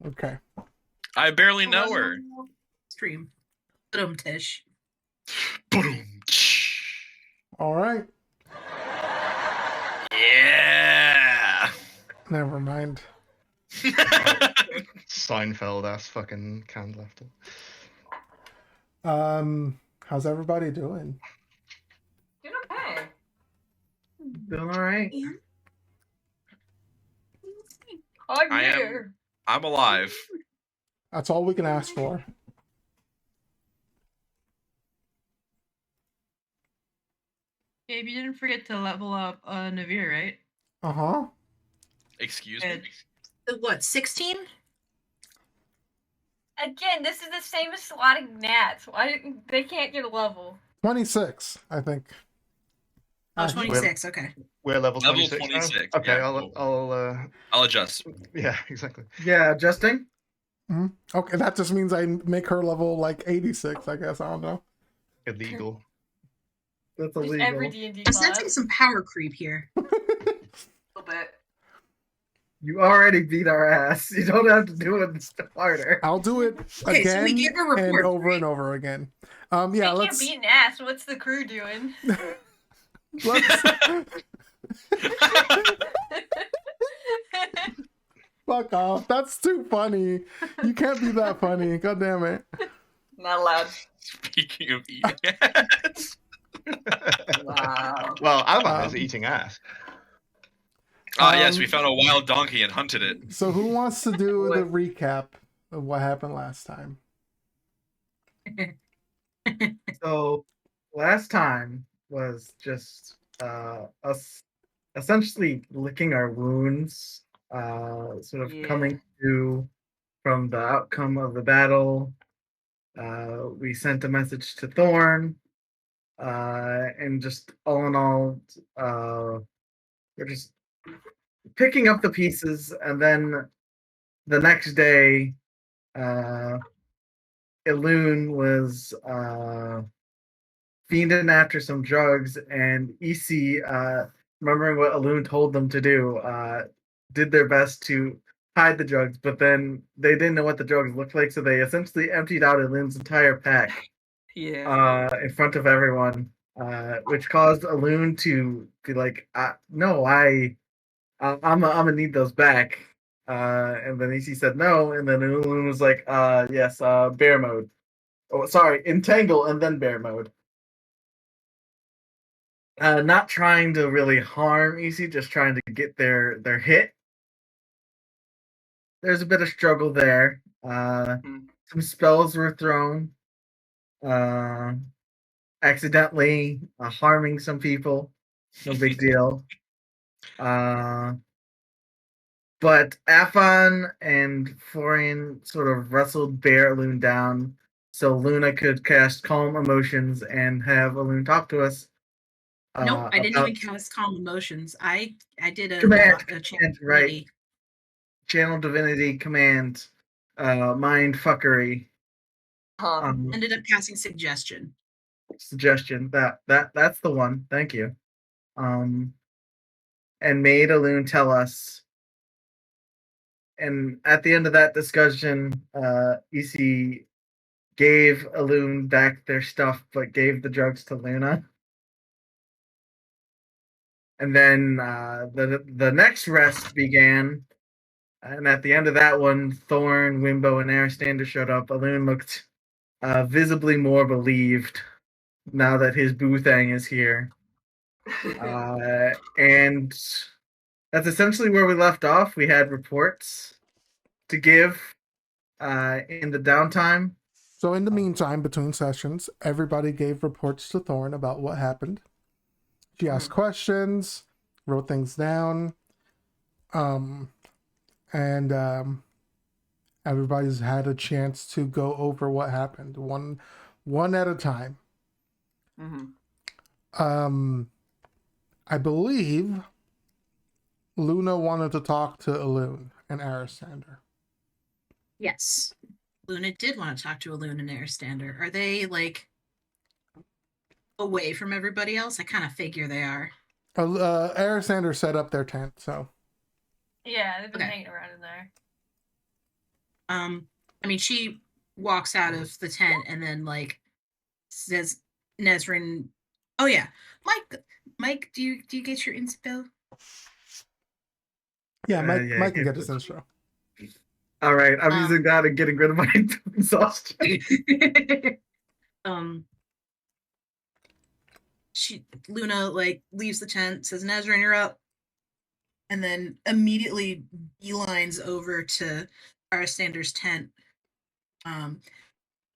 Okay. I barely know her. Stream. Tish. All right. Yeah. Never mind. Seinfeld ass fucking canned laughter. How's everybody doing? Doing okay. Doing all right. I'm here. I'm alive. That's all we can ask for. Gabe, you didn't forget to level up Navir, right? Uh-huh. Excuse me? What, 16? Again, this is the same as swatting gnats. Why they can't get a level? 26, I think. Oh, 26, okay. We're level Level 26 now? 26, Okay, yeah. I'll adjust. Yeah, exactly. Yeah, adjusting? Mm-hmm. Okay, that just means I make her level like 86, I guess. I don't know. Illegal. That's Just illegal. every D&D I'm class. sensing some power creep here. A little bit. You already beat our ass. You don't have to do it harder. I'll do it Okay, so we again gave her reports, and over right? and over again. I Yeah, can't let's beat an ass. What's the crew doing? fuck off. That's too funny. You can't be that funny. God damn it. Not allowed. Speaking of eating ass. Wow. Well, Alvan is eating ass. Yes, we found a wild donkey and hunted it. So who wants to do the recap of what happened last time? So last time was just us essentially licking our wounds, sort of coming to from the outcome of the battle. We sent a message to Thorn, and just all in all, we're just picking up the pieces, and then the next day, Elune was fiending after some drugs, and EC, remembering what Elune told them to do, did their best to hide the drugs, but then they didn't know what the drugs looked like, so they essentially emptied out Elune's entire pack in front of everyone, which caused Elune to be like, no, I'm gonna need those back. And then EC said no, and then Elune was like, yes, bear mode. Oh, sorry, entangle and then bear mode. Not trying to really harm EC, just trying to get their hit. There's a bit of struggle there. Some spells were thrown. Accidentally harming some people. No big deal. But Afon and Florian sort of wrestled Bear Elune down so Luna could cast Calm Emotions and have Elune talk to us. Nope, I didn't even cast Calm Emotions. I did a command, right? Channel Divinity command, mind fuckery. Ended up casting Suggestion. That's the one. Thank you. And made Elune tell us. And at the end of that discussion, EC gave Elune back their stuff, but gave the drugs to Luna. And then the next rest began, and at the end of that one, Thorn, Wimbo, and Aristander showed up. Elune looked visibly more relieved now that his Boothang is here. And that's essentially where we left off. We had reports to give in the downtime. So in the meantime, between sessions, everybody gave reports to Thorn about what happened. She asked questions, wrote things down, and everybody's had a chance to go over what happened, one at a time. I believe Luna wanted to talk to Elune and Aristander. Yes. Luna did want to talk to Elune and Aristander. Are they, like, away from everybody else? I kind of figure they are. Aristander set up their tent, so. Yeah, they've been hanging around in there. I mean, she walks out of the tent and then like says, Nezrin, "Oh yeah, Mike, do you get your inspo?" Yeah, Mike. Yeah, Mike can get get his this. intro. All right, I'm Um, using that and getting rid of my exhaustion. um, Luna like leaves the tent, says, "Nezrin, you're up," and then immediately beelines over to Aristander's tent.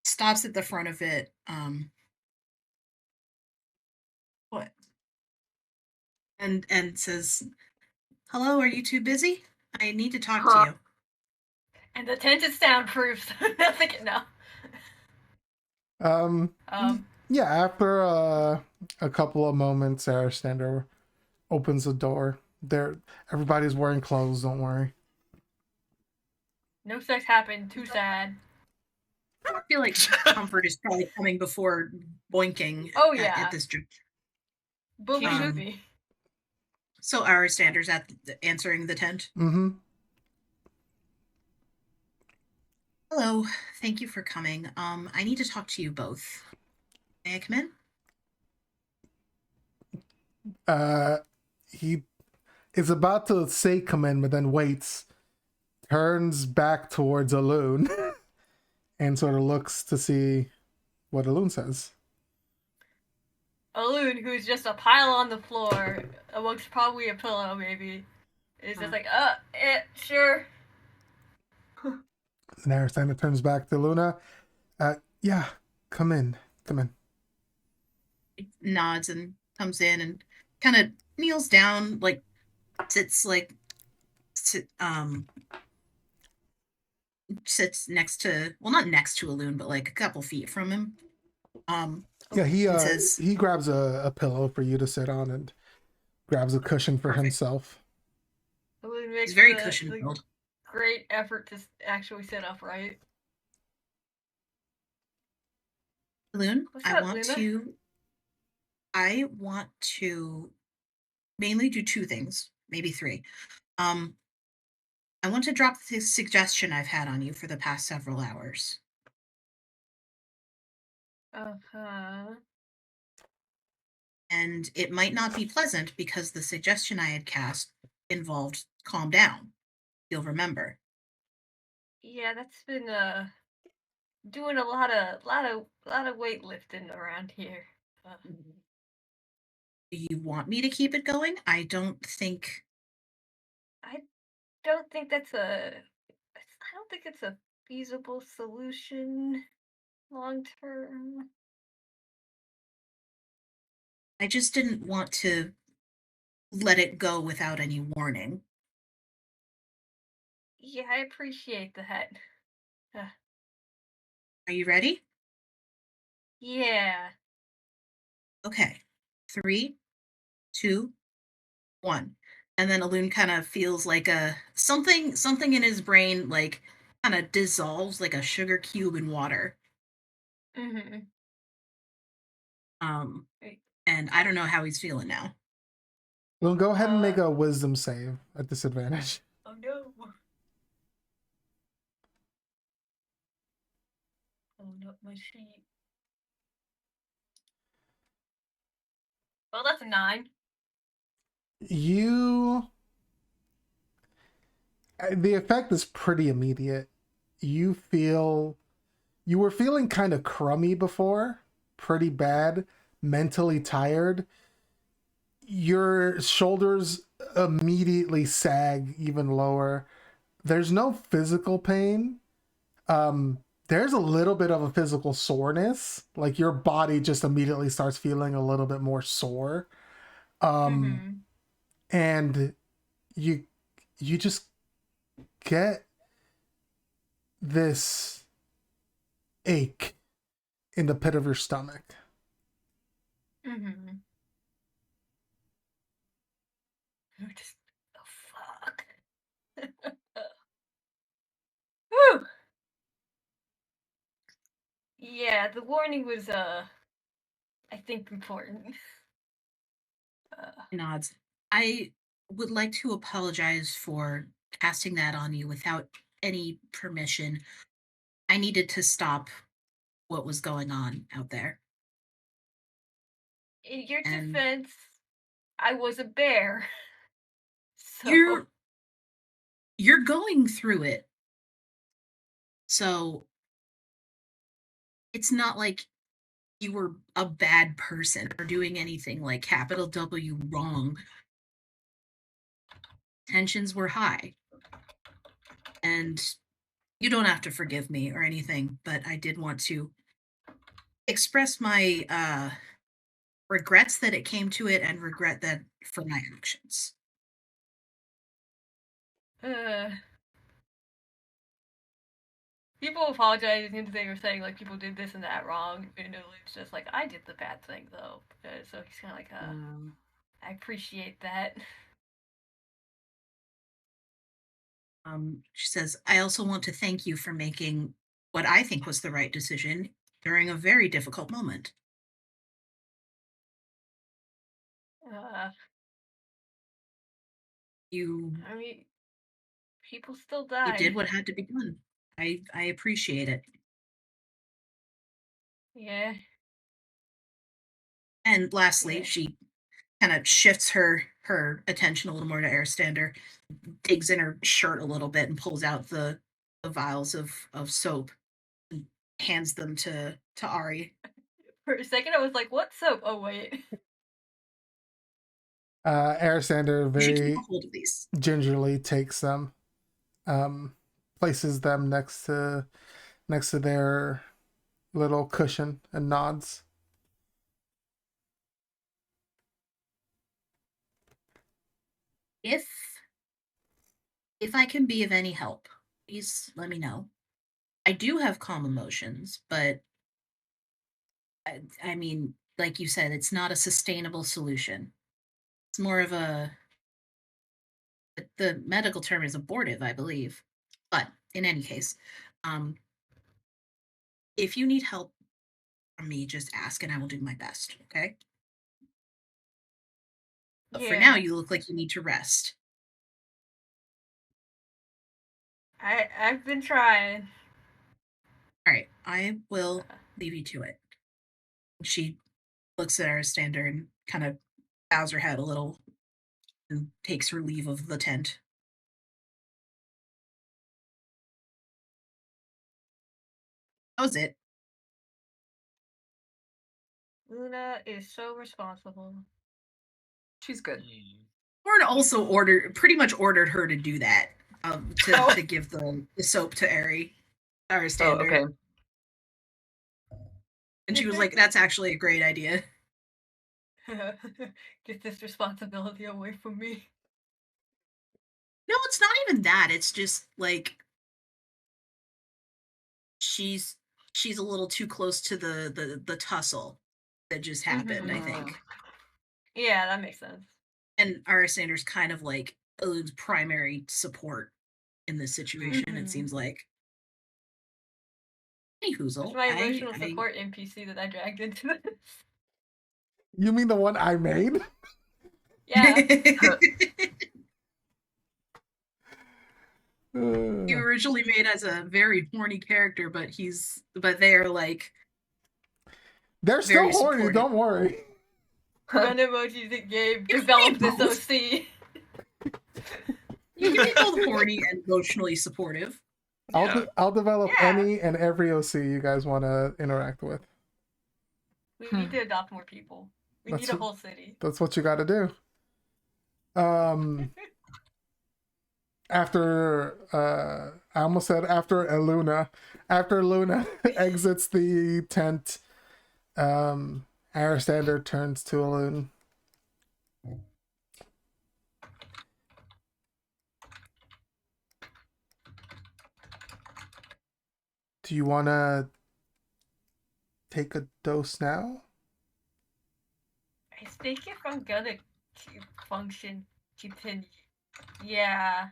Stops at the front of it. What? And says, "Hello, are you too busy? I need to talk to you." And the tent is soundproof, so nothing can know. Yeah, after a couple of moments, Aristander opens the door. Everybody's wearing clothes, don't worry. No sex happened. Too sad. I feel like comfort is probably coming before boinking. Oh, yeah. At this juncture. Booby should be. So Aristander's answering the tent. Mm-hmm. Hello, thank you for coming. I need to talk to you both. May I come in? He is about to say come in, but then waits, turns back towards Alun, and sort of looks to see what Alun says. Alun, who's just a pile on the floor, amongst probably a pillow, maybe, is just like, sure. And Aristander turns back to Luna. Yeah, come in. He nods and comes in and kind of kneels down, like sits next to, well, not next to Alun, but like a couple feet from him. Yeah, he says, he grabs a pillow for you to sit on and grabs a cushion for Perfect. himself. Alun makes He's very cushion built. Great effort to actually sit upright. Alun, What's up, Luna? I want to mainly do two things, maybe three. I want to drop the suggestion I've had on you for the past several hours. Uh-huh. And it might not be pleasant because the suggestion I had cast involved calm down. You'll remember. Yeah, that's been doing a lot of weightlifting around here. Do you want me to keep it going? I don't think it's a feasible solution long term. I just didn't want to let it go without any warning. Yeah, I appreciate that. Are you ready? Yeah. Okay. 3, 2, 1. And then Alun kind of feels like something in his brain like kind of dissolves like a sugar cube in water. Mm-hmm. And I don't know how he's feeling now. Well, go ahead and make a wisdom save at disadvantage. Oh no. Oh no, my sheet. Well, that's a 9. The effect is pretty immediate. You were feeling kind of crummy before, pretty bad, mentally tired. Your shoulders immediately sag even lower. There's no physical pain. There's a little bit of a physical soreness. Like your body just immediately starts feeling a little bit more sore. And you just get this ache in the pit of your stomach. Mm-hmm. Just, oh fuck. Whew. Yeah, the warning was I think important. Nods. I would like to apologize for casting that on you without any permission. I needed to stop what was going on out there. In your And- defense, I was a bear. So You're going through it. So it's not like you were a bad person or doing anything like capital W wrong. Tensions were high. And you don't have to forgive me or anything, but I did want to express my regrets that it came to it and regret that for my actions. People apologize and they were saying like people did this and that wrong, and it's just like I did the bad thing though. So he's kind of like, I appreciate that. She says, I also want to thank you for making what I think was the right decision during a very difficult moment. I mean, people still You die. did what had to be done. I appreciate it. Yeah. And lastly, Yeah. she kind of shifts her attention a little more to Airstander, digs in her shirt a little bit and pulls out the vials of soap and hands them to Ari. For a second, I was like, "What soap?" Oh wait. Arisander You should keep very a hold of these. gingerly takes them, places them next to their little cushion and nods. If I can be of any help, please let me know. I do have calm emotions, but I mean, like you said, it's not a sustainable solution. It's more of the medical term is abortive, I believe. But in any case, if you need help from me, just ask and I will do my best, okay? But for now, you look like you need to rest. I've been trying. All right, I will leave you to it. She looks at Aristander and kind of bows her head a little and takes her leave of the tent. How's it? Luna is so responsible. She's good. Horn also pretty much ordered her to do that, to give the soap to Aristander. Oh, okay. And she was like, "That's actually a great idea." Get this responsibility away from me. No, it's not even that. It's just like she's a little too close to the tussle that just happened, I think. Yeah, that makes sense. And Aristander's kind of like Elude's primary support in this situation, it seems like. Hey, Hoozle. It's my emotional support NPC that I dragged into this. You mean the one I made? Yeah. You originally made as a very horny character, but they're like they're still horny, supportive. don't worry. Run emojis that Gabe developed this OC. You can be both horny and emotionally supportive. I'll develop Yeah. any and every OC you guys want to interact with. We need to adopt more people. We need a whole city. That's what you got to do. After I almost said after Luna exits the tent, Aristander turns to Elune. Do you want to take a dose now? I think if I'm gonna continue, yeah,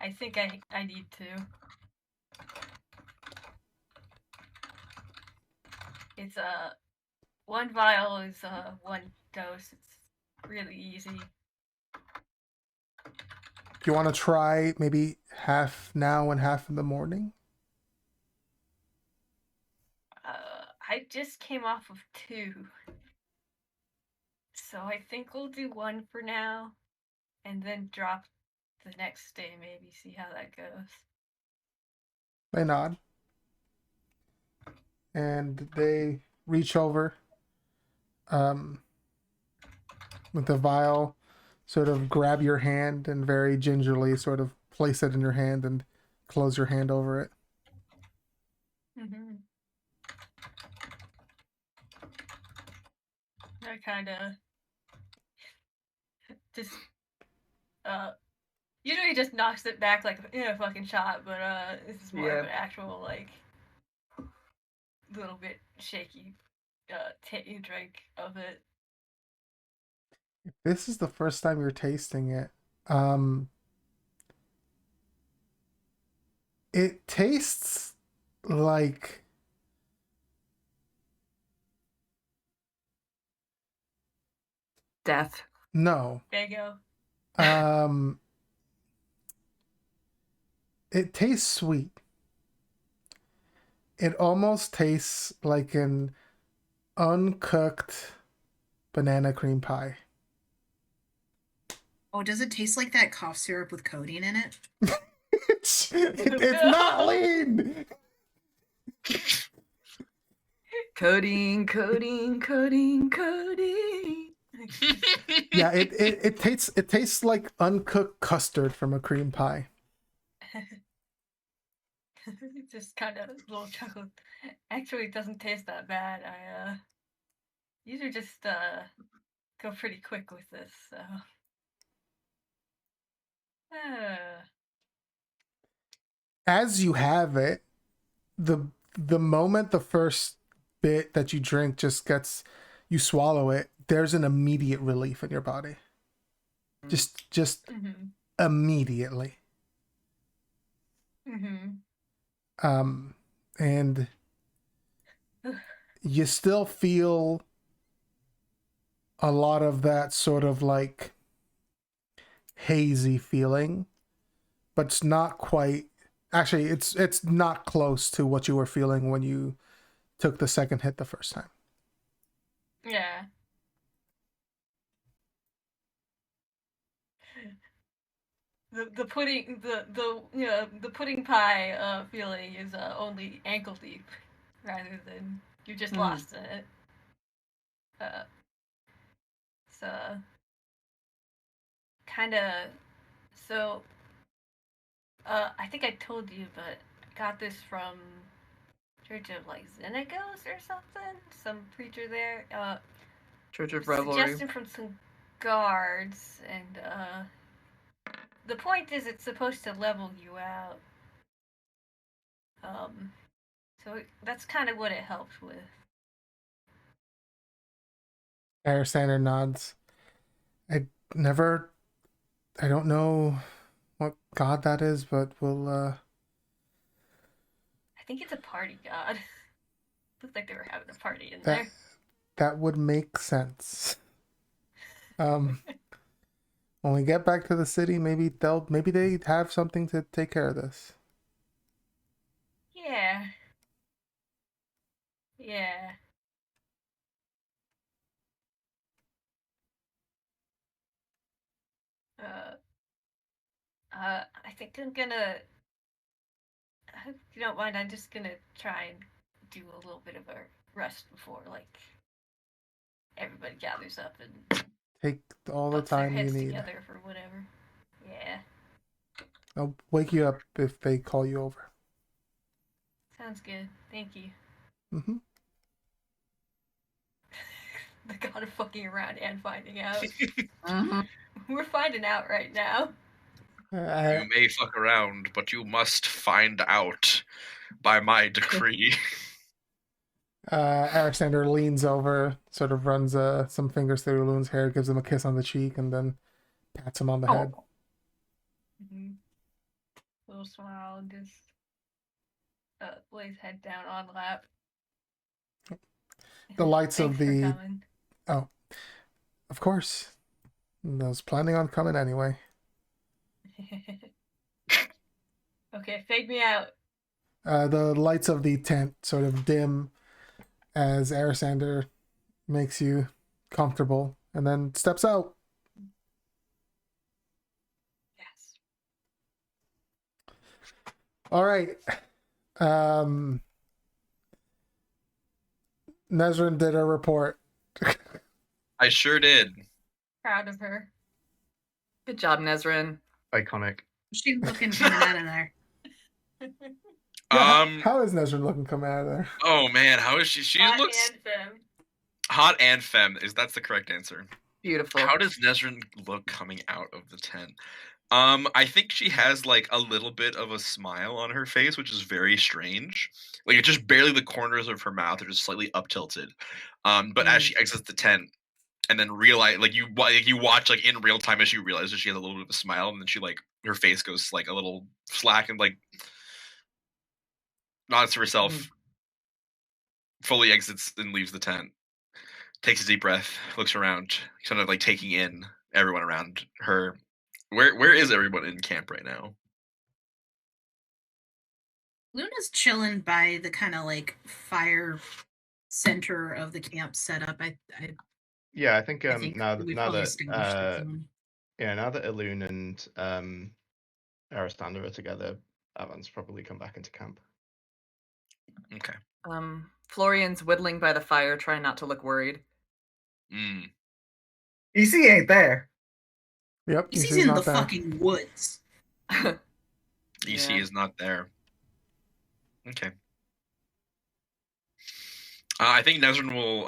I think I need to. It's one vial is one dose. It's really easy. you want to try maybe half now and half in the morning? I just came off of 2. So I think we'll do 1 for now, and then drop the next day, maybe, see how that goes. They nod. And they reach over with the vial, sort of grab your hand and very gingerly sort of place it in your hand and close your hand over it. Mm-hmm. I kind of just usually just knocks it back like in a fucking shot, but this is more of an actual like little bit shaky drink of it. This is the first time you're tasting it. It tastes like Death. no. There you go. It tastes sweet. It almost tastes like an uncooked banana cream pie. Oh, does it taste like that cough syrup with codeine in it? It's not lean. Codeine, codeine, codeine, codeine. Yeah, it tastes like uncooked custard from a cream pie. Just kind of a little chuckle. Actually, it doesn't taste that bad. I usually just go pretty quick with this, so. As you have it, the moment the first bit that you drink just gets, you swallow it, there's an immediate relief in your body. Just Mm-hmm. immediately. Mm-hmm. And you still feel a lot of that sort of like hazy feeling, but it's not quite, actually it's not close to what you were feeling when you took the second hit the first time. Yeah. The pudding the pudding pie feeling is only ankle deep rather than you just lost in it. So kind of so I think I told you, but I got this from Church of like Xenagos or something, some preacher there. Church of Revelry. Suggestion from some guards, and the point is it's supposed to level you out. So that's kind of what it helps with. Alexander nods. I don't know what god that is, but we'll I think it's a party god. Looks like they were having a party in there. That would make sense. When we get back to the city, maybe they have something to take care of this. Yeah. Yeah. I think I'm gonna. If you don't mind, I'm just gonna try and do a little bit of a rest before like everybody gathers up and Take all the butts their time you heads need. together for whatever. Yeah. I'll wake you up if they call you over. Sounds good. Thank you. Mm-hmm. The god of fucking around and finding out. Mm-hmm. We're finding out right now. You may fuck around, but you must find out by my decree. Alexander leans over, sort of runs some fingers through Loon's hair, gives him a kiss on the cheek, and then pats him on the head. Mm-hmm. Little smile and just lays head down on lap. The lights Thanks of for the coming. of course. I was planning on coming anyway. Okay, fade me out. The lights of the tent sort of dim as Arisander makes you comfortable and then steps out. Yes. All right. Nezrin did a report. I sure did. Proud of her. Good job, Nezrin. Iconic. She looking coming out of there. Yeah, how is Nezrin looking coming out of there? Oh man, how is she? She Hot looks and femme. hot and femme. That's the correct answer. Beautiful. How does Nezrin look coming out of the tent? I think she has like a little bit of a smile on her face, which is very strange. Like it's just barely the corners of her mouth are just slightly up tilted. But as she exits the tent, and then realize like you watch like in real time as she realizes she has a little bit of a smile, and then she like her face goes like a little slack and like nods to herself, fully exits and leaves the tent. Takes a deep breath, looks around, kind of like taking in everyone around her. Where is everyone in camp right now? Luna's chilling by the kind of like fire center of the camp setup. I Yeah, I think think now we've now probably that established the zone. now that Elune and Aristander are together, Avan's probably come back into camp. Okay. Florian's whittling by the fire, trying not to look worried. EC ain't there. Yep, He's in the fucking woods. EC Yeah. is not there. Okay. I think Nezrin will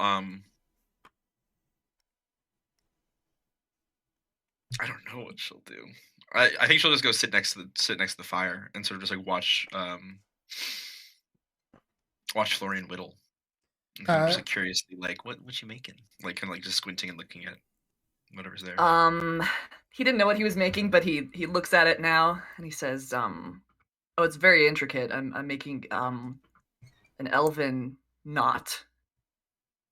I don't know what she'll do. I think she'll just go sit next to the fire and sort of just like watch Florian whittle. And kind of just like curiously like what you making? Like kind of like just squinting and looking at whatever's there. He didn't know what he was making, but he looks at it now and he says, "Oh, it's very intricate. I'm making an elven knot.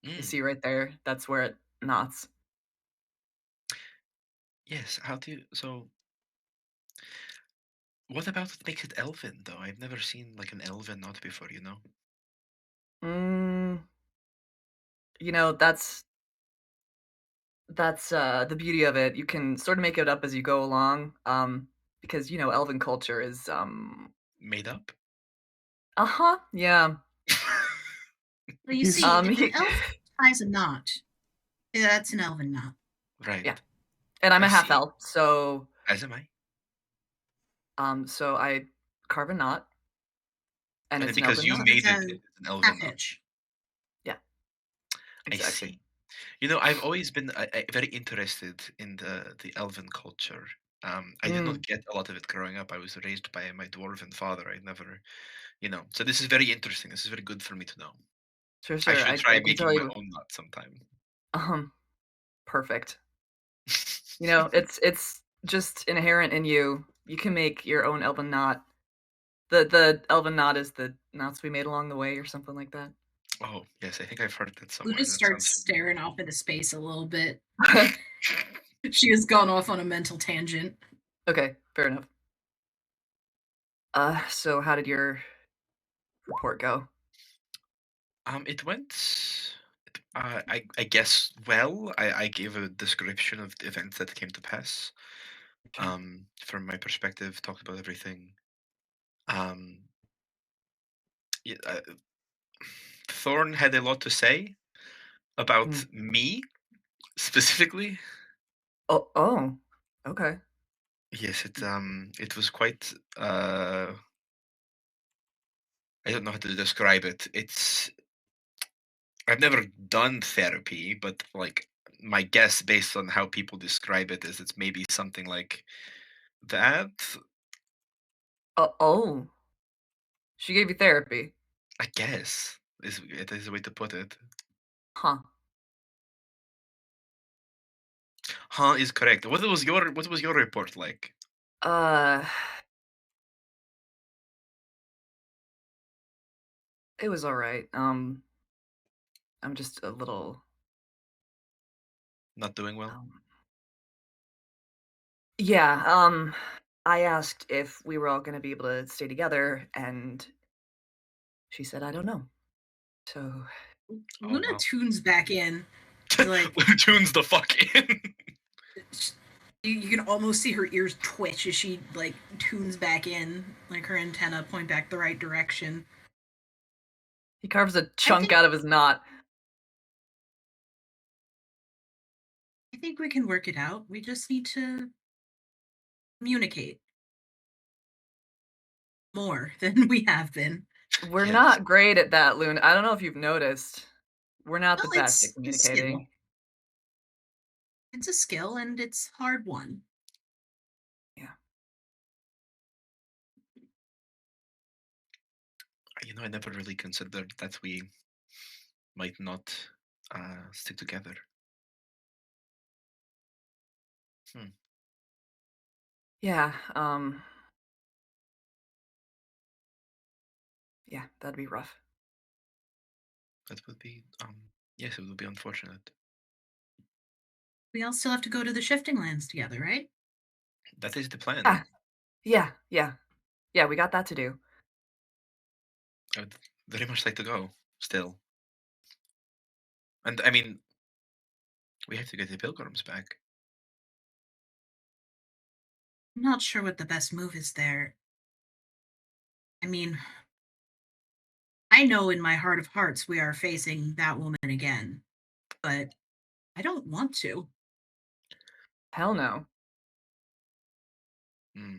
You see right there? That's where it knots." Yes. How do you so? What about what makes it elven though? I've never seen like an elven knot before. You know. You know, that's the beauty of it. You can sort of make it up as you go along, because you know elven culture is made up. Yeah. Well, you see, if an elf ties a knot, that's an elven knot. Right. Yeah. And I'm a half elf, so as am I. So I carve a knot, and it's because you made it, it's an elven knot. Yeah. Exactly. I see. You know, I've always been very interested in the elven culture. I did not get a lot of it growing up. I was raised by my dwarven father. I never, so this is very interesting. This is very good for me to know. Sure. I should try making my own knot sometime. Perfect. You know, it's just inherent in you. You can make your own elven knot. The elven knot is the knots we made along the way, or something like that. Oh yes, I think I've heard that somewhere. Luna starts staring off into space a little bit. She has gone off on a mental tangent. Okay, fair enough. So how did your report go? It went, I guess, well. I gave a description of the events that came to pass. Okay. From my perspective, talked about everything. Yeah, Thorn had a lot to say about me specifically. Oh, okay. Yes, it was quite. I don't know how to describe it. I've never done therapy, but like my guess based on how people describe it is it's maybe something like that. Oh. She gave you therapy. I guess it is a way to put it. Huh. Huh is correct. What was your report like? It was all right. I'm just a little Not doing well. yeah. I asked if we were all going to be able to stay together, and she said, I don't know. So, Luna wow. tunes back in. She's like, Tunes the fuck in. you can almost see her ears twitch as she like tunes back in, like her antenna point back the right direction. he carves a I chunk think out of his knot. I think we can work it out. We just need to communicate more than we have been. We're Yes. not great at that, Loon. I don't know if you've noticed. We're not the Well, best at it's a skill. communicating. It's a skill, and it's hard won. Yeah. I never really considered that we might not stick together. Yeah. Yeah, that'd be rough. That would be, yes, it would be unfortunate. We all still have to go to the shifting lands together, right? That is the plan. Yeah, we got that to do. I would very much like to go still. And I mean, we have to get the pilgrims back. I'm not sure what the best move is there. I mean, I know in my heart of hearts we are facing that woman again, but I don't want to. Hell no. Hmm.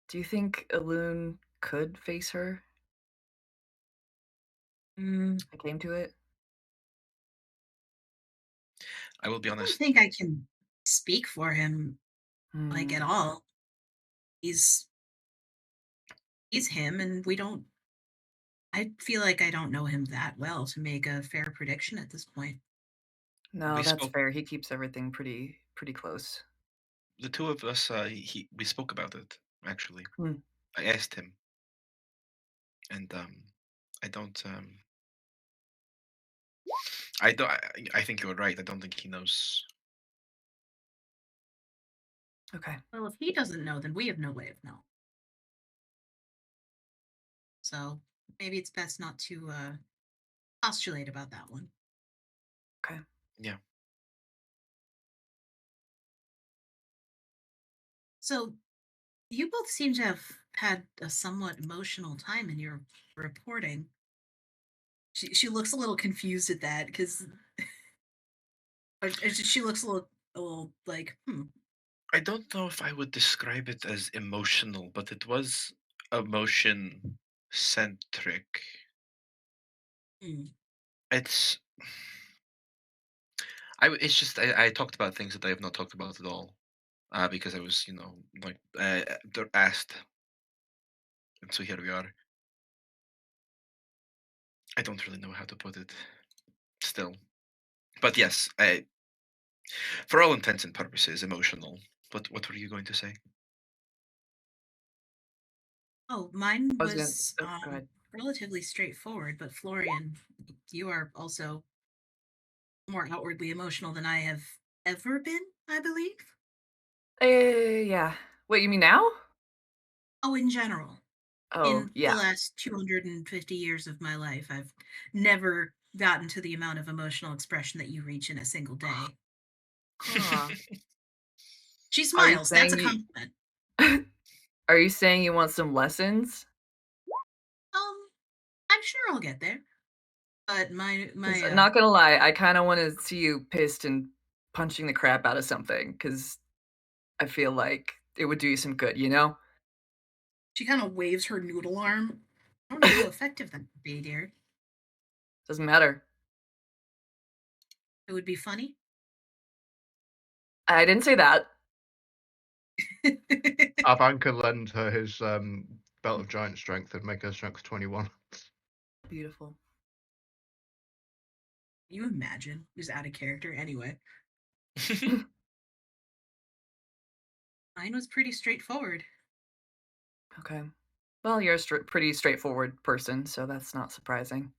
Do you think Elune could face her? Mm, I came to it. I will be I don't honest. think I can speak for him like at Hmm. all. He's him, and we don't. I feel like I don't know him that well to make a fair prediction at this point. No, We that's spoke. fair. He keeps everything pretty close. The two of us. We spoke about it actually. Hmm. I asked him, and I don't. I don't. I think you're right. I don't think he knows. Okay. Well, if he doesn't know, then we have no way of knowing. So maybe it's best not to postulate about that one. Okay. Yeah. So you both seem to have had a somewhat emotional time in your reporting. She looks a little confused at that because she looks a little like I don't know if I would describe it as emotional, but it was emotion centric. hmm. It's. It's just I talked about things that I have not talked about at all, because I was like they're asked, and so here we are. I don't really know how to put it still, but yes, for all intents and purposes, emotional. But what were you going to say? Oh, mine I was gonna. was Oh, go ahead. relatively straightforward, but Florian, you are also more outwardly emotional than I have ever been, I believe. Yeah. Wait, you mean now? Oh, in general. Oh, In the yeah. last 250 years of my life, I've never gotten to the amount of emotional expression that you reach in a single day. Huh. She Are you smiles. That's a saying you? compliment. Are you saying you want some lessons? I'm sure I'll get there. But 'Cause, my not gonna lie, I kind of want to see you pissed and punching the crap out of something because I feel like it would do you some good, you know? she kind of waves her noodle arm. I don't know how effective that would be, dear. Doesn't matter. It would be funny. I didn't say that. Avan could lend her his belt of giant strength and make her strength 21. Beautiful. You imagine? Just out of character. Anyway, mine was pretty straightforward. Okay. Well, you're a pretty straightforward person, so that's not surprising.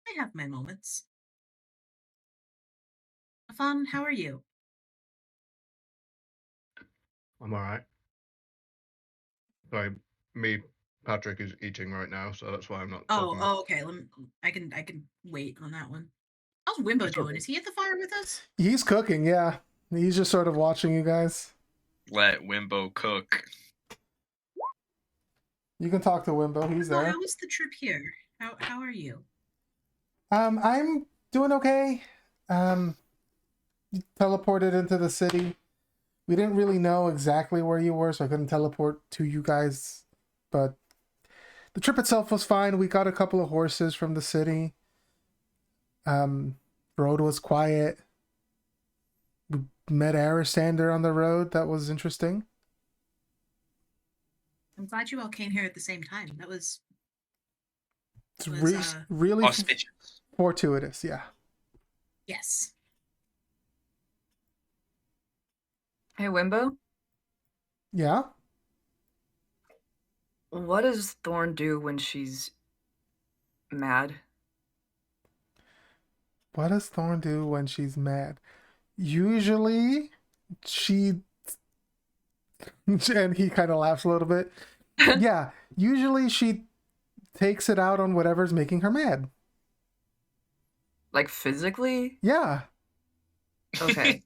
I have my moments. Afan, how are you? I'm alright. Sorry, me, Patrick is eating right now, so that's why I'm not Oh, talking. oh, okay. I can wait on that one. How's Wimbo It's doing? okay. Is he at the fire with us? He's cooking, yeah. He's just sort of watching you guys. Let Wimbo cook. You can talk to Wimbo. He's Well, there. how was the trip here? How are you? I'm doing okay. Teleported into the city. We didn't really know exactly where you were, so I couldn't teleport to you guys. But the trip itself was fine. We got a couple of horses from the city. Road was quiet. We met Aristander on the road. That was interesting. I'm glad you all came here at the same time. That was It's Was, really Auspicious. fortuitous, yeah. yes. Hey, Wimbo, Yeah? what does Thorn do when she's mad? What does Thorn do when she's mad? Usually, she... and he kind of laughs a little bit. Yeah, usually she takes it out on whatever's making her mad. Like physically? Yeah. Okay.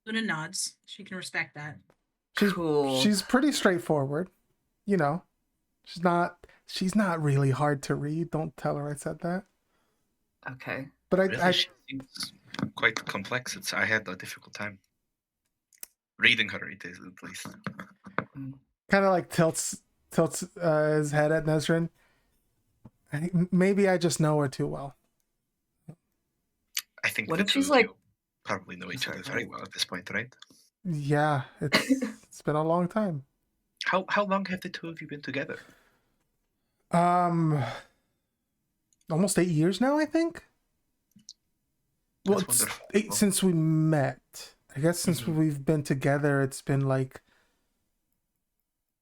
Luna nods. She can respect that. Cool. She's pretty straightforward. You know. She's not really hard to read. Don't tell her I said that. Okay. But Really, she seems quite complex. I had a difficult time reading her. It is at least. kind of like tilts his head at Nesrin. Maybe I just know her too well. I think What the if two she's of like- you probably know each other Sorry, very well at this point, right? Yeah, it's been a long time. How long have the two of you been together? Almost 8 years now, I think. Well, That's it's wonderful. 8 since we met. I guess since Mhm. we've been together, it's been like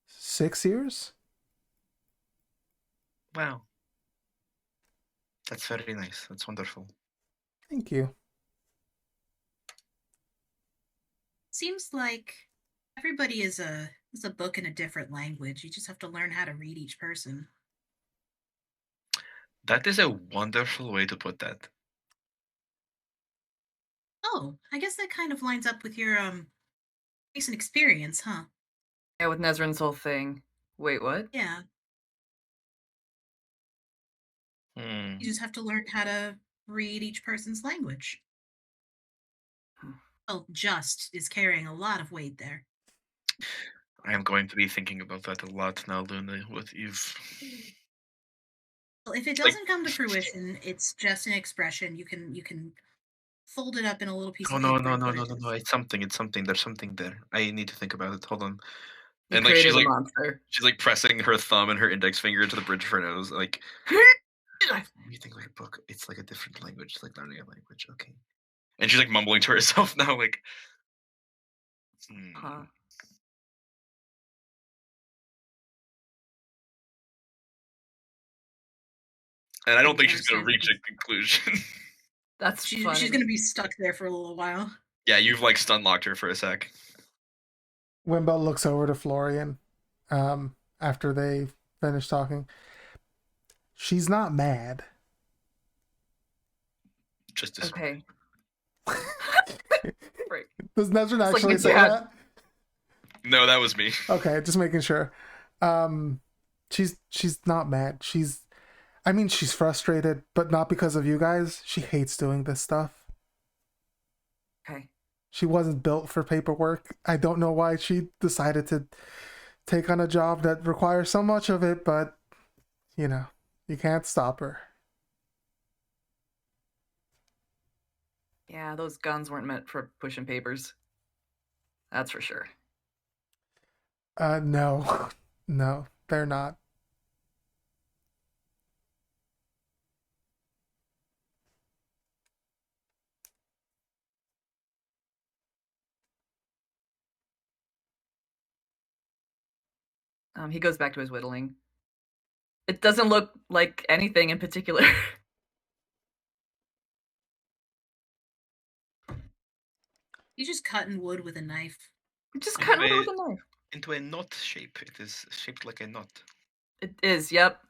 6 years. Wow. That's very nice. That's wonderful. Thank you. Seems like everybody is a book in a different language. You just have to learn how to read each person. That is a wonderful way to put that. Oh, I guess that kind of lines up with your recent experience, huh? Yeah, with Nezrin's whole thing. Wait, what? Yeah. Hmm. You just have to learn how to read each person's language. Well, just is carrying a lot of weight there. I am going to be thinking about that a lot now, Luna. What you've Well, if it Like- doesn't come to fruition, it's just an expression. You can fold it up in a little piece Oh of no, paper. no, and no, put no, it no, in- no! It's something. There's something there. I need to think about it. Hold on. You And like created she's a like monster. she's like pressing her thumb and her index finger into the bridge of her nose. Like you think like a book. It's like a different language. It's like learning a language. Okay. And she's like mumbling to herself now, like. Huh. And I don't think Yeah, she's gonna so- reach a conclusion. That's funny. She's gonna be stuck there for a little while. Yeah, you've like stun locked her for a sec. Wimbo looks over to Florian after they finish talking. She's not mad. Just as Okay. Right. Does Nezrin like actually my say dad. that? No, that was me. Okay, just making sure. She's not mad. She's frustrated, but not because of you guys. She hates doing this stuff. Okay. She wasn't built for paperwork. I don't know why she decided to take on a job that requires so much of it, but you know, you can't stop her. Yeah, those guns weren't meant for pushing papers. That's for sure. No. No, they're not. He goes back to his whittling. It doesn't look like anything in particular. You just cutting wood with a knife. Just Yeah, cut it but with a knife. into a knot shape. It is shaped like a knot. It is. Yep.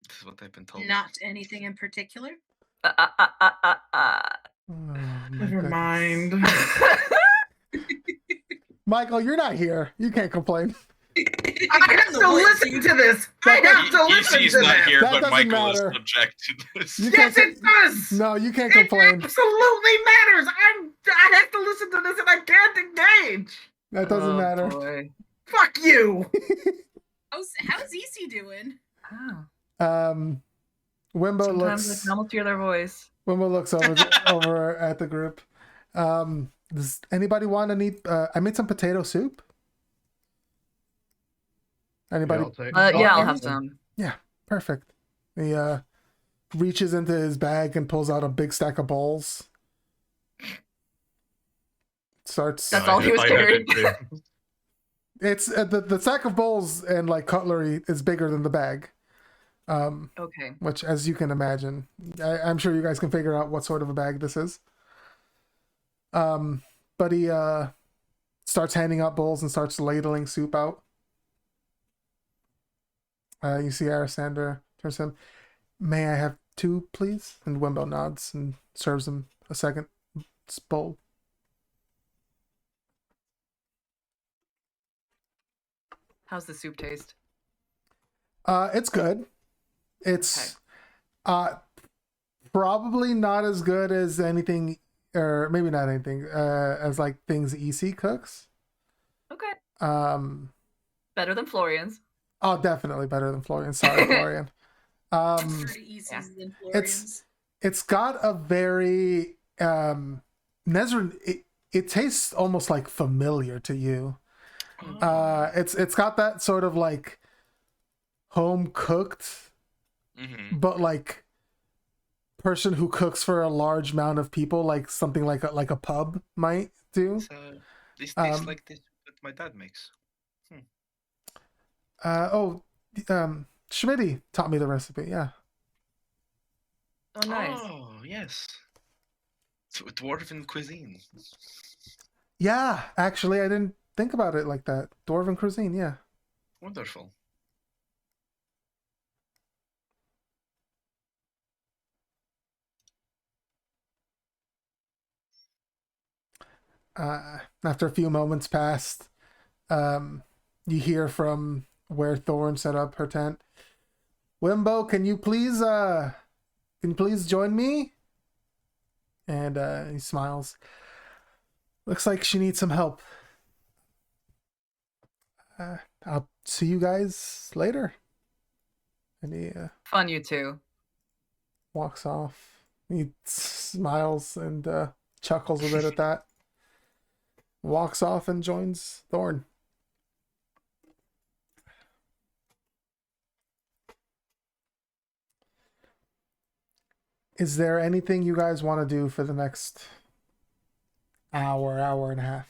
This is what I've been told. Not anything in particular. Oh, my Never goodness. mind. Michael, you're not here. You can't complain. I have to listen to this. I have to listen He's to not this. here, That but doesn't Michael matter. is subject to this. You Yes, can't it does. No, you can't It complain. absolutely matters. I have to listen to this, and I can't engage. That doesn't Oh, matter. Boy. Fuck you. How's EC doing? Oh. Wimbo Sometimes I looks can almost hear their voice. over at the group. Does anybody want to need? I made some potato soup. Anybody? Yeah, I'll have some. Perfect. He reaches into his bag and pulls out a big stack of bowls. Starts. That's all he was carrying. It's the sack of bowls and like cutlery is bigger than the bag. Okay. Which, as you can imagine, I'm sure you guys can figure out what sort of a bag this is. But he starts handing out bowls and starts ladling soup out. You see Arisander turns to him. May I have 2, please? And Wimbo nods and serves him a second bowl. How's the soup taste? It's good. It's probably not as good as anything, or maybe not anything, as like things EC cooks. Okay. Better than Florian's. Oh, definitely better than Florian. Sorry, Florian. Pretty easy than Florian's. It's got a very Nezrin. It tastes almost like familiar to you. It's got that sort of like home cooked, but like person who cooks for a large amount of people, like something like a pub might do. So this tastes like this that my dad makes. Schmitty taught me the recipe. Yeah. Oh, nice. Oh yes, dwarven cuisine. Yeah, actually, I didn't think about it like that. Dwarven cuisine, yeah. Wonderful. After a few moments passed, you hear from where Thorn set up her tent. Wimbo, can you please join me? And he smiles. Looks like she needs some help. I'll see you guys later. And he Fun, you two. walks off. He smiles and chuckles a bit at that. Walks off and joins Thorn. Is there anything you guys want to do for the next hour and a half?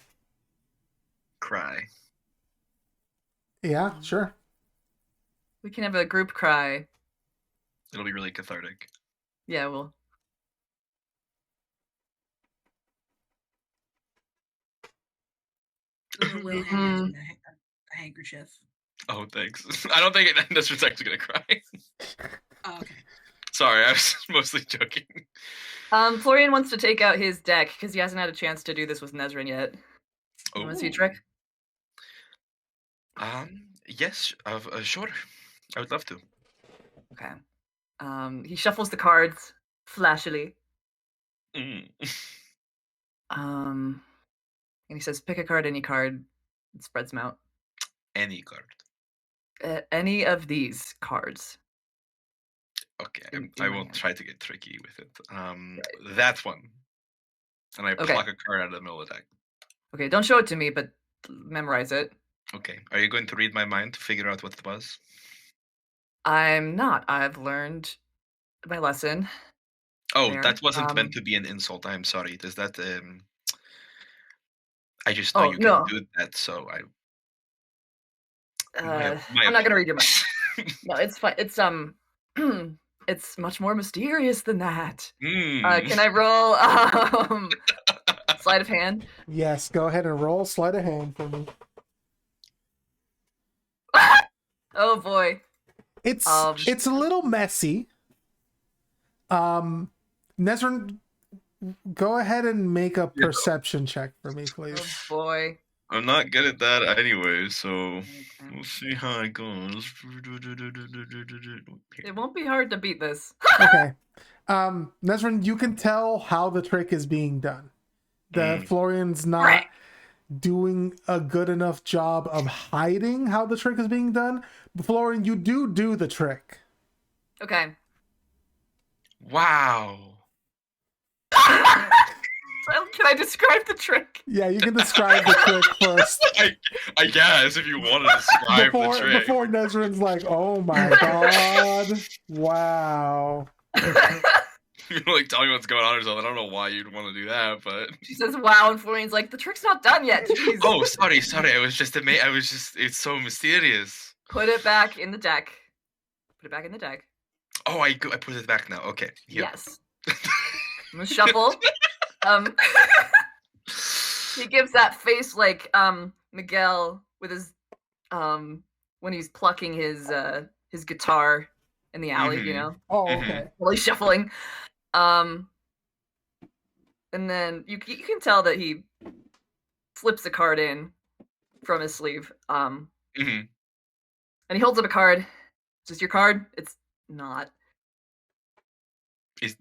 Cry. Yeah, sure. We can have a group cry. It'll be really cathartic. Yeah, we'll. We'll hand him a handkerchief. Oh, thanks. I don't think Nestor's actually gonna cry. Oh, okay. Sorry, I was mostly joking. Florian wants to take out his deck because he hasn't had a chance to do this with Nezrin yet. You want to see a trick? Yes, sure. I would love to. Okay. He shuffles the cards flashily. Mm. And he says, "Pick a card, any card." And spreads them out. Any card. Any of these cards. Okay, In I my will hand. try to get tricky with it. That one. And I pluck a card out of the middle of the deck. Okay, don't show it to me, but memorize it. Okay. Are you going to read my mind to figure out what it was? I'm not. I've learned my lesson. Oh, There, that wasn't meant to be an insult. I'm sorry. Does that I just know Oh, you no. can do that, so I I'm not gonna read your mind. No, it's fine. It's it's much more mysterious than that. Can I roll sleight of hand? Yes, go ahead and roll sleight of hand for me. Oh boy. It's Um, it's a little messy. Nezrin, go ahead and make a perception check for me, Oh please. boy. I'm not good at that anyway, so Okay. we'll see how it goes. It won't be hard to beat this. Okay. Nezrin, you can tell how the trick is being done. Florian's not Right. doing a good enough job of hiding how the trick is being done. But Florian, you do the trick. Okay. Wow. Can I describe the trick? Yeah, you can describe the trick first. I guess if you want to describe the trick. Before Nezrin's like, oh my god. Wow. You're like, tell me what's going on or something. I don't know why you'd want to do that, but She says, "Wow," and Florian's like, "The trick's not done yet." Jeez. oh, sorry. I was just it's so mysterious. Put it back in the deck. Put it back in the deck. Oh, I put it back now. Okay. Yep. Yes. I'm gonna shuffle. He gives that face like Miguel with his when he's plucking his guitar in the alley, you know, Oh, okay. while he's shuffling. And then you can tell that he slips a card in from his sleeve. And he holds up a card. Is this your card? It's not. Is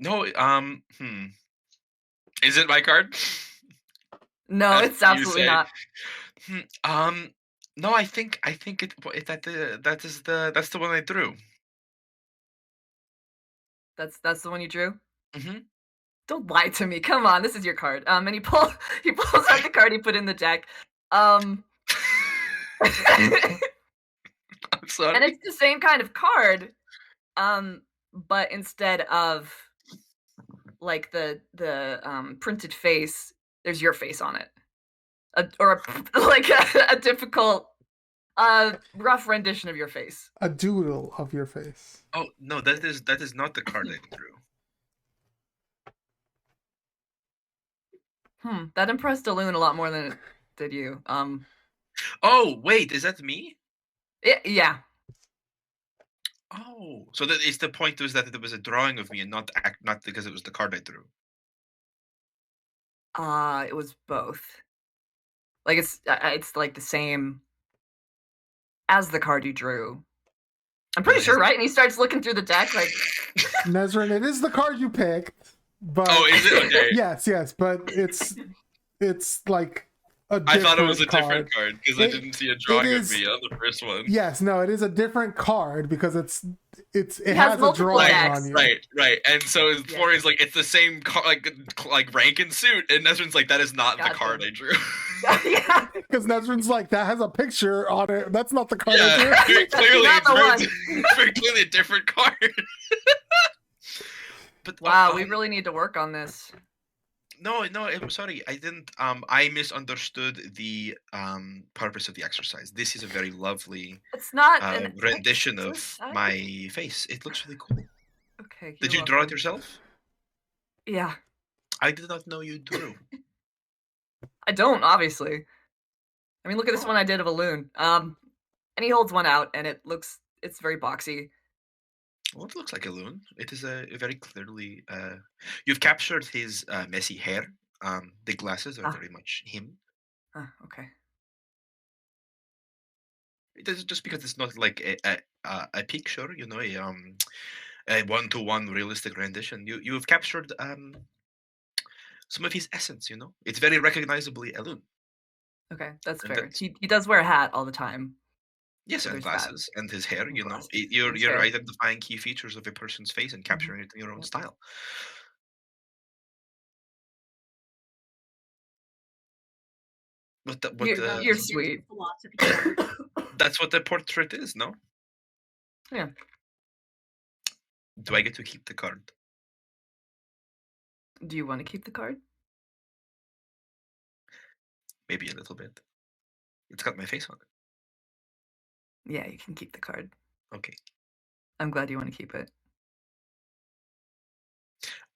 it my card? No, That's it's what you absolutely say. not. No, I think that's the one I drew. That's the one you drew? Mm-hmm. Don't lie to me. Come on, this is your card. And he pulls out the card he put in the deck. I'm sorry. And it's the same kind of card. But instead of like the printed face, there's your face on it. A difficult rough rendition of your face. A doodle of your face. Oh no, that is not the card I drew. That impressed Alun a lot more than it did you. Oh wait, is that me? Yeah. Oh, so that is the point was that it was a drawing of me and not because it was the card I drew. It was both. Like it's like the same as the card you drew. I'm pretty sure, right? And he starts looking through the deck like Nezrin, it is the card you picked, but Oh, is it? Okay. yes, but it's like a I different thought it was a card. different card because I didn't see a drawing of me on the first one. Yes, no, it is a different card because it has has a multiple drawing decks. on you. Right. And so Florian's like, it's the same like rank and suit, and Nezrin's like, that is not the Gotcha. card I drew. yeah. Because Nezrin's like, that has a picture on it. That's not the card I drew. Yeah, very clearly, not the one. very clearly a different card. But Wow, we really need to work on this. No, I'm sorry. I didn't. I misunderstood the purpose of the exercise. This is a very lovely It's not an rendition of exercise. my face. It looks really cool. Okay. Did you're you draw it welcome. yourself? Yeah. I did not know you drew. I don't, obviously. I mean, look at this one I did of a loon. And he holds one out, and it's very boxy. Well, it looks like a loon. It is a very clearly. You've captured his messy hair. The glasses are very much him. Okay. It is just because it's not like a picture, you know, a one-to-one realistic rendition. You have captured some of his essence, you know. It's very recognizably a loon. Okay, that's And fair. that's- He does wear a hat all the time. Yes, and There's that. glasses and his hair. And You know, glasses. you're His hair. identifying key features of a person's face and capturing it in your own Yep. style. But You're sweet. Philosophy. that's what the portrait is, no? Yeah. Do I get to keep the card? Do you want to keep the card? Maybe a little bit. It's got my face on it. Yeah, you can keep the card. Okay. I'm glad you want to keep it.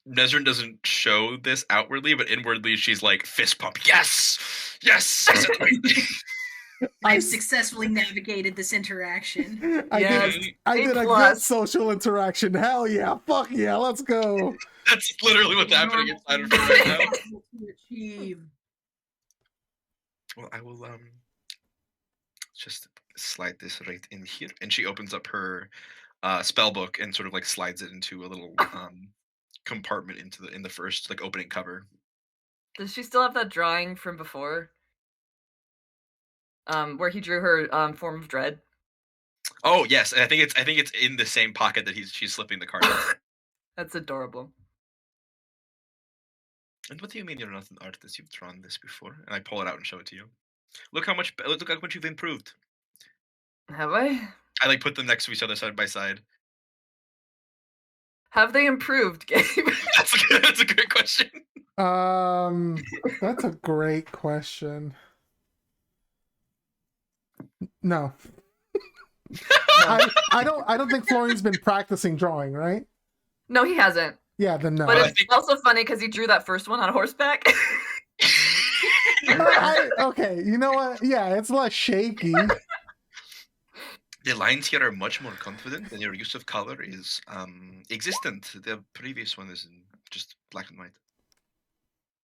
Nezrin doesn't show this outwardly, but inwardly she's like fist pump. Yes, yes. Is it right? I've successfully navigated this interaction. I Yes. did. I A did a good plus. social interaction. Hell yeah! Fuck yeah! Let's go. That's literally what's happening inside of her Normal, right now. impossible to achieve. Well, I will just slide this right in here, and she opens up her spell book and sort of like slides it into a little compartment in the first like opening cover. Does she still have that drawing from before? Where he drew her form of dread. Oh yes, and I think it's in the same pocket that she's slipping the card in. That's adorable. And what do you mean you're not an artist? You've drawn this before. And I pull it out and show it to you. Look how much you've improved. Have I? I like put them next to each other side by side. Have they improved, Gabe? That's a great question. That's a great question. No. I don't think Florian's been practicing drawing, right? No, he hasn't. Yeah, then no. But I it's think- also funny because he drew that first one on horseback. Okay, you know what? Yeah, it's less shaky. The lines here are much more confident, and your use of color is existent. The previous one is in just black and white.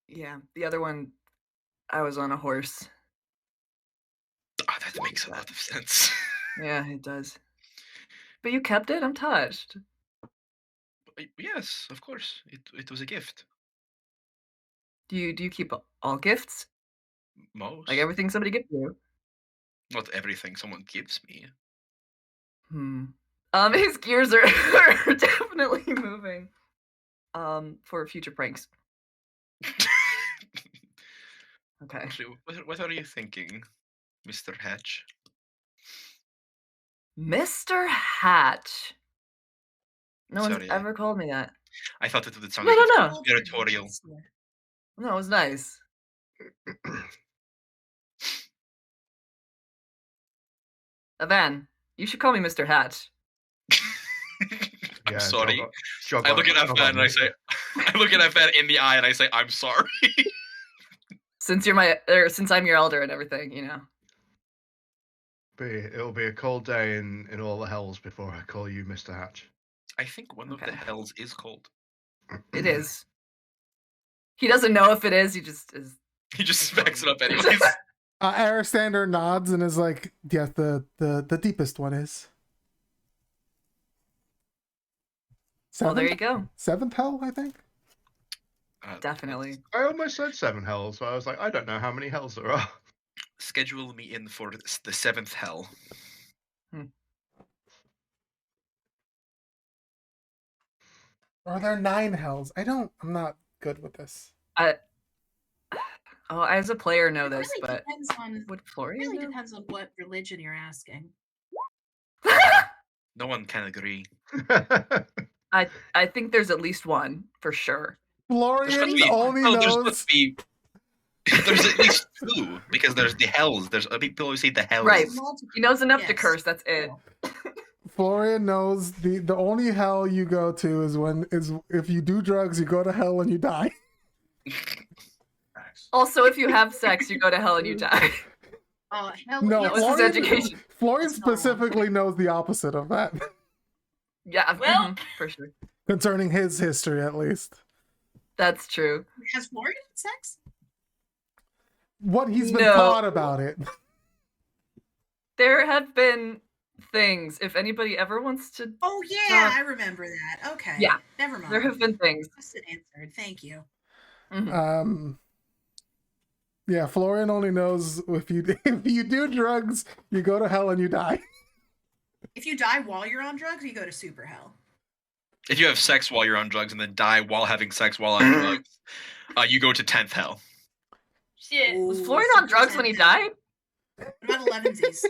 Yeah, the other one, I was on a horse. Oh, that makes a lot of sense. Yeah, it does. But you kept it? I'm touched. Yes, of course. It was a gift. Do you keep all gifts? Most. Like everything somebody gives you? Not everything someone gives me. His gears are, are definitely moving. For future pranks. Okay. Actually, what are you thinking, Mr. Hatch? Mr. Hatch. No one's Sorry, ever called me that. I thought it would sound No, like no, it's no. conspiratorial. No, it was nice. Evan, you should call me Mr. Hatch. I'm sorry. jog I on- look at jog Evan on, and I say, I look at Evan in the eye and I say, I'm sorry. Since since I'm your elder and everything, you know. It'll be a cold day in all the hells before I call you Mr. Hatch. I think one of the Okay. hells is cold. It is. He doesn't know if it is. He just is. He just backs it up anyways. Aristander nods and is like, "Yeah, the deepest one is." Well, there you go. Seventh hell, I think. Definitely. I almost said 7 hells, but I was like, I don't know how many hells there are. Schedule me in for the 7th hell. Are there 9 hells? I'm not good with this. As a player, know It this, really but depends on. would It Florian really know? depends on what religion you're asking. No one can agree. I think there's at least one for sure. Florian only There's knows. supposed to be. There's at least 2 because there's the hells. There's people always say the hells. Right. He knows enough to Yes. curse. That's it. Florian knows the only hell you go to is if you do drugs, you go to hell and you die. Also, if you have sex, you go to hell and you die. Hell, No, That was his Florian, education. Florian That's not wrong. specifically knows the opposite of that, Yeah, Well- for sure. concerning his history at least. That's true. Has Florian had sex? What he's been No. taught about it. There have been things. If anybody ever wants to, Oh yeah, I remember that. Okay. Yeah. Never mind. there have been things. Question answered. Thank you. Mhm. Yeah, Florian only knows if you do drugs, you go to hell and you die. If you die while you're on drugs, you go to super hell. If you have sex while you're on drugs and then die while having sex while on drugs, you go to 10th hell. Shit. Was Ooh, Florian on drugs when he 100% died? What about 11sies?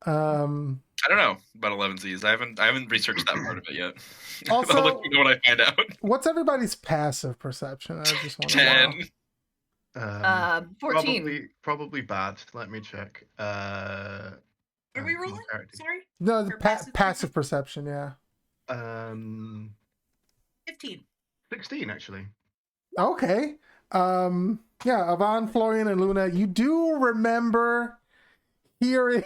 I don't know about 11Zs. I haven't researched that part of it yet. Also- I'll let you know when I find out. What's everybody's passive perception? I just want to 10. know. 14. Probably bad. Let me check. What are we rolling? Sorry? No, the Or passive passive perception, yeah. 15. 16 actually. Okay. Yeah, Yvonne, Florian, and Luna, you do remember hearing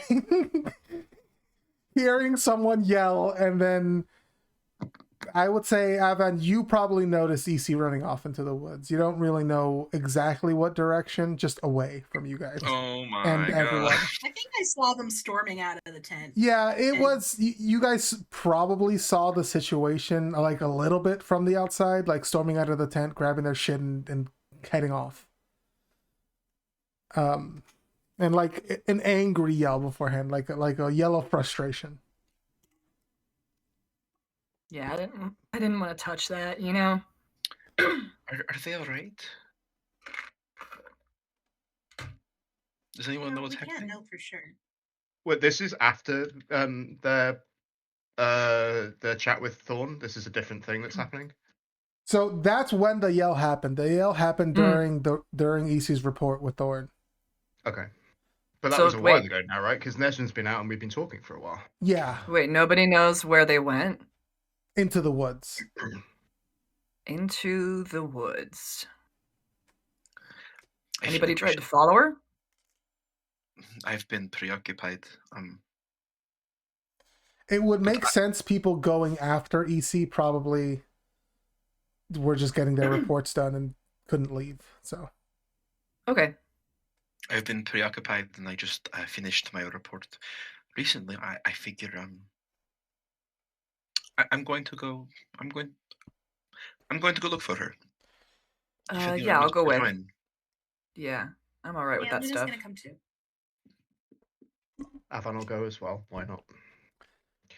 hearing someone yell, and then I would say, Avan, you probably noticed EC running off into the woods. You don't really know exactly what direction, just away from you guys Oh my and everyone. god. I think I saw them storming out of the tent. Yeah, it And- was. You guys probably saw the situation like a little bit from the outside, like storming out of the tent, grabbing their shit, and heading off. And like an angry yell beforehand, like a yell of frustration. Yeah, I didn't want to touch that, you know. Are they all right? Does anyone know what's we can't happening? know for sure. Well, this is after the chat with Thorn. This is a different thing that's happening. So that's when the yell happened. The yell happened during EC's report with Thorn. Okay. But that So, was a while wait. ago now, right? Because Nesrin's been out and we've been talking for a while. Yeah, Wait, nobody knows where they went? into the woods. Into the woods. I feel Anybody like we tried should- to follow her? I've been preoccupied. It would make sense people going after EC probably were just getting their reports done and couldn't leave. So Okay. I've been preoccupied, and I just finished my report recently. I figure I'm going to go. I'm going to go look for her. If anyone Yeah, I'll wants go to with. join. Yeah, I'm all right with Yeah, that Luna's stuff. gonna come too. Avan will go as well. Why not?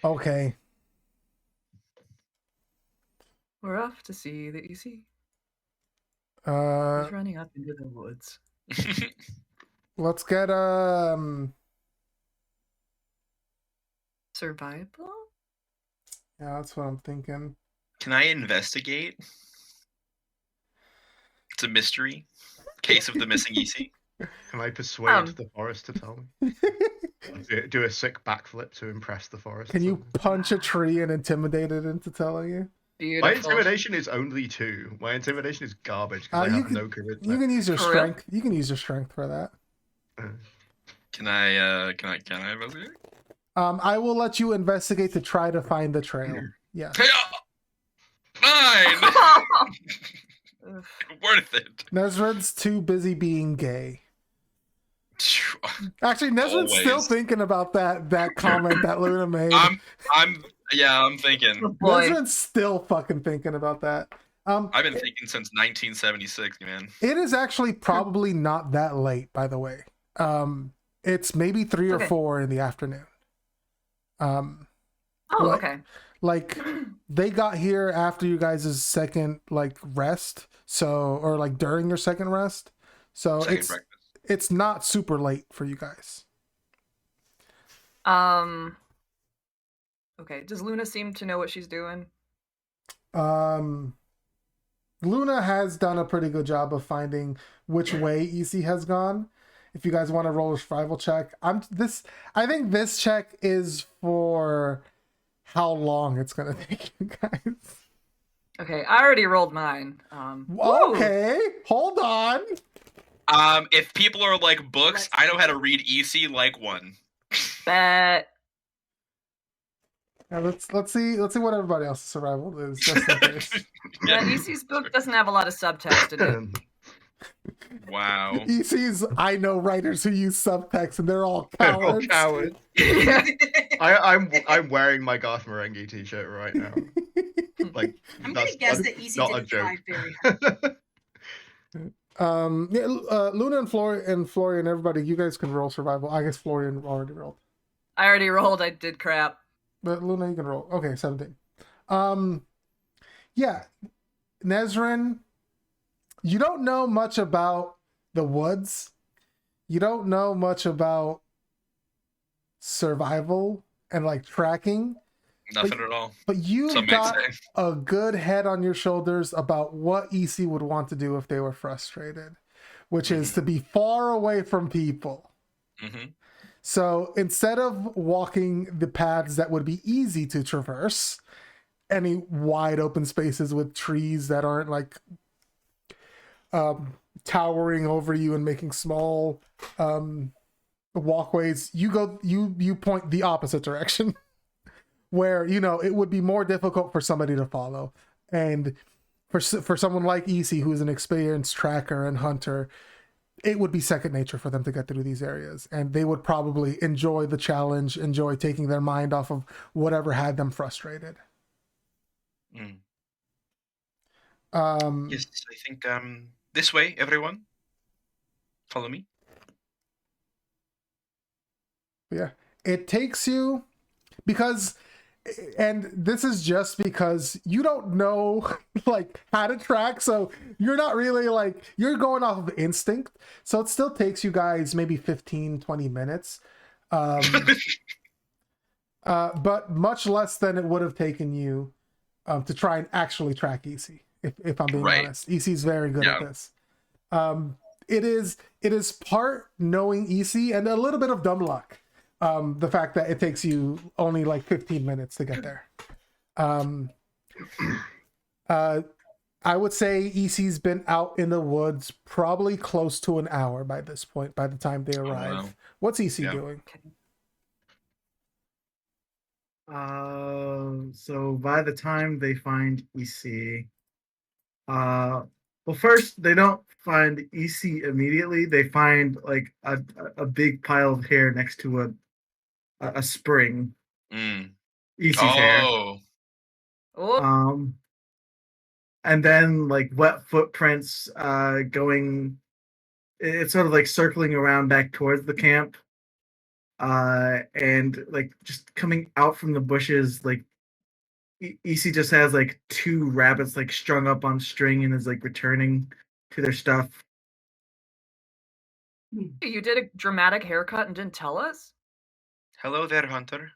okay, We're off to see the EC. uh, He's running up into the woods. let's get Survival? Yeah, that's what I'm thinking. Can I investigate? It's a mystery. Case of the missing EC. Can I persuade Um. the forest to tell me? Do a sick backflip to impress the forest. Can or you something? punch a tree and intimidate it into telling you? Beautiful. My intimidation is only 2. My intimidation is garbage because I you have can- no charisma. You can use your For real? strength. You can use your strength for that. Can I investigate? I will let you investigate to try to find the trail. Yeah. Fine. Ugh. Worth it. Nezrin's too busy being gay. Actually, Nezrin's still Always. thinking about that comment that Luna made. I'm thinking. Oh boy. Nezrin's still fucking thinking about that. I've been thinking since 1976, man. It is actually probably not that late, by the way. It's maybe 3 or Okay. 4 in the afternoon. Oh, Like- okay. Like they got here after you guys' second like rest, so or like during your second rest. So Second breakfast. it's not super late for you guys. Okay. Does Luna seem to know what she's doing? Luna has done a pretty good job of finding which way EC has gone. If you guys want to roll a survival check, I think this check is for how long it's gonna take you guys. Okay, I already rolled mine. Woo! Okay, hold on. If people are like books, I know how to read EC like one. Bet. Yeah, let's see what everybody else's survival is, just in case. Yeah, EC's book doesn't have a lot of subtext in it. Wow. EC's I know writers who use subtext and they're all They're all cowards. cowards. I'm wearing my Garth Marenghi t-shirt right now. Like I'm gonna that's guess not- that EC not a didn't try joke. very hard. Luna and Florian, everybody, you guys can roll survival. I guess Florian already rolled. I already rolled. I did crap. But Luna, you can roll. Okay, 17. Yeah. Nezrin, you don't know much about the woods. You don't know much about survival and like tracking. Nothing at all. But you've Some may got say. a good head on your shoulders about what EC would want to do if they were frustrated, which is to be far away from people. Mm-hmm. So instead of walking the paths that would be easy to traverse, any wide open spaces with trees that aren't like towering over you and making small walkways. You point the opposite direction, where it would be more difficult for somebody to follow, and for someone like EC, who's an experienced tracker and hunter, it would be second nature for them to get through these areas, and they would probably enjoy the challenge, enjoy taking their mind off of whatever had them frustrated. Mm. Um, Yes, I think this way, everyone. Follow me. yeah, it takes you because, and this is just because you don't know like how to track, so you're not really like, you're going off of instinct, so it still takes you guys maybe 15-20 minutes, but much less than it would have taken you to try and actually track EC, if I'm being Right. honest. EC is very good at this. It is part knowing EC and a little bit of dumb luck. The fact that it takes you only like 15 minutes to get there. I would say EC's been out in the woods probably close to an hour by this point, by the time they arrive. wow. What's EC Yeah. doing? So by the time they find EC, well, first they don't find EC immediately. They find like a big pile of hair next to a spring. Mm. EC's hair. Oh, And then like wet footprints going. It's sort of like circling around back towards the camp. And like just coming out from the bushes, like EC just has like two rabbits like strung up on string and is like returning to their stuff. you did a dramatic haircut and didn't tell us? Hello there, Hunter.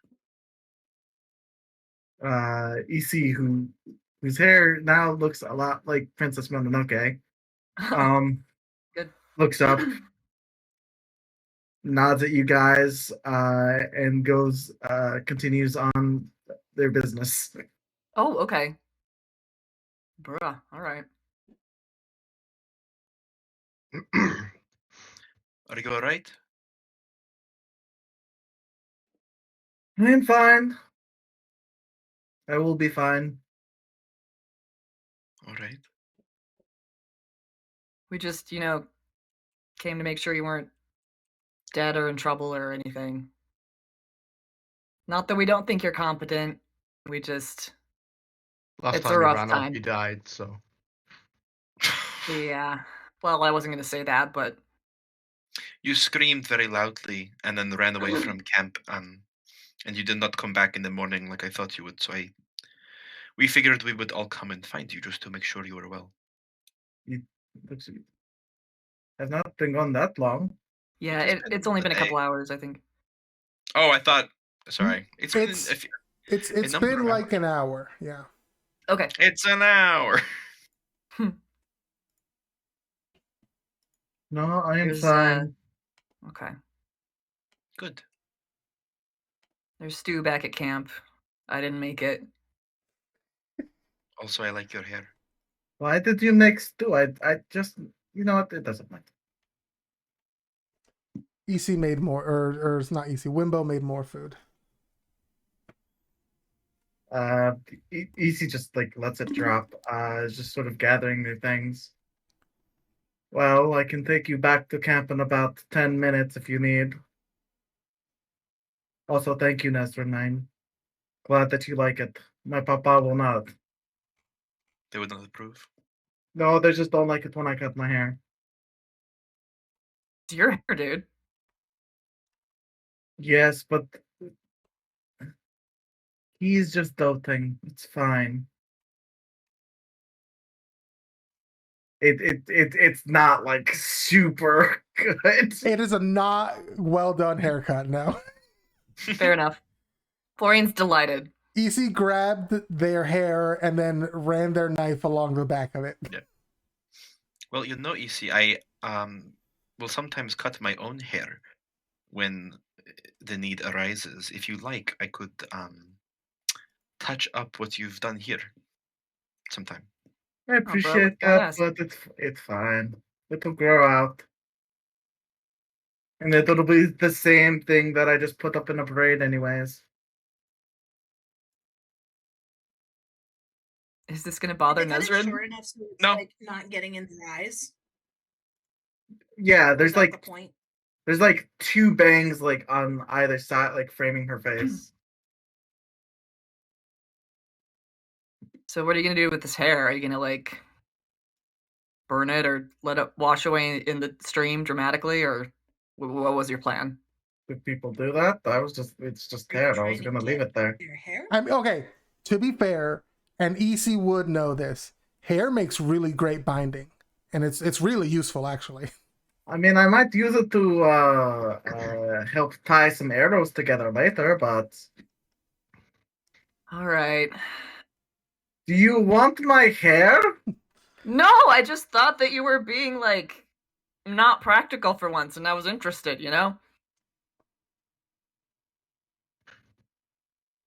EC, whose hair now looks a lot like Princess Mononoke, Good. looks up, nods at you guys, and continues on their business. Oh, okay. Bruh, all right. Are you alright? I'm fine. I will be fine. Alright. We just, came to make sure you weren't dead or in trouble or anything. Not that we don't think you're competent. We just, Last It's a time he rough ran time. off, he died. So yeah. Well, I wasn't going to say that, but You screamed very loudly and then ran away from camp, and you did not come back in the morning like I thought you would. So we figured we would all come and find you just to make sure you were well. It has not been gone that long. yeah, Just it's only been a day. couple hours, I think. Oh, I thought. Sorry, it's been. It's number been of like hours. an hour. Yeah. Okay. It's an hour. No, I am There's, fine. Okay. Good. There's Stu back at camp. I didn't make it. Also, I like your hair. Why did you make stew? I just, you know what? It doesn't matter. EC made more, or it's not EC. Wimbo made more food. EC just like lets it drop. Is just sort of gathering their things. Well, I can take you back to camp in about 10 minutes if you need. Also, thank you, Nestor9. Glad that you like it. My papa will not. They would not approve. No, they just don't like it when I cut my hair. It's your hair, dude. Yes, but he's just doting. It's fine. It's not like super good. It is a not well done haircut now. Fair enough. Florian's delighted. EC grabbed their hair and then ran their knife along the back of it. Well, EC, I will sometimes cut my own hair when the need arises. If you like, I could touch up what you've done here sometime. I appreciate that, but it's fine. It'll grow out. And it'll be the same thing that I just put up in a parade anyways. Is this gonna bother They cut it Nezrin? short enough so it's No. like not getting in their eyes. Yeah, Is there's that the like point? there's like 2 bangs like on either side, like framing her face. So what are you gonna do with this hair? Are you gonna like burn it or let it wash away in the stream dramatically, or what was your plan? If people do that, it's just Are you hair. I trying was to gonna get leave it there. Their hair? Okay, to be fair, and EC would know this, hair makes really great binding. And it's really useful, actually. I mean, I might use it to help tie some arrows together later, but All right. do you want my hair? No, I just thought that you were being like not practical for once, and I was interested. You know.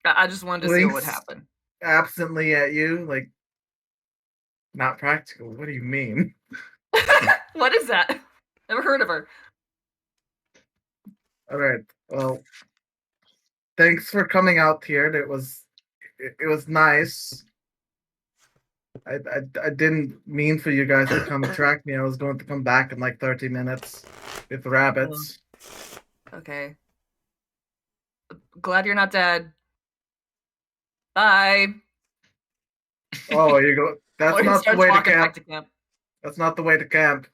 I just wanted to see what would Blinks happen. absently at you, like not practical. What do you mean? What is that? Never heard of her. All right. Well, thanks for coming out here. It was nice. I didn't mean for you guys to come track me. I was going to come back in like 30 minutes with rabbits. Okay. Glad you're not dead. Bye. Oh, you go. That's Lauren not the starts way to walking back camp. to camp. That's not the way to camp.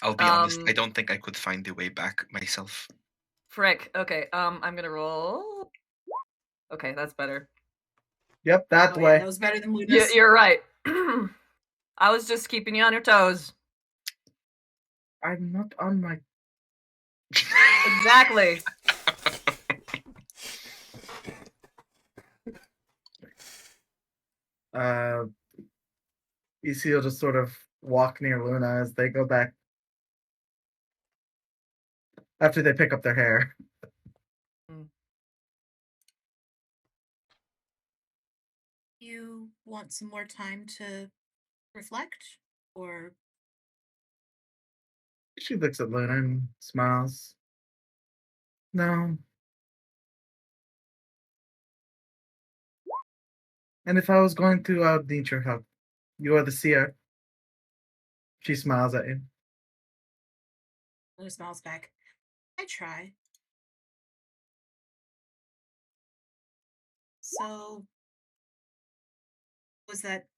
I'll be honest, I don't think I could find the way back myself. Frick. Okay. I'm gonna roll. Okay, that's better. Yep, that Oh, way. yeah, that was better than Luna's. You're right. I was just keeping you on your toes. I'm not on my. Exactly. EC will just sort of walk near Luna as they go back after they pick up their hair. You want some more time to reflect, or She looks at Luna and smiles. No. And if I was going to, I would need your help. You are the seer. She smiles at you. Luna smiles back? I try. So,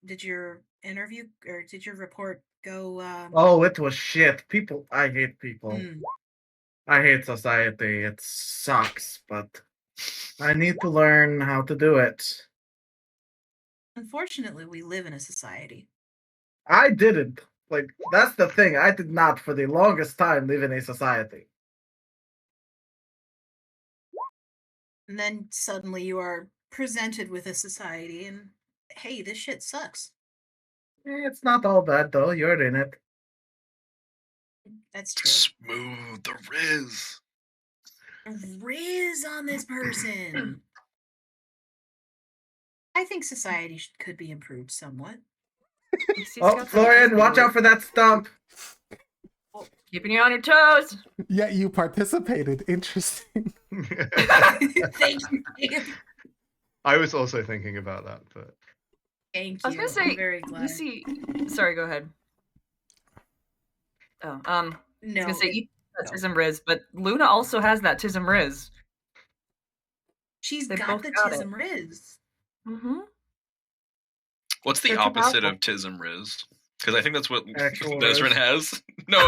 did your interview or did your report go? Oh, it was shit. I hate people. Hmm. I hate society. It sucks, but I need to learn how to do it. Unfortunately, we live in a society. I didn't. Like, that's the thing. I did not, for the longest time, live in a society. And then suddenly you are presented with a society, and hey, this shit sucks. It's not all bad, though. You're in it. That's true. Smooth the Riz. Riz on this person. I think society could be improved somewhat. Oh, Florian, watch out for that stump. Keeping you on your toes. Yeah, you participated. Interesting. Thank you. I was also thinking about that, but Thank you. I was gonna say, I'm very glad. you see. Sorry, go ahead. Oh, No, I was gonna say you have that Tism Riz, but Luna also has that Tism Riz. she's They got both the got it. Tism Riz. Mm-hmm. What's the They're too opposite powerful. of Tism Riz? Because I think that's what Actual Nezrin Riz. has. No,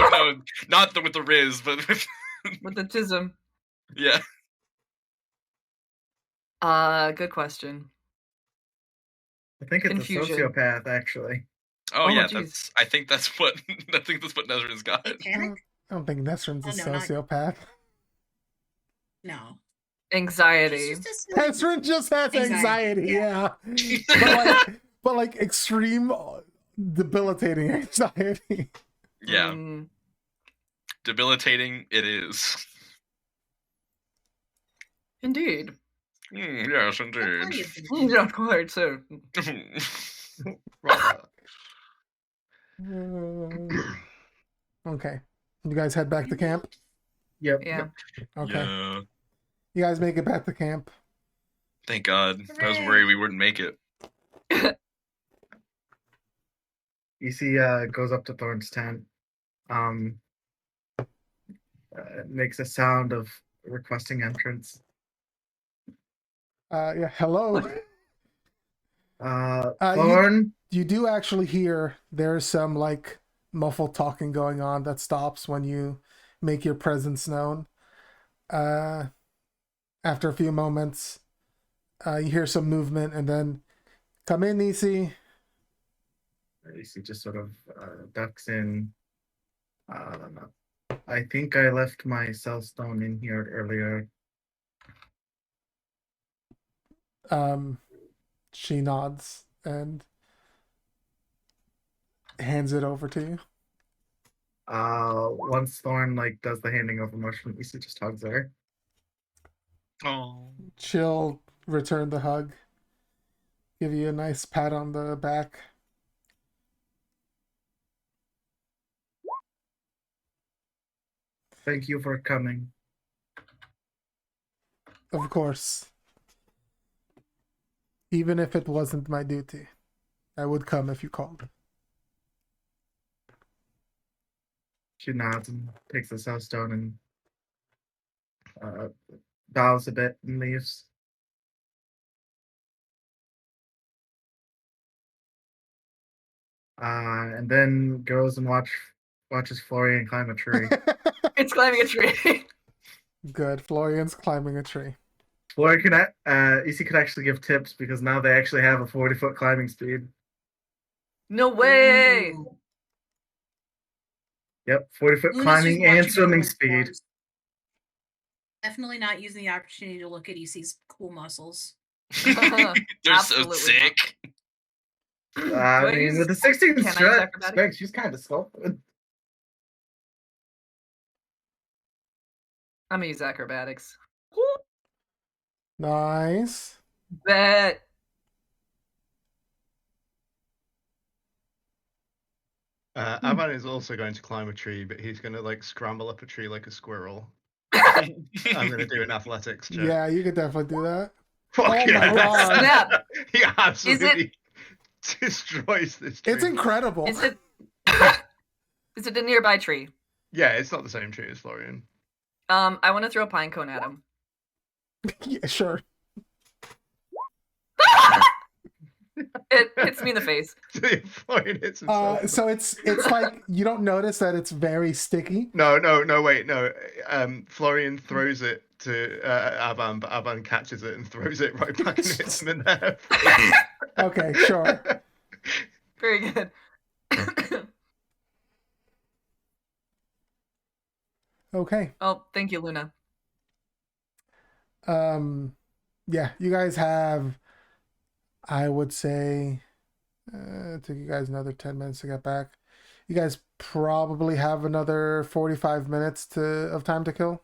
not with the Riz, but with With the Tism. yeah. Good question. I think it's Confusion. a sociopath, actually. Oh, Oh, yeah, jeez. I think that's what Nezrin's got. Hey, panic? I don't think Nesrin's a Oh, no, not- sociopath. No. Anxiety. She's just a Nesrin just has Anxiety, anxiety, yeah. but like extreme debilitating anxiety. Yeah, Mm, debilitating it is. indeed. Yes, plenty indeed. of things. Yeah, quite so. Rather. Okay. You guys head back to camp? Yep. Yeah. Okay. Yeah. You guys make it back to camp. Thank God. I was Hooray. worried we wouldn't make it. EC goes up to Thorn's tent. Makes a sound of requesting entrance. Yeah, hello. Thorn. You do actually hear there's some like muffled talking going on that stops when you make your presence known. After a few moments, you hear some movement and then come in, EC. EC just sort of ducks in. I think I left my cell stone in here earlier. She nods and hands it over to you. Once Thorn like does the handing over motion, EC just hugs her. Oh. She'll return the hug, give you a nice pat on the back. Thank you for coming. Of course. Even if it wasn't my duty, I would come if you called. She nods and takes the cell stone and bows a bit and leaves. And then goes and watches Florian climb a tree. It's climbing a tree. Good. Florian's climbing a tree. Florian can EC could actually give tips because now they actually have a 40-foot climbing speed. No way. Ooh. Yep, 40-foot Luna's climbing just and watching swimming everyone speed. forms. Definitely not using the opportunity to look at EC's cool muscles. They're so Absolutely not. sick. Do I mean, with the 16 can I use strength, acrobatics? she's kind of sculpted. I'm gonna use acrobatics. Nice. Bet. Avan is also going to climb a tree, but he's going to like scramble up a tree like a squirrel. I'm going to do an athletics check. Yeah, you could definitely do that. Fuck Oh my yeah. God. Snap. He absolutely destroys this tree. It's incredible. Is it? Is it a nearby tree? Yeah, it's not the same tree as Florian. I want to throw a pine cone at him. Yeah, sure. It hits me in the face. Florian hits himself. So it's like you don't notice that it's very sticky. No, wait, no. Florian throws it to Avan, but Avan catches it and throws it right back and hits him in the head. Okay, sure. Very good. Okay. Oh, thank you, Luna. Yeah, you guys have, I would say, it took you guys another 10 minutes to get back. You guys probably have another 45 minutes of time to kill.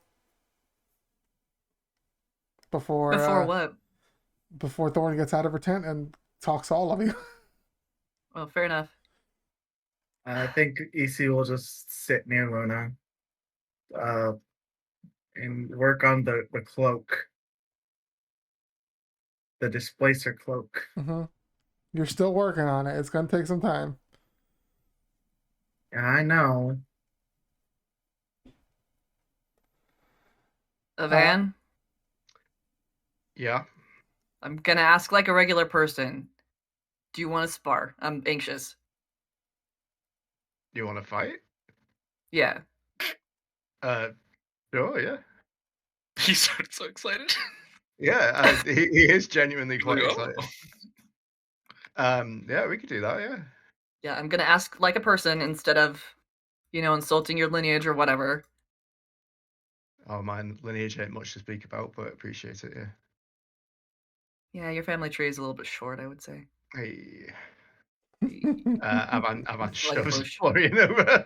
Before what? Before Thorn gets out of her tent and talks to all of you. Well, fair enough. I think EC will just sit near Luna and work on the cloak. The displacer cloak. Mm-hmm. You're still working on it. It's going to take some time. Yeah, I know. Van, Yeah. I'm gonna ask like a regular person. Do you want to spar? I'm anxious. You want to fight? Yeah. Sure, yeah. He started so excited. Yeah, he is genuinely He's quite like, excited. oh. Yeah, we could do that, yeah. Yeah, I'm gonna ask like a person instead of, insulting your lineage or whatever. Oh, my lineage ain't much to speak about, but appreciate it, yeah. Yeah, your family tree is a little bit short, I would say. Hey. Hey. Avan Like a shoves bush. Florian over.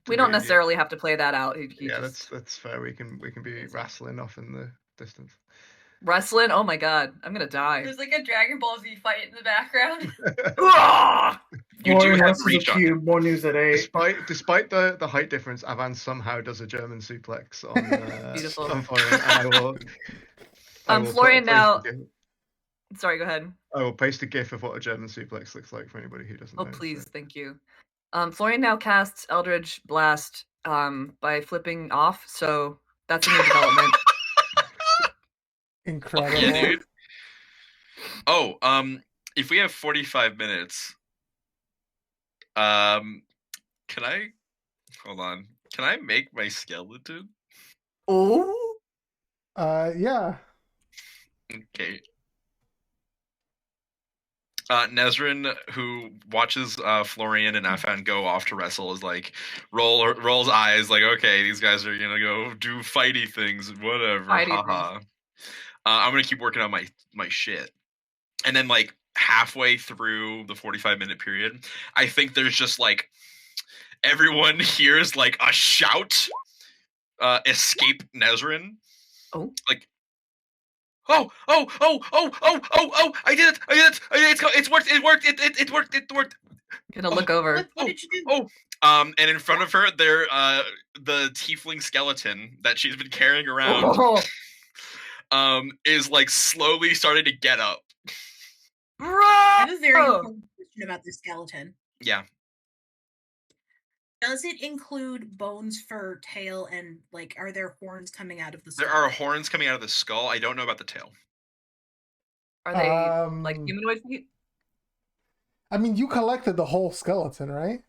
We don't necessarily have to play that out. Yeah, that's fair. We can be wrestling off in the distance. Wrestling? Oh my god, I'm gonna die. There's like a Dragon Ball Z fight in the background. Ah! You do Florian have versus a reach on cube. More news at 8. Despite the height difference, Avan somehow does a German suplex on Beautiful. on Florian, and I will Florian paste now. a GIF. Sorry, go ahead. I will paste a GIF of what a German suplex looks like for anybody who doesn't Oh, know. please, so. thank you. Florian now casts Eldritch Blast by flipping off, so that's a new development. Incredible. Yeah, dude. Oh, if we have 45 minutes, can I hold on? Can I make my skeleton? Oh, Yeah. Okay. Nezrin, who watches Florian and Afan go off to wrestle, is like rolls eyes like, okay, these guys are gonna go do fighty things, whatever. Fighty Haha. I'm gonna keep working on my shit, and then like halfway through the 45-minute period, I think there's just like everyone hears like a shout, escape Nezrin. Oh. Like. Oh! I did it! It's worked! It worked! Gonna look over. What did you do? And in front of her, there, the tiefling skeleton that she's been carrying around, is like slowly starting to get up. I have a very important question about this skeleton. Yeah. Does it include bones, fur, tail, and like, are there horns coming out of the skull? There are horns coming out of the skull. I don't know about the tail. Are they like humanoid feet? I mean, you collected the whole skeleton, right?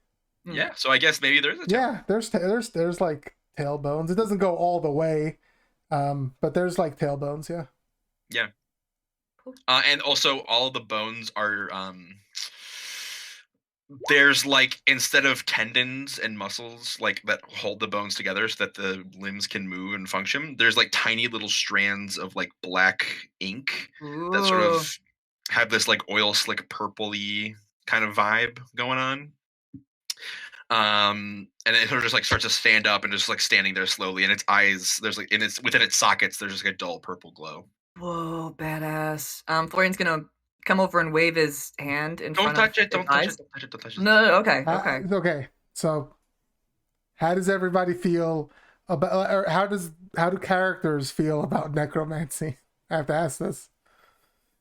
Yeah, so I guess maybe there's a tail. Yeah, there's like tail bones. It doesn't go all the way, but there's like tail bones. Yeah. Yeah. And also all the bones are there's like, instead of tendons and muscles like that hold the bones together so that the limbs can move and function, there's like tiny little strands of like black ink that sort of have this like oil slick purpley kind of vibe going on. And it sort of just like starts to stand up and just like standing there slowly, and its eyes, there's like within its sockets there's just like a dull purple glow. Whoa, badass. Florian's gonna come over and wave his hand in front of Don't touch it. No, okay. Okay. So, how does everybody feel about, or how do characters feel about necromancy? I have to ask this.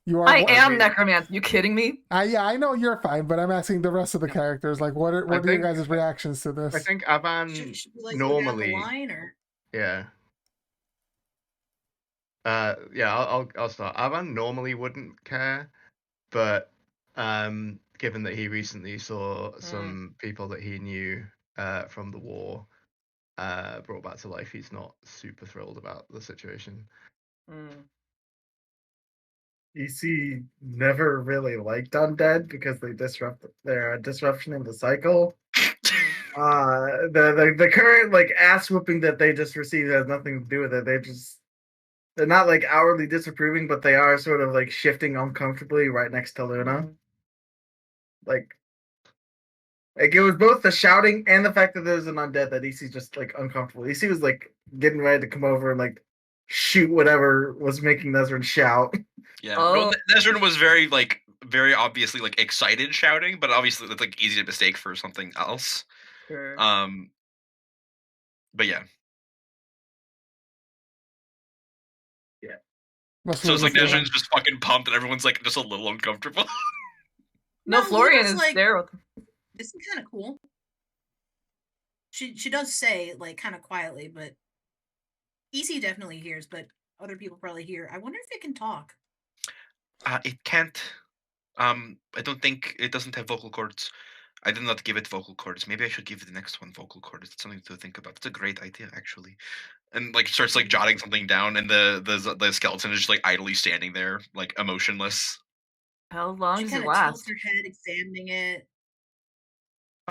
I am necromancy. You kidding me? Yeah, I know you're fine, but I'm asking the rest of the characters. Like, what are your guys' reactions to this? I think Avan Should we, like, normally. go down the line, or? Yeah. I'll start. Avan normally wouldn't care, but given that he recently saw some people that he knew from the war brought back to life, he's not super thrilled about the situation. EC never really liked undead because they disrupt their disruption in the cycle. The current like ass whooping that they just received has nothing to do with it. They're not like outwardly disapproving, but they are sort of like shifting uncomfortably right next to Luna. Like it was both the shouting and the fact that there's an undead that EC's just like uncomfortable. EC was like getting ready to come over and like shoot whatever was making Nezrin shout. Yeah. Well, Nezrin was very obviously like excited shouting, but obviously that's like easy to mistake for something else. Sure. But yeah. Yeah. So it's like Nezrin's just fucking pumped and everyone's like just a little uncomfortable. No, Florian is like, there with... This is kind of cool. She does say, like, kind of quietly, but EC definitely hears, but other people probably hear. I wonder if it can talk. It can't. I don't think it doesn't have vocal cords. I did not give it vocal cords. Maybe I should give the next one vocal cords. It's something to think about. It's a great idea, actually. And like starts like jotting something down, and the skeleton is just like idly standing there, like emotionless. How long does it last? She tilts last? her head, examining it.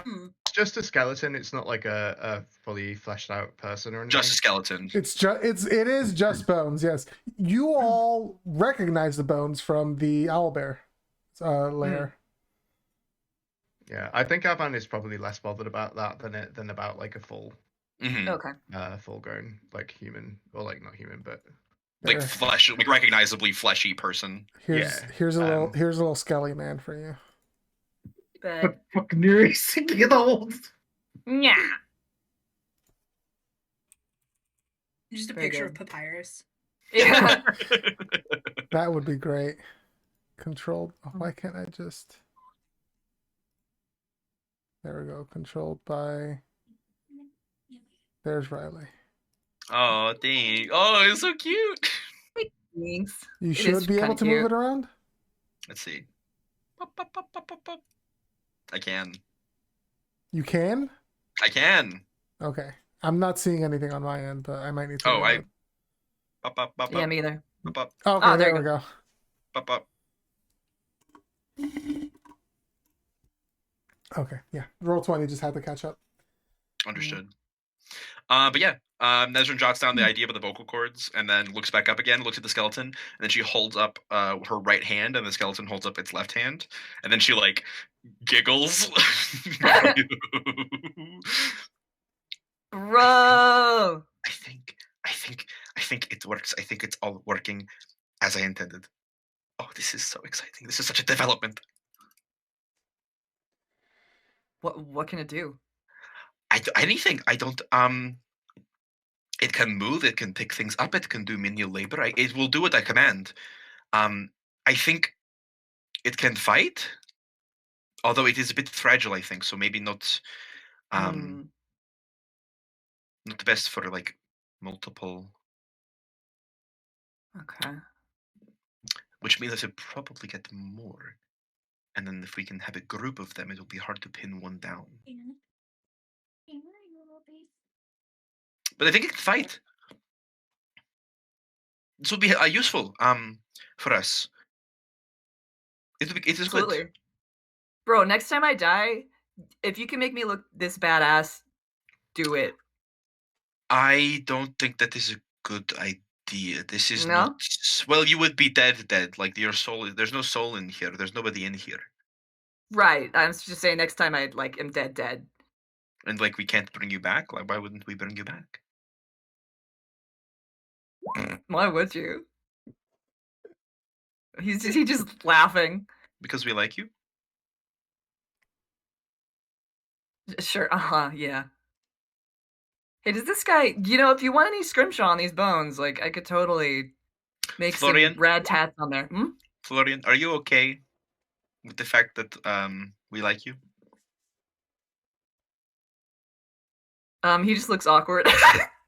It's just a skeleton. It's not like a fully fleshed out person or anything. Just a skeleton. It is just bones. Yes, you all recognize the bones from the owlbear lair. Yeah, I think Avan is probably less bothered about that than about like a full, Okay, full grown like human, or like not human, but like There. flesh, like recognizably fleshy person. Here's Yeah, here's a little skelly man for you. Bed. Fucking nearly get old. Yeah. Just a Very picture good. of Papyrus. Yeah. That would be great. Controlled. Oh, why can't I just? There we go. Controlled by. There's Riley. Oh dang! Oh, it's so cute. Thanks. You It should is be able kinda to move cute. it around. Let's see. Pop, pop, pop, pop, pop, pop. I can. You can. I can. Okay. I'm not seeing anything on my end, but I might need to. Oh, I. Reload. Pop, pop, pop, Yeah, pop, me either. pop, pop, Okay, Oh, there we go. pop, pop. Okay, yeah. Roll 20 just had to catch up. Understood. But yeah, Nezrin jots down the idea about the vocal cords, and then looks back up again, looks at the skeleton, and then she holds up her right hand, and the skeleton holds up its left hand, and then she like giggles. Bro. I think it works. I think it's all working as I intended. Oh, this is so exciting. This is such a development. What can it do? Anything. I don't. It can move. It can pick things up. It can do menial labor. It will do what I command. I think it can fight, although it is a bit fragile. I think so. Maybe not. Hmm. Not the best for like multiple. Okay. Which means I should probably get more. And then if we can have a group of them, it will be hard to pin one down. But I think it can fight. This will be useful for us. It is Absolutely. good. Bro, next time I die, if you can make me look this badass, do it. I don't think that is a good idea. This is No? not. Well, you would be dead. Like your soul. There's no soul in here. There's nobody in here. Right. I'm just saying next time I like am dead. And like we can't bring you back. Like why wouldn't we bring you back? Why would you? He's just laughing. Because we like you. Sure. Yeah. Hey, does this guy? If you want any scrimshaw on these bones, like I could totally make Florian? some rad tats on there. Hmm? Florian, are you okay with the fact that we like you? He just looks awkward.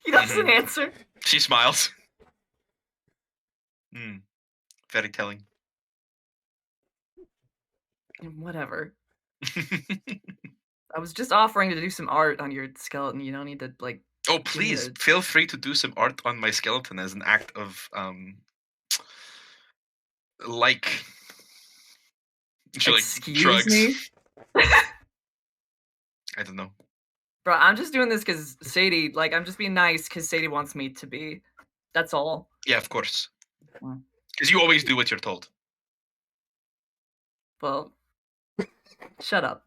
He doesn't answer. She smiles. Very telling. Whatever. I was just offering to do some art on your skeleton. You don't need to like. Oh, please Good. feel free to do some art on my skeleton as an act of like. She like Excuse shrugs. me? I don't know. Bro, I'm just doing this because Sadie, like, I'm just being nice because Sadie wants me to be. That's all. Yeah, of course. Mm. Because you always do what you're told. Well, shut up.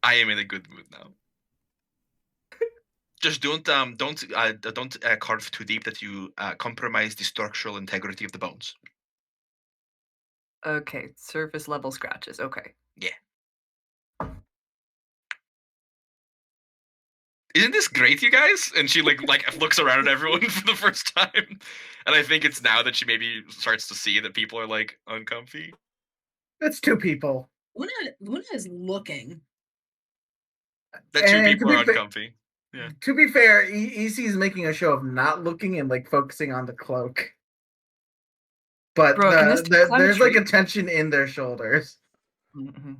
I am in a good mood now. Just don't carve too deep that you compromise the structural integrity of the bones. Okay, surface level scratches. Okay. Yeah. Isn't this great, you guys? And she like looks around at everyone for the first time, and I think it's now that she maybe starts to see that people are like uncomfy. It's two people. Luna is looking. That two And people are uncomfy. Yeah. To be fair, EC is making a show of not looking and like focusing on the cloak. But Bro, can this dude climb a there's like tree? a tension in their shoulders. Mm-hmm.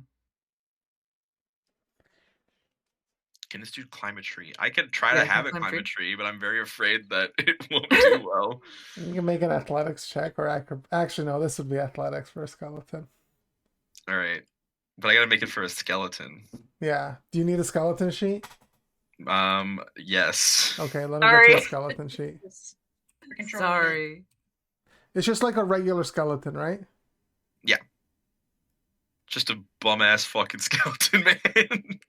Can this dude climb a tree? I could try Yeah, to have it climb climb tree. a tree, but I'm very afraid that it won't do well. You can make an athletics check or actually no, this would be athletics for a skeleton. All right, but I gotta make it for a skeleton. Yeah. Do you need a skeleton sheet? Yes. Okay, let me get you a skeleton sheet. Sorry. It's just like a regular skeleton, right? Yeah. Just a bum ass fucking skeleton, man.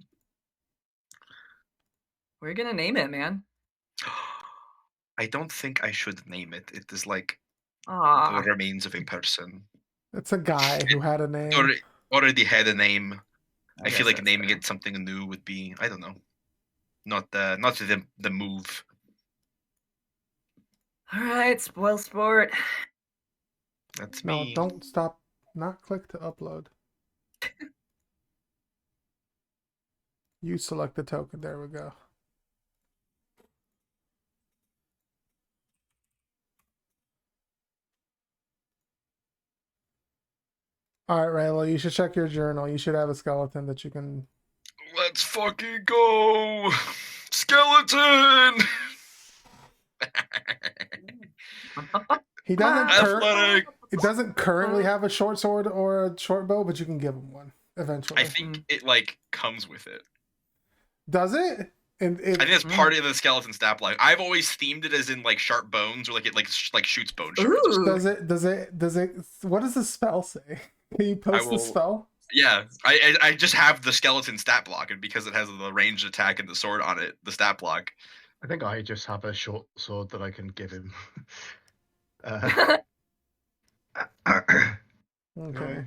We're gonna name it, man. I don't think I should name it. It is like the Ah, remains of a person. It's a guy who had a It name. already had a name. I feel guess like that's naming fair. it something new would be, I don't know, not the move. All right, spoil sport. That's No, me. don't stop. Not click to upload. You select the token. There we go. All right, Rayla, you should check your journal. You should have a skeleton that you can. Let's fucking go, skeleton. He doesn't. Athletic. It doesn't currently have a short sword or a short bow, but you can give him one eventually. I think it like comes with it. Does it? And I think that's part of the skeleton stat block. I've always themed it as in like sharp bones, or like it like shoots bone shards. Ooh. does it? What does the spell say? Can you post the spell? Yeah, I just have the skeleton stat block, and because it has the ranged attack and the sword on it, the stat block. I think I just have a short sword that I can give him. Okay.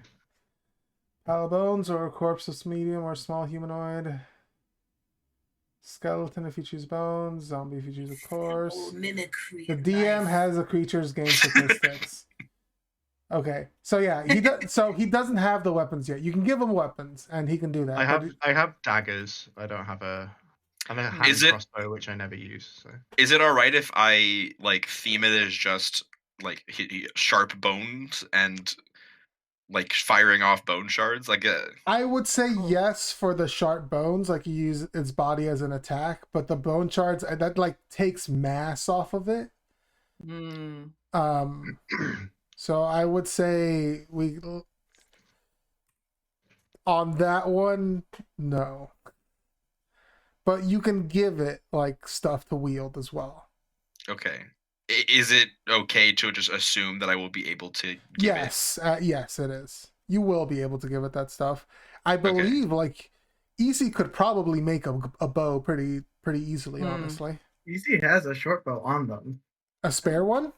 Pile of bones or a corpse of medium or small humanoid. Skeleton if you choose bones. Zombie if you choose a corpse. Mimicry. The DM has the creature's game statistics. Okay, so yeah, he doesn't have the weapons yet. You can give him weapons, and he can do that. I have daggers. I don't have a. I have a hand crossbow, which I never use. So. Is it all right if I like theme it as just like sharp bones and like firing off bone shards? Like I would say yes for the sharp bones, like you use its body as an attack, but the bone shards that like takes mass off of it. So I would say we on that one, no. But you can give it like stuff to wield as well. Okay. Is it okay to just assume that I will be able to give it? Yes, it is. You will be able to give it that stuff. I believe like Easy could probably make a bow pretty easily, honestly. Easy has a short bow on them. A spare one?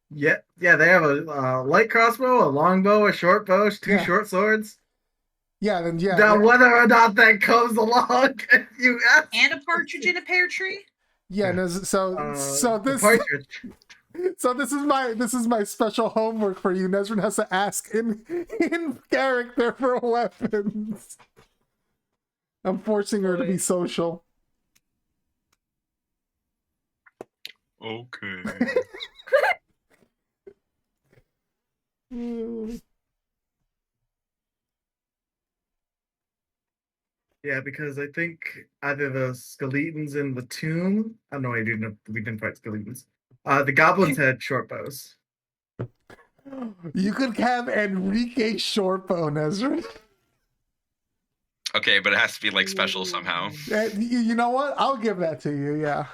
Yeah, they have a light crossbow, a long bow, a short bow, two short swords. Yeah, then yeah. Now, whether or not that comes along, you ask. And a partridge in a pear tree. Yeah, no, so this partridge. So this is my special homework for you. Nezrin has to ask in character for weapons. I'm forcing her to be social. Okay. Yeah, because I think either the skeletons in the tomb. I don't know. We didn't fight skeletons. The goblins had short bows. You could have Enrique shortbow, Nezrin. Okay, but it has to be like special somehow. You know what? I'll give that to you. Yeah.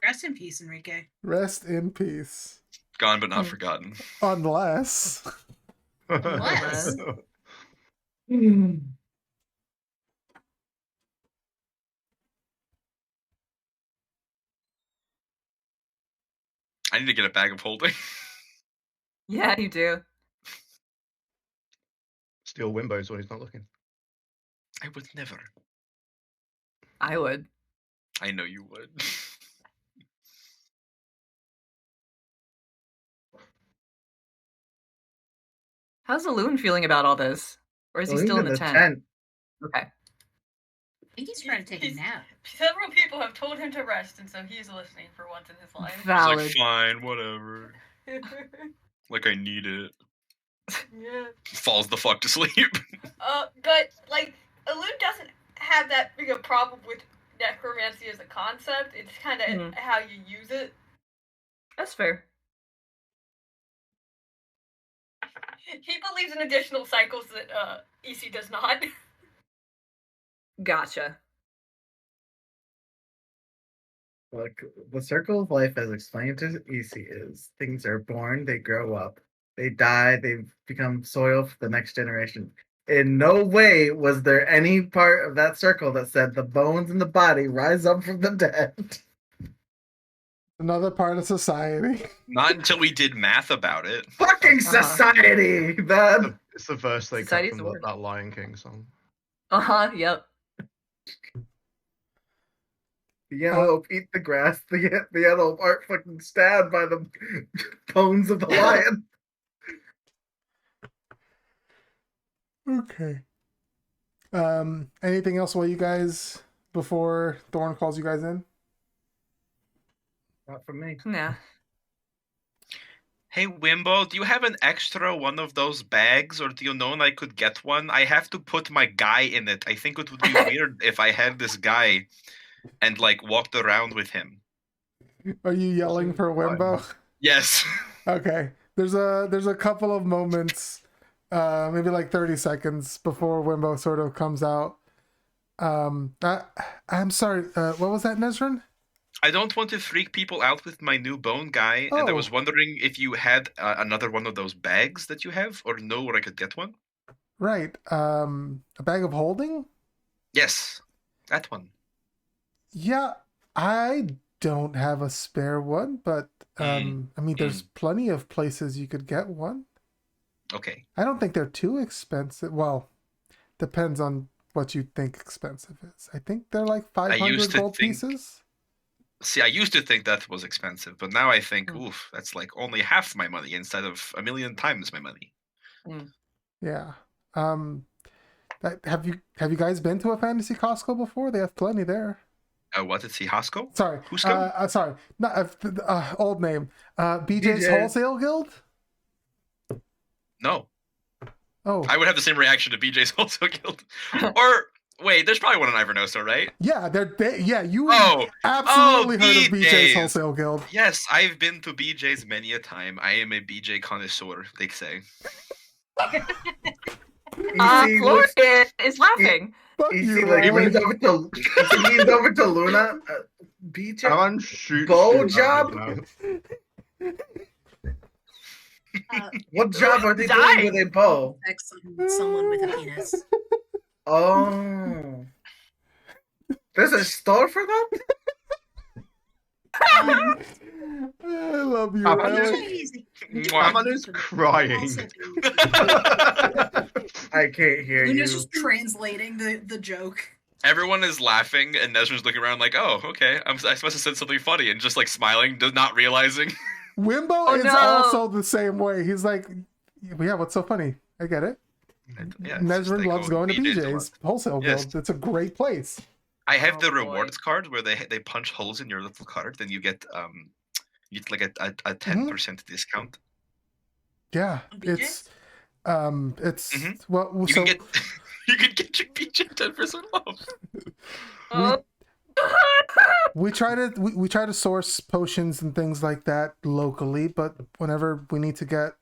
Rest in peace, Enrique. Rest in peace. Gone but not forgotten. Unless. I need to get a bag of holding. Yeah, you do. Steal Wimbos when he's not looking. I would never. I would. I know you would. How's Aloon feeling about all this? Or is he still in the tent? Okay. I think he's trying to take a nap. Several people have told him to rest, and so he's listening for once in his life. Valid. He's like, fine, whatever. Like I need it. Yeah. Falls the fuck to sleep. But like Aloon doesn't have that big a problem with necromancy as a concept. It's kind of how you use it. That's fair. He believes in additional cycles that EC does not. Gotcha. Look, the circle of life as explained to EC is things are born, they grow up, they die, they become soil for the next generation. In no way was there any part of that circle that said the bones in the body rise up from the dead. Another part of society. Not until we did math about it. Fucking society! That It's the verse they cut Society's from the word. that Lion King song. Yep. the antelope eat the grass. The antelope aren't fucking stabbed by the bones of the lion. Okay. Anything else while you guys before Thorn calls you guys in? Not from me. Nah. Hey Wimbo, do you have an extra one of those bags, or do you know I could get one? I have to put my guy in it. I think it would be weird if I had this guy and like walked around with him. Are you yelling for Wimbo? Yes. Okay. There's a couple of moments, maybe like 30 seconds before Wimbo sort of comes out. I'm sorry. What was that, Nezrin? I don't want to freak people out with my new bone guy, and I was Oh. wondering if you had another one of those bags that you have, or know where I could get one. Right. A bag of holding? Yes, that one. Yeah, I don't have a spare one, but I mean, there's plenty of places you could get one. Okay. I don't think they're too expensive. Well, depends on what you think expensive is. I think they're like 500 gold pieces. See, I used to think that was expensive, but now I think, oof, that's like only half my money instead of 1,000,000 times my money. Yeah. Have you guys been to a fantasy Costco before? They have plenty there. What is he, Costco? Sorry. Cusco? Sorry. Not old name. BJ's Wholesale Guild? No. Oh. I would have the same reaction to BJ's Wholesale Guild. Or wait, there's probably one in Ivernosa, right? Yeah, you absolutely heard of BJ's Wholesale Guild. Yes, I've been to BJ's many a time. I am a BJ connoisseur, they say. Florian is laughing. He leans over to Luna. BJ bow job? What job are they doing with a bow? Someone with a penis. Oh. There's a store for that? I love you. Amanu's crying. I can't hear Luna's you. just translating the joke. Everyone is laughing, and Nezrin's looking around like, oh, okay. I must have said something funny, and just like smiling, not realizing. Wimbo is also the same way. He's like, yeah, what's so funny? I get it. Yeah, Nezrin loves going to BJ's Wholesale Guild. It's a great place. I have the rewards card where they punch holes in your little card, then you get like a 10% discount. Yeah, it's well, you so can get your BJ 10% off. We try to source potions and things like that locally, but whenever we need to get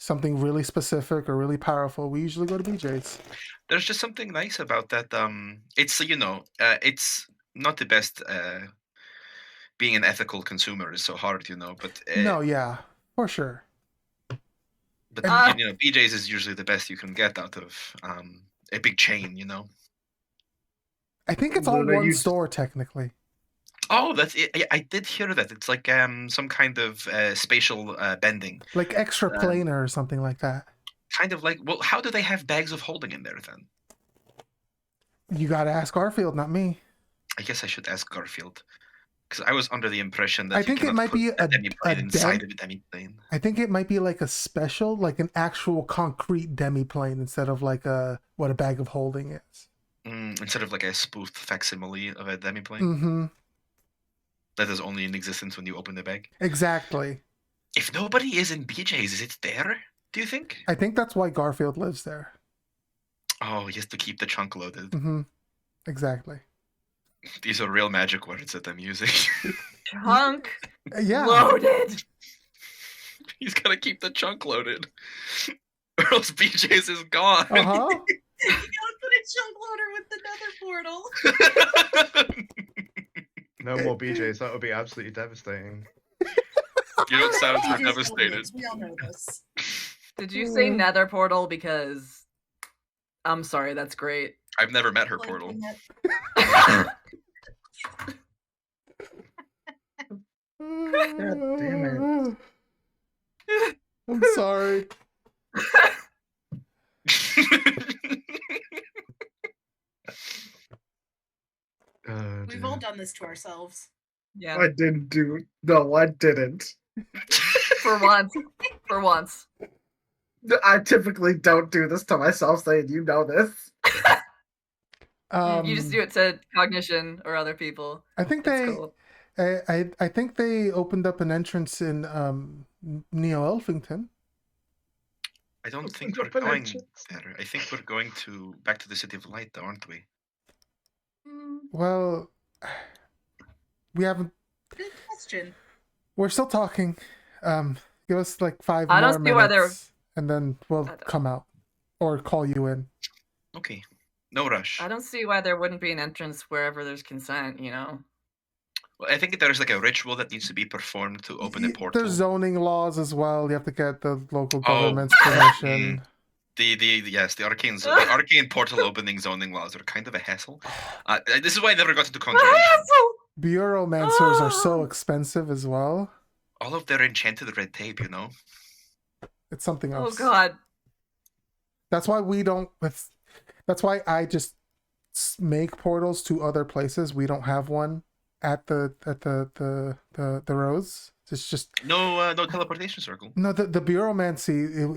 something really specific or really powerful, we usually go to BJ's. There's just something nice about that. It's it's not the best. Being an ethical consumer is so hard, but no, yeah, for sure. But BJ's is usually the best you can get out of a big chain, I think it's all one store technically. Oh, that's it. I did hear that. It's like some kind of spatial bending. Like extra planar or something like that. Kind of like, well, how do they have bags of holding in there then? You gotta ask Garfield, not me. I guess I should ask Garfield. Because I was under the impression that I think it might be a demiplane inside of a demiplane. I think it might be like a special, like an actual concrete demiplane instead of like what a bag of holding is. Instead of like a spoofed facsimile of a demiplane. Mm-hmm. That is only in existence when you open the bag. Exactly. If nobody is in BJ's, is it there, do you think? I think that's why Garfield lives there. Oh, he has to keep the trunk loaded. Mm-hmm. Exactly. These are real magic words that I'm using. Trunk yeah. loaded. He's got to keep the trunk loaded. Or else BJ's is gone. Uh-huh. You gotta put a chunk loader with the nether portal. No more BJ's. That would be absolutely devastating. You don't sound so devastated. We all know this. Did you say nether portal because I'm sorry, that's great. I've never met her Like, portal. when that- God damn it. I'm sorry. We've all done this to ourselves. Yeah, I didn't do. No, I didn't. for once. For once. I typically don't do this to myself, saying you know this. You just do it to cognition or other people. I think It's they, cool. I think they opened up an entrance in Neo Elfington. I don't think Opened we're up an going entrance. there. I think we're going back to the City of Light, though, aren't we? Well, we haven't. Good question. We're still talking. Give us like 5 I don't more see why they're- minutes, and then we'll come out or call you in. Okay. No rush. I don't see why there wouldn't be an entrance wherever there's consent, you know? Well, I think there's like a ritual that needs to be performed to open the portal. There's zoning laws as well. You have to get the local Oh, government's permission. The arcane portal opening zoning laws are kind of a hassle. This is why I never got into conjuration. Bureaumancers are so expensive as well. All of their enchanted red tape, you know. It's something Oh else. god. That's why we don't. That's why I just make portals to other places. We don't have one at the roads. It's just no teleportation circle. No, the bureaumancy.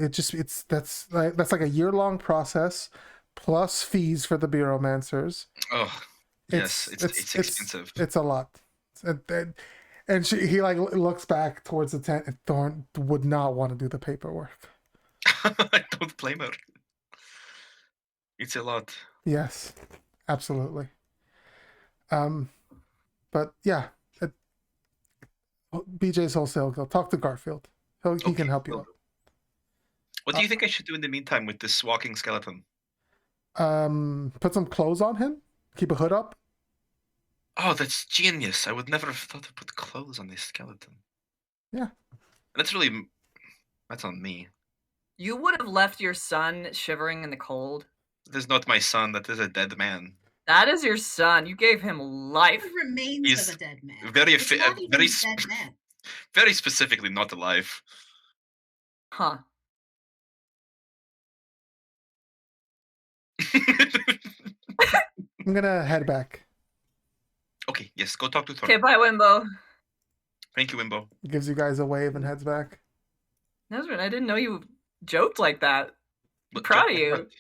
That's like a year-long process, plus fees for the bureaumancers. Oh, yes, it's expensive. It's a lot, and he like looks back towards the tent, and Thorn would not want to do the paperwork. I don't blame her. It's a lot. Yes, absolutely. But yeah, BJ's Wholesale Guild. Talk to Garfield. He can help you out. What do you think I should do in the meantime with this walking skeleton? Put some clothes on him. Keep a hood up. Oh, that's genius! I would never have thought to put clothes on this skeleton. Yeah. That's on me. You would have left your son shivering in the cold. That is not my son. That is a dead man. That is your son. You gave him life. The remains of a dead man. Very, It's not even very, a dead man. very specifically not alive. Huh. I'm gonna head back. Okay, yes, go talk to Thor. Okay, bye, Wimbo. Thank you, Wimbo. Gives you guys a wave and heads back. Nesrin, I didn't know you joked like that. I'm But proud of joke you. like what?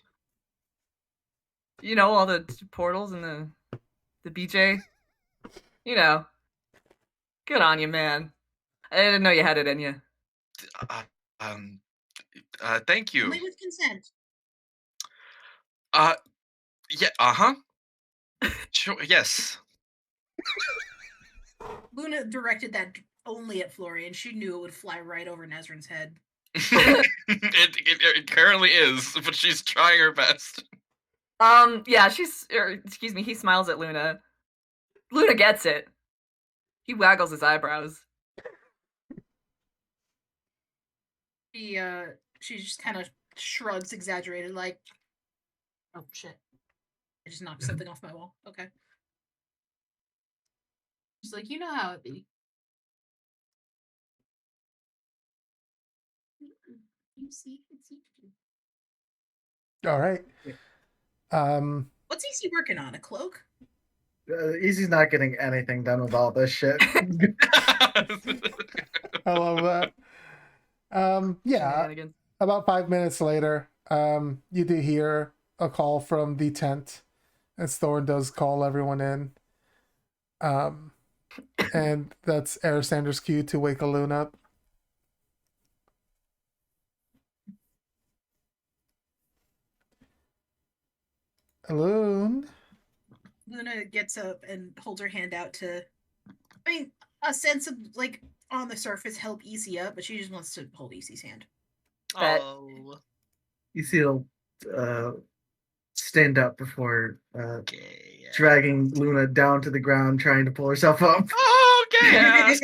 You know, all the portals and the BJ. You know. Good on you, man. I didn't know you had it in you. Thank you. Only with consent. Yeah, uh-huh. Sure, yes. Luna directed that only at Florian. She knew it would fly right over Nezrin's head. it currently is, but she's trying her best. Yeah, excuse me, he smiles at Luna. Luna gets it. He waggles his eyebrows. She just kind of shrugs, exaggerated, like, oh shit, I just knocked something off my wall. Okay. She's like, you know how it be. You see, it's you. All right. What's EC working on? A cloak? Easy's not getting anything done with all this shit. I love that. Yeah. Shenanigans. About 5 minutes later, you do hear a call from the tent, as Thorn does call everyone in. And that's Aristander's cue to wake Alune up. Alune. Luna gets up and holds her hand out to, I mean, a sense of, like, on the surface, help EC up, but she just wants to hold EC's hand. Oh. Easy will stand up before Okay. dragging Luna down to the ground, trying to pull herself up. Okay. Yeah.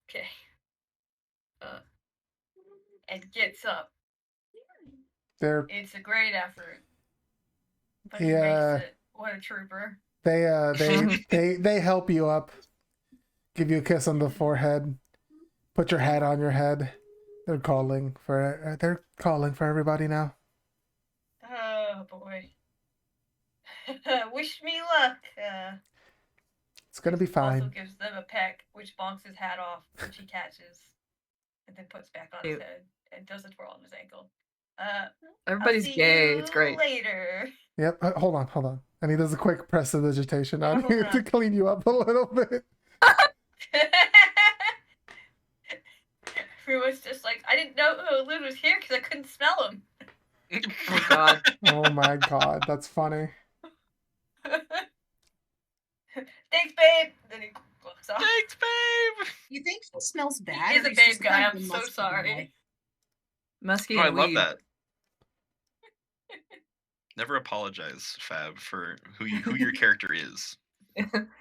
Okay. and gets up. They're It's a great effort. But Yeah. he makes it. What a trooper. they help you up, give you a kiss on the forehead, put your hat on your head. They're calling for everybody now. Oh boy. Wish me luck. It's gonna be fine. Also gives them a peck, which bonks his hat off, which he catches, and then puts back on his head and does a twirl on his ankle. Everybody's I'll see gay. you It's great. Later. Yep. Hold on. And he does a quick prestidigitation on Hold you on. to clean you up a little bit. Everyone's just like, I didn't know Lud was here because I couldn't smell him. Oh god. Oh my god, that's funny. Thanks, babe. Then he walks off. Thanks, babe. You think he smells bad? He's or a babe just guy. kind of I'm a so musky sorry. guy? Musky Oh, I and love weed. that. Never apologize, Fab, for who your character is.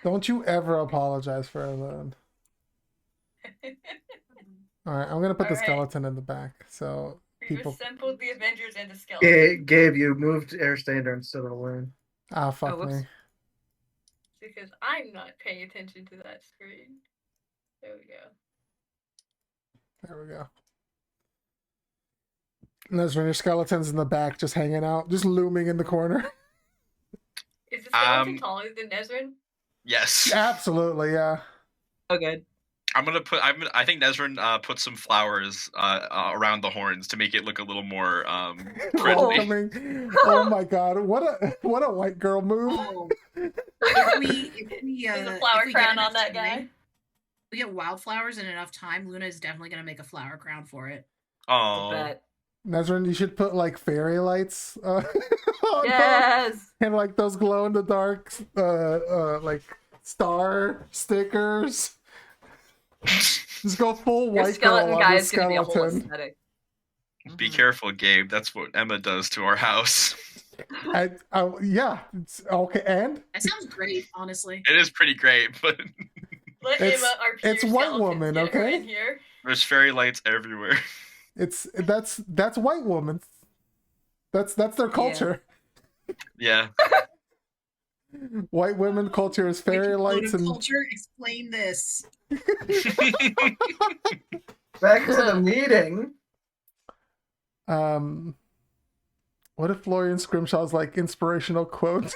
Don't you ever apologize for Alone. Alright, I'm gonna put the Alright. skeleton in the back, so We've people. assembled the Avengers and the skeleton. Gabe, you moved Airstander instead of Loon. Ah, fuck whoops. me. Because I'm not paying attention to that screen. There we go. There we go. And there's when your skeleton's in the back, just hanging out, just looming in the corner. Is the skeleton taller than Nezrin? Yes. Absolutely, yeah. Oh good. I think Nezrin put some flowers around the horns to make it look a little more friendly. Welcoming. Oh my god, what a white girl move. Oh. If we There's a flower if we crown get on that enough guy. time, we get wildflowers in enough time, Luna is definitely gonna make a flower crown for it. Oh, Bet. Nezrin, you should put like fairy lights on top, Yes. and like those glow in the dark like star stickers. Just go full Your white girl skeleton on guy the is gonna be a whole skeleton. aesthetic. be careful, Gabe. That's what Emma does to our house. Yeah, it's okay, and That sounds great, honestly. It is pretty great, but Let It's- Emma, our pure it's white skeletons, woman, get her okay? in here. there's fairy lights everywhere. that's white woman. That's their culture. Yeah. White women culture is fairy lights and culture. Explain this. Back to the meeting. what if Florian Scrimshaw's like inspirational quote?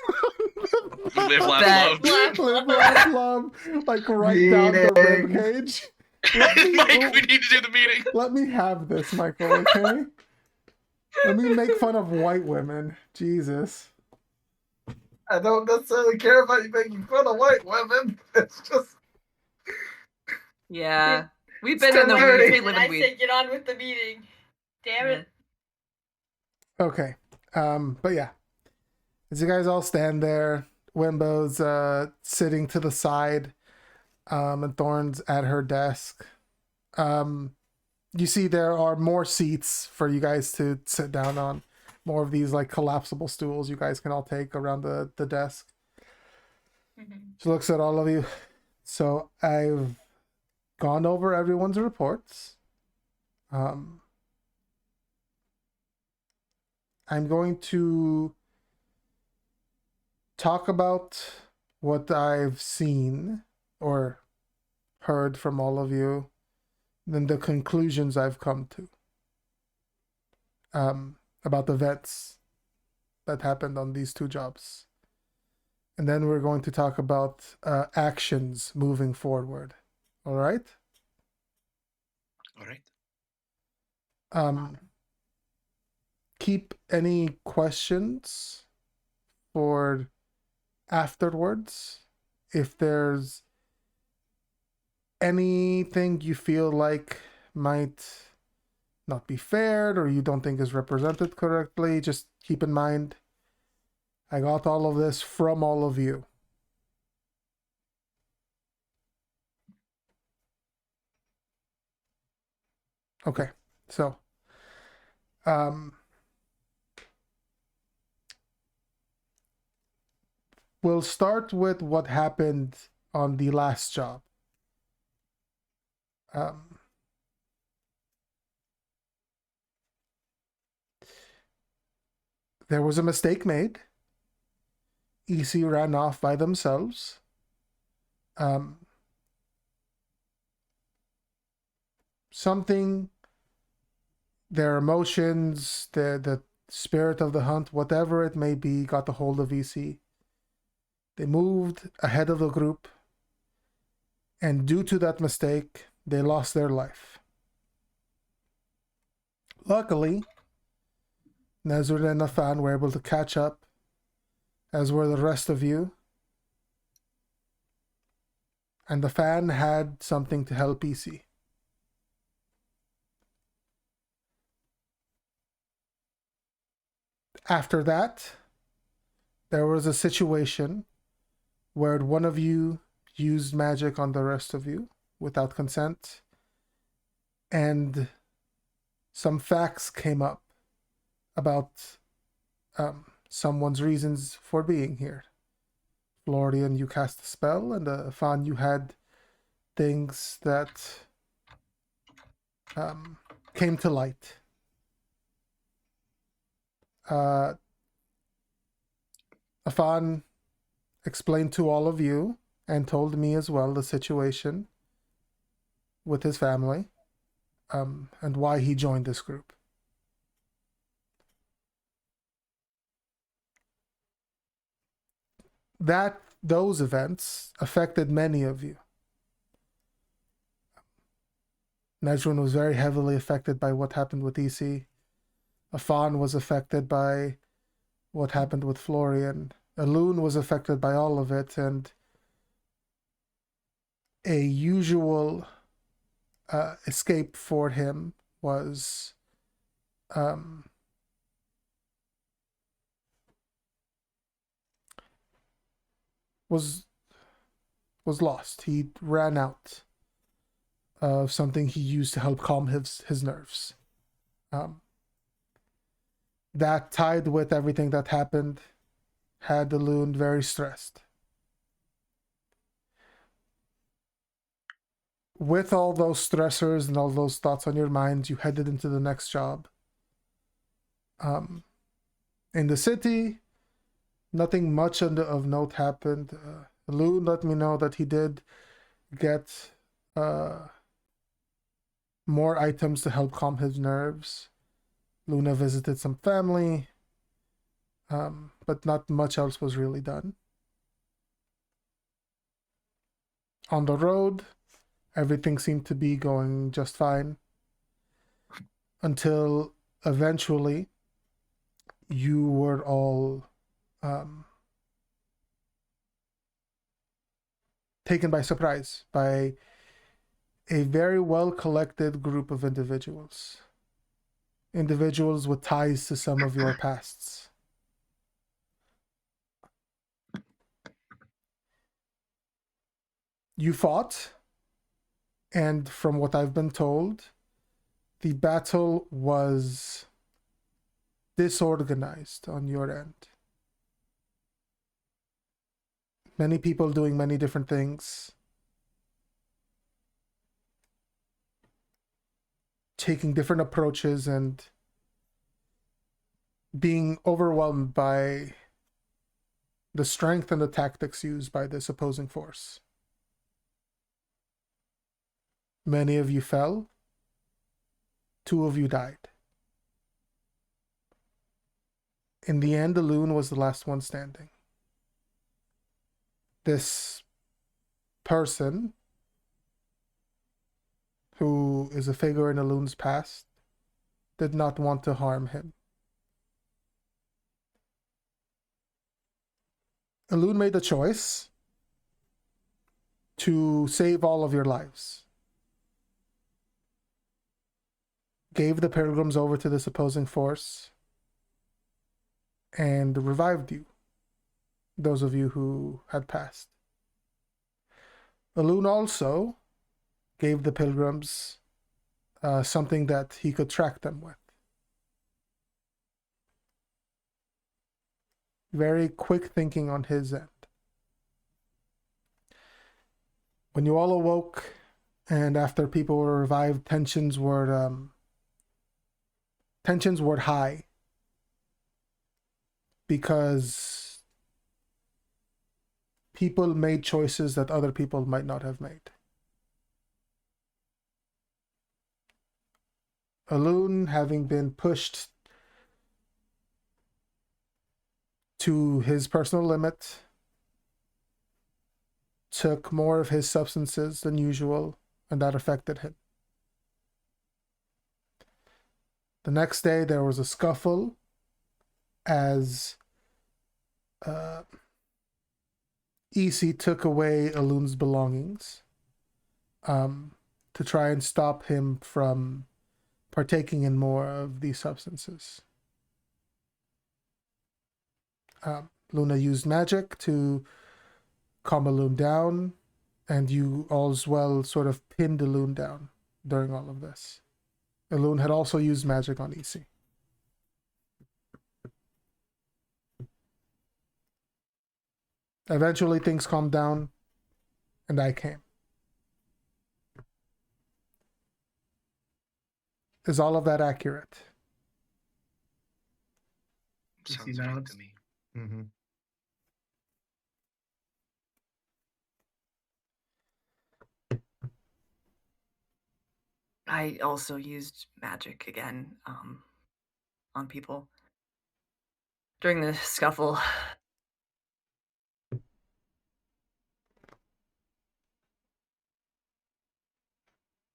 Live, laugh, Bet. love. Live, laugh, love, like right down the Meeting. ribcage. Mike, we need to do the meeting. Let me have this, Michael, okay? Let me make fun of white women. Jesus. I don't necessarily care about you making fun of white women. It's just Yeah. We've It's been in the 10:30. weed. We And live I in weed. say get on with the meeting. Damn it. Okay. But yeah. As you guys all stand there, Wimbo's sitting to the side, and Thorn's at her desk. You see there are more seats for you guys to sit down on. More of these like collapsible stools you guys can all take around the desk. She looks at all of you. So I've gone over everyone's reports. I'm going to talk about what I've seen or heard from all of you, then the conclusions I've come to about the events that happened on these two jobs. And then we're going to talk about actions moving forward. All right? All right. Keep any questions for afterwards. If there's anything you feel like might not be fair or you don't think is represented correctly, just keep in mind I got all of this from all of you. Okay, so we'll start with what happened on the last job. There was a mistake made. EC ran off by themselves. Something, their emotions, the spirit of the hunt, whatever it may be, got a hold of EC. They moved ahead of the group, and due to that mistake, they lost their life. Luckily, Nezrud and Nafan were able to catch up, as were the rest of you. And the fan had something to help EC. After that, there was a situation where one of you used magic on the rest of you without consent, and some facts came up about someone's reasons for being here. Florian, you cast a spell, and Fan, you had things that came to light. Afan explained to all of you and told me as well the situation with his family and why he joined this group. Those events affected many of you. Nezrun was very heavily affected by what happened with EC. Afan was affected by what happened with Florian. Elune was affected by all of it, and a usual escape for him was lost. He ran out of something he used to help calm his nerves. That, tied with everything that happened, had the loon very stressed. With all those stressors and all those thoughts on your mind, you headed into the next job. In the city, nothing much of note happened. Loon let me know that he did get more items to help calm his nerves. Luna visited some family, but not much else was really done. On the road, everything seemed to be going just fine until eventually you were all taken by surprise by a very well collected group of individuals with ties to some of your pasts. You fought, and from what I've been told, the battle was disorganized on your end. Many people doing many different things, taking different approaches, and being overwhelmed by the strength and the tactics used by this opposing force. Many of you fell. 2 of you died. In the end, the loon was the last one standing. This person, who is a figure in the loon's past, did not want to harm him. Elune made a choice to save all of your lives. Gave the pilgrims over to this opposing force and revived you, those of you who had passed. Elune also gave the pilgrims something that he could track them with. Very quick thinking on his end. When you all awoke, and after people were revived, tensions were high. because people made choices that other people might not have made. Alun, having been pushed to his personal limit, took more of his substances than usual, and that affected him. The next day, there was a scuffle as EC took away Alun's belongings to try and stop him from partaking in more of these substances. Luna used magic to calm Alun down, and you all as well sort of pinned Alun down during all of this. Alun had also used magic on EC. Eventually things calmed down, and I came. Is all of that accurate? Sounds right nods. to me. Mm-hmm. I also used magic again on people during the scuffle.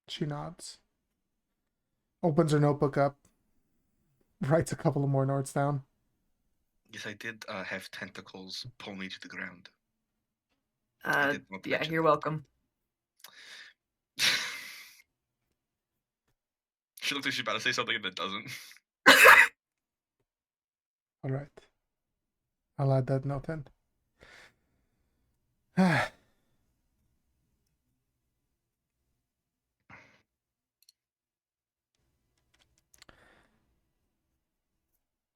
She nods. Opens her notebook up. Writes a couple of more notes down. Yes, I did have tentacles pull me to the ground. I did not Yeah, mention you're that. welcome. She looks like she's about to say something and then doesn't. All right. I'll add that note in.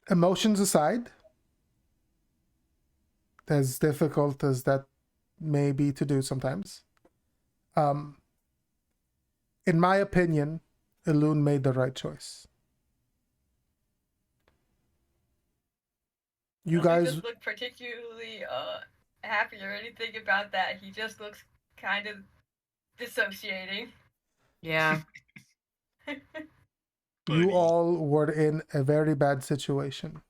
Emotions aside, as difficult as that may be to do sometimes, in my opinion, Elune made the right choice. You He guys, doesn't look particularly happy or anything about that. He just looks kind of dissociating. Yeah. you Buddy. all were in a very bad situation.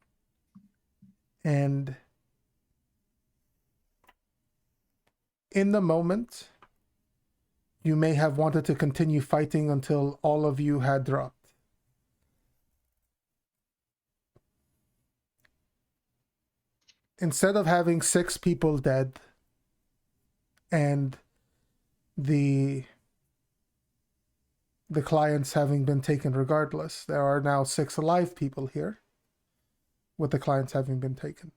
And in the moment, you may have wanted to continue fighting until all of you had dropped. Instead of having 6 people dead and the clients having been taken regardless, there are now 6 alive people here with the clients having been taken.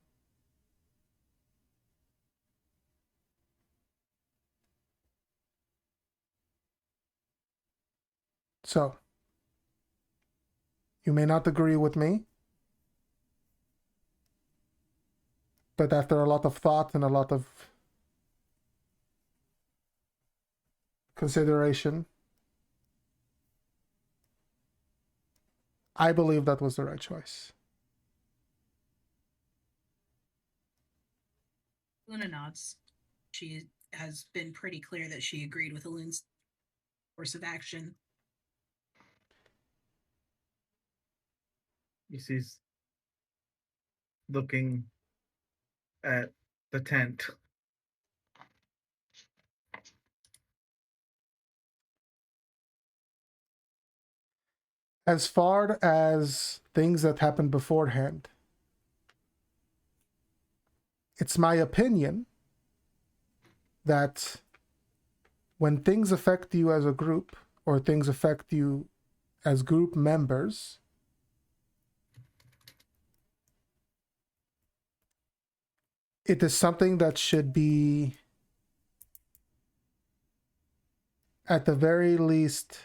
So, you may not agree with me, but after a lot of thought and a lot of consideration, I believe that was the right choice. Luna nods. She has been pretty clear that she agreed with Elune's course of action. She's looking at the tent. As far as things that happened beforehand, it's my opinion that when things affect you as a group or things affect you as group members, it is something that should be at the very least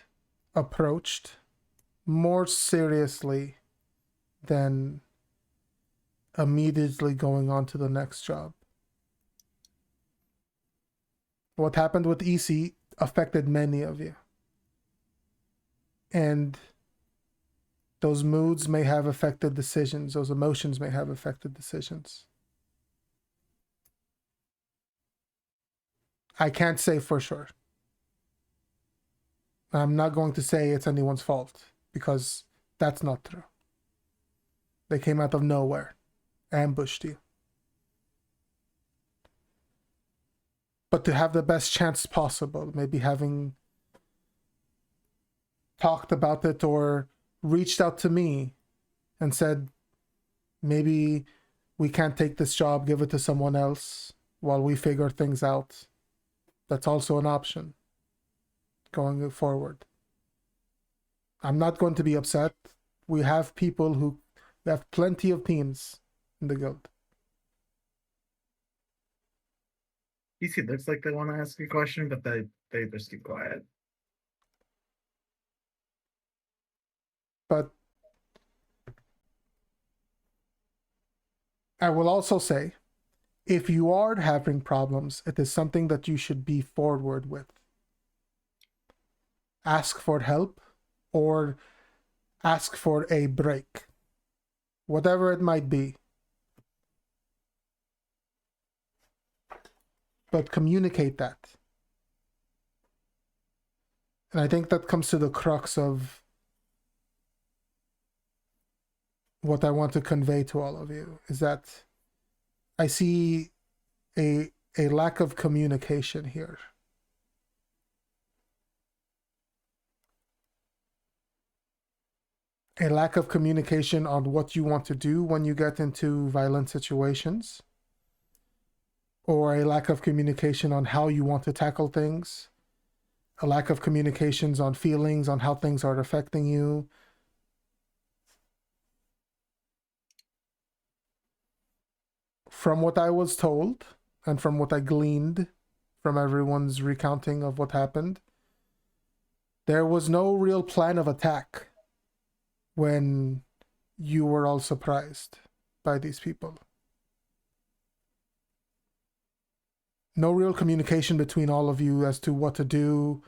approached more seriously than immediately going on to the next job. What happened with EC affected many of you. And Those moods may have affected decisions. Those emotions may have affected decisions. I can't say for sure. I'm not going to say it's anyone's fault because that's not true. They came out of nowhere, ambushed you. But to have the best chance possible, maybe having talked about it or reached out to me and said, maybe we can't take this job, give it to someone else while we figure things out. That's also an option going forward. I'm not going to be upset. We have plenty of teams in the guild. EC looks like they want to ask a question, but they just keep quiet. But I will also say, if you are having problems, it is something that you should be forward with. Ask for help or ask for a break. Whatever it might be. But communicate that. And I think that comes to the crux of what I want to convey to all of you, is that I see a lack of communication here. A lack of communication on what you want to do when you get into violent situations, or a lack of communication on how you want to tackle things, a lack of communications on feelings, on how things are affecting you. From what I was told, and from what I gleaned from everyone's recounting of what happened, there was no real plan of attack when you were all surprised by these people. No real communication between all of you as to what to do,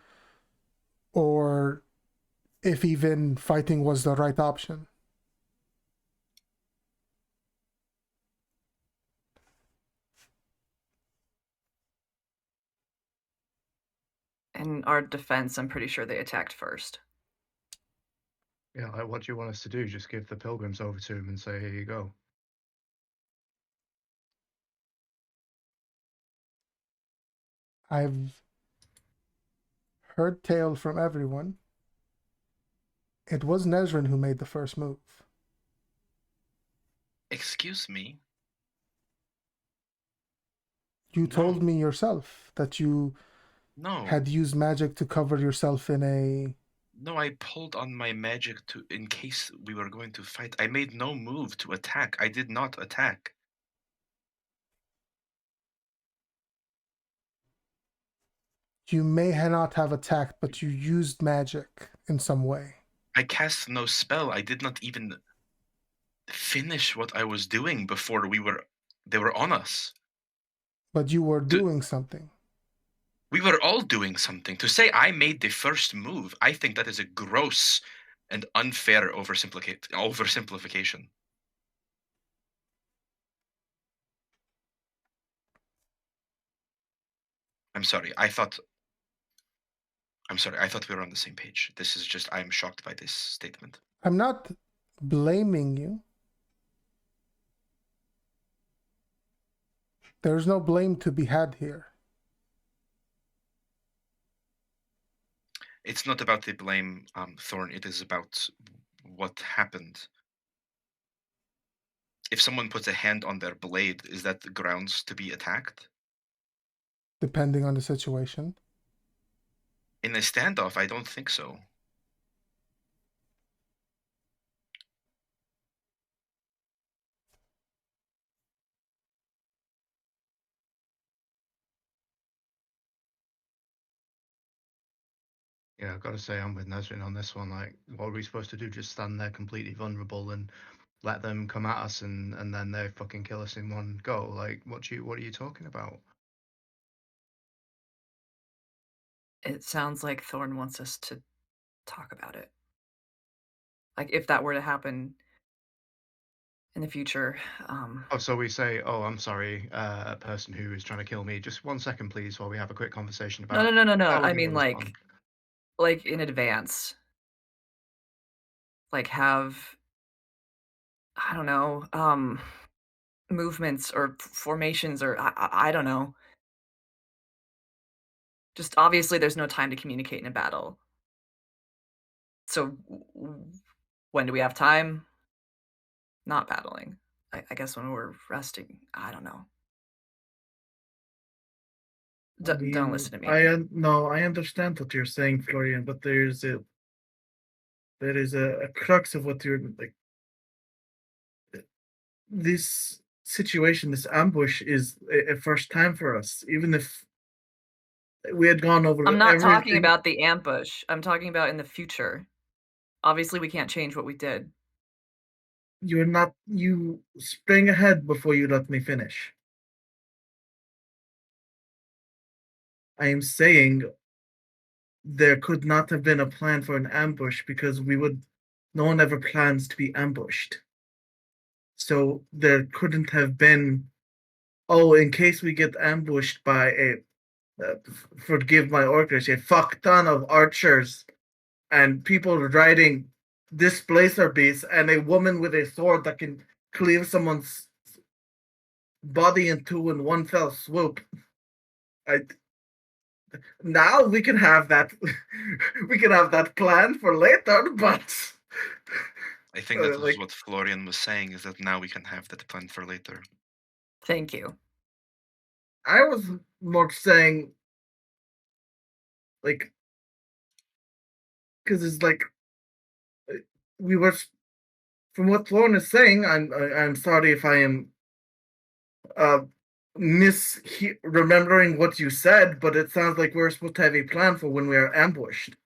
or if even fighting was the right option. In our defense, I'm pretty sure they attacked first. Yeah, like, what do you want us to do? Just give the pilgrims over to him and say, here you go. I've heard tale from everyone. It was Nezrin who made the first move. Excuse me? You No. told me yourself that you No. had used magic to cover yourself in a... No, I pulled on my magic in case we were going to fight. I made no move to attack. I did not attack. You may not have attacked, but you used magic in some way. I cast no spell. I did not even finish what I was doing before they were on us. But you were doing something. We were all doing something. To say I made the first move, I think that is a gross and unfair oversimplification. I'm sorry. I thought we were on the same page. This is just, I'm shocked by this statement. I'm not blaming you. There's no blame to be had here. It's not about the blame, Thorn. It is about what happened. If someone puts a hand on their blade, is that the grounds to be attacked? Depending on the situation. In a standoff, I don't think so. Yeah, I've got to say I'm with Nesrin on this one. Like, what are we supposed to do? Just stand there completely vulnerable and let them come at us and then they fucking kill us in one go? Like, what are you talking about? It sounds like Thorn wants us to talk about it. like if that were to happen in the future. Oh, so we say, "Oh, I'm sorry, person who is trying to kill me. Just 1 second, please, while we have a quick conversation No, about no. how we're I going to mean, respond." like in advance. Like have, I don't know, movements or formations, or I don't know. Just obviously, there's no time to communicate in a battle. So when do we have time? Not battling. I guess when we're resting. I don't know. I Don't mean, listen to me. no, I understand what you're saying, Florian, but there is a crux of what you're like. This situation, this ambush, is a first time for us. Even if we had gone over I'm not talking everything, about the ambush. I'm talking about in the future. Obviously, we can't change what we did. you sprang ahead before you let me finish. I am saying there could not have been a plan for an ambush because no one ever plans to be ambushed. So there couldn't have been, oh, in case we get ambushed by forgive my orcish, a fuck ton of archers and people riding displacer beasts and a woman with a sword that can cleave someone's body in two in one fell swoop. Now we can have that we can have that plan for later, but I think that was like, what Florian was saying, is that now we can have that plan for later. Thank you. I was more saying, like, because it's like we were, from what Lauren is saying. I'm sorry if I am remembering what you said, but it sounds like we're supposed to have a plan for when we are ambushed.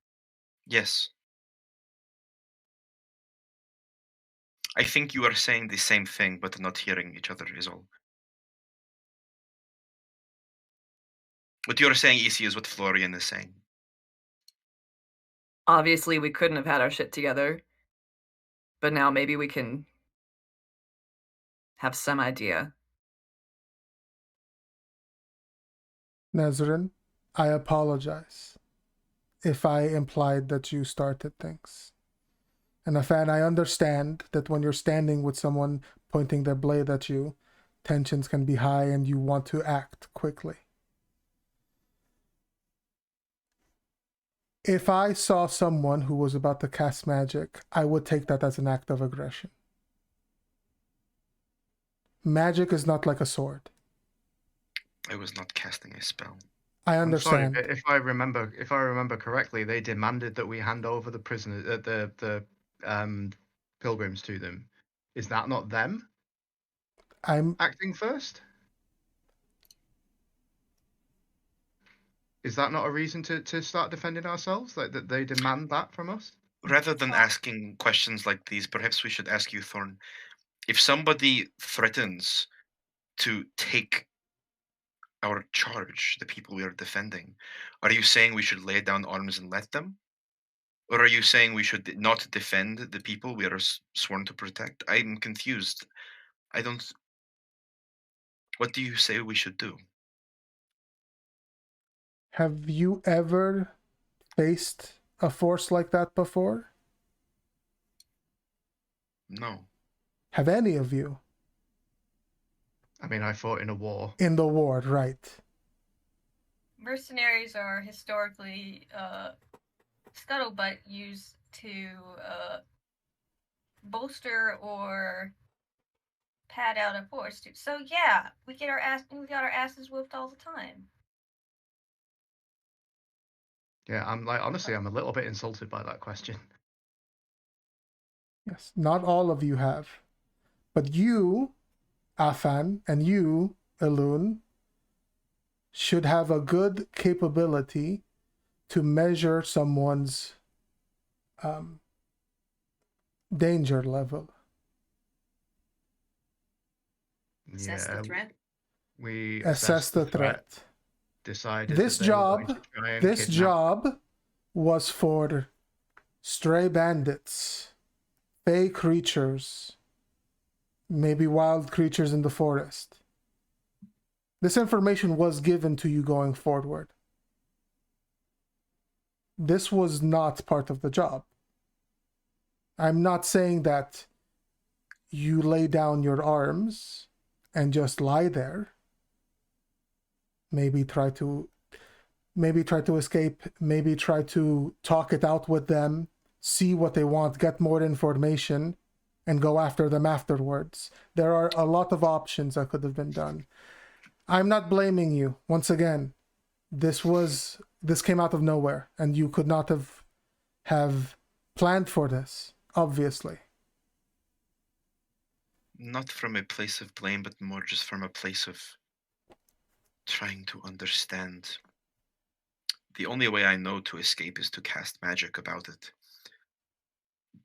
Yes. I think you are saying the same thing, but not hearing each other is all. What you're saying, EC, is what Florian is saying. Obviously, we couldn't have had our shit together. But now maybe we can have some idea. Nazrin, I apologize if I implied that you started things. And I understand that when you're standing with someone pointing their blade at you, tensions can be high and you want to act quickly. If I saw someone who was about to cast magic, I would take that as an act of aggression. Magic is not like a sword. I was not casting a spell. I I'm sorry, understand. but if I remember correctly, they demanded that we hand over the prisoners, the pilgrims to them. Is that not them I'm acting first? Is that not a reason to start defending ourselves? Like that they demand that from us? Rather than asking questions like these, perhaps we should ask you, Thorn, if somebody threatens to take our charge, the people we are defending, are you saying we should lay down arms and let them? Or are you saying we should not defend the people we are sworn to protect? I'm confused. I don't. What do you say we should do? Have you ever faced a force like that before? No. Have any of you? I mean, I fought in a war. In the war, right. Mercenaries are historically scuttlebutt used to bolster or pad out a force. So yeah, we got our asses whooped all the time. Yeah, I'm like, honestly, I'm a little bit insulted by that question. Yes, not all of you have. But you, Afan, and you, Elun, should have a good capability to measure someone's danger level. Assess the threat. We Assess the threat. Decided This that they were going job, to try and this kidnap. job was for stray bandits. fey creatures, maybe wild creatures in the forest. This information was given to you going forward. This was not part of the job. I'm not saying that you lay down your arms and just lie there. Maybe try to escape, maybe try to talk it out with them, see what they want, get more information, and go after them afterwards. There are a lot of options that could have been done. I'm not blaming you. Once again, this came out of nowhere, and you could not have planned for this, obviously. Not from a place of blame, but more just from a place of trying to understand. The only way I know to escape is to cast magic about it.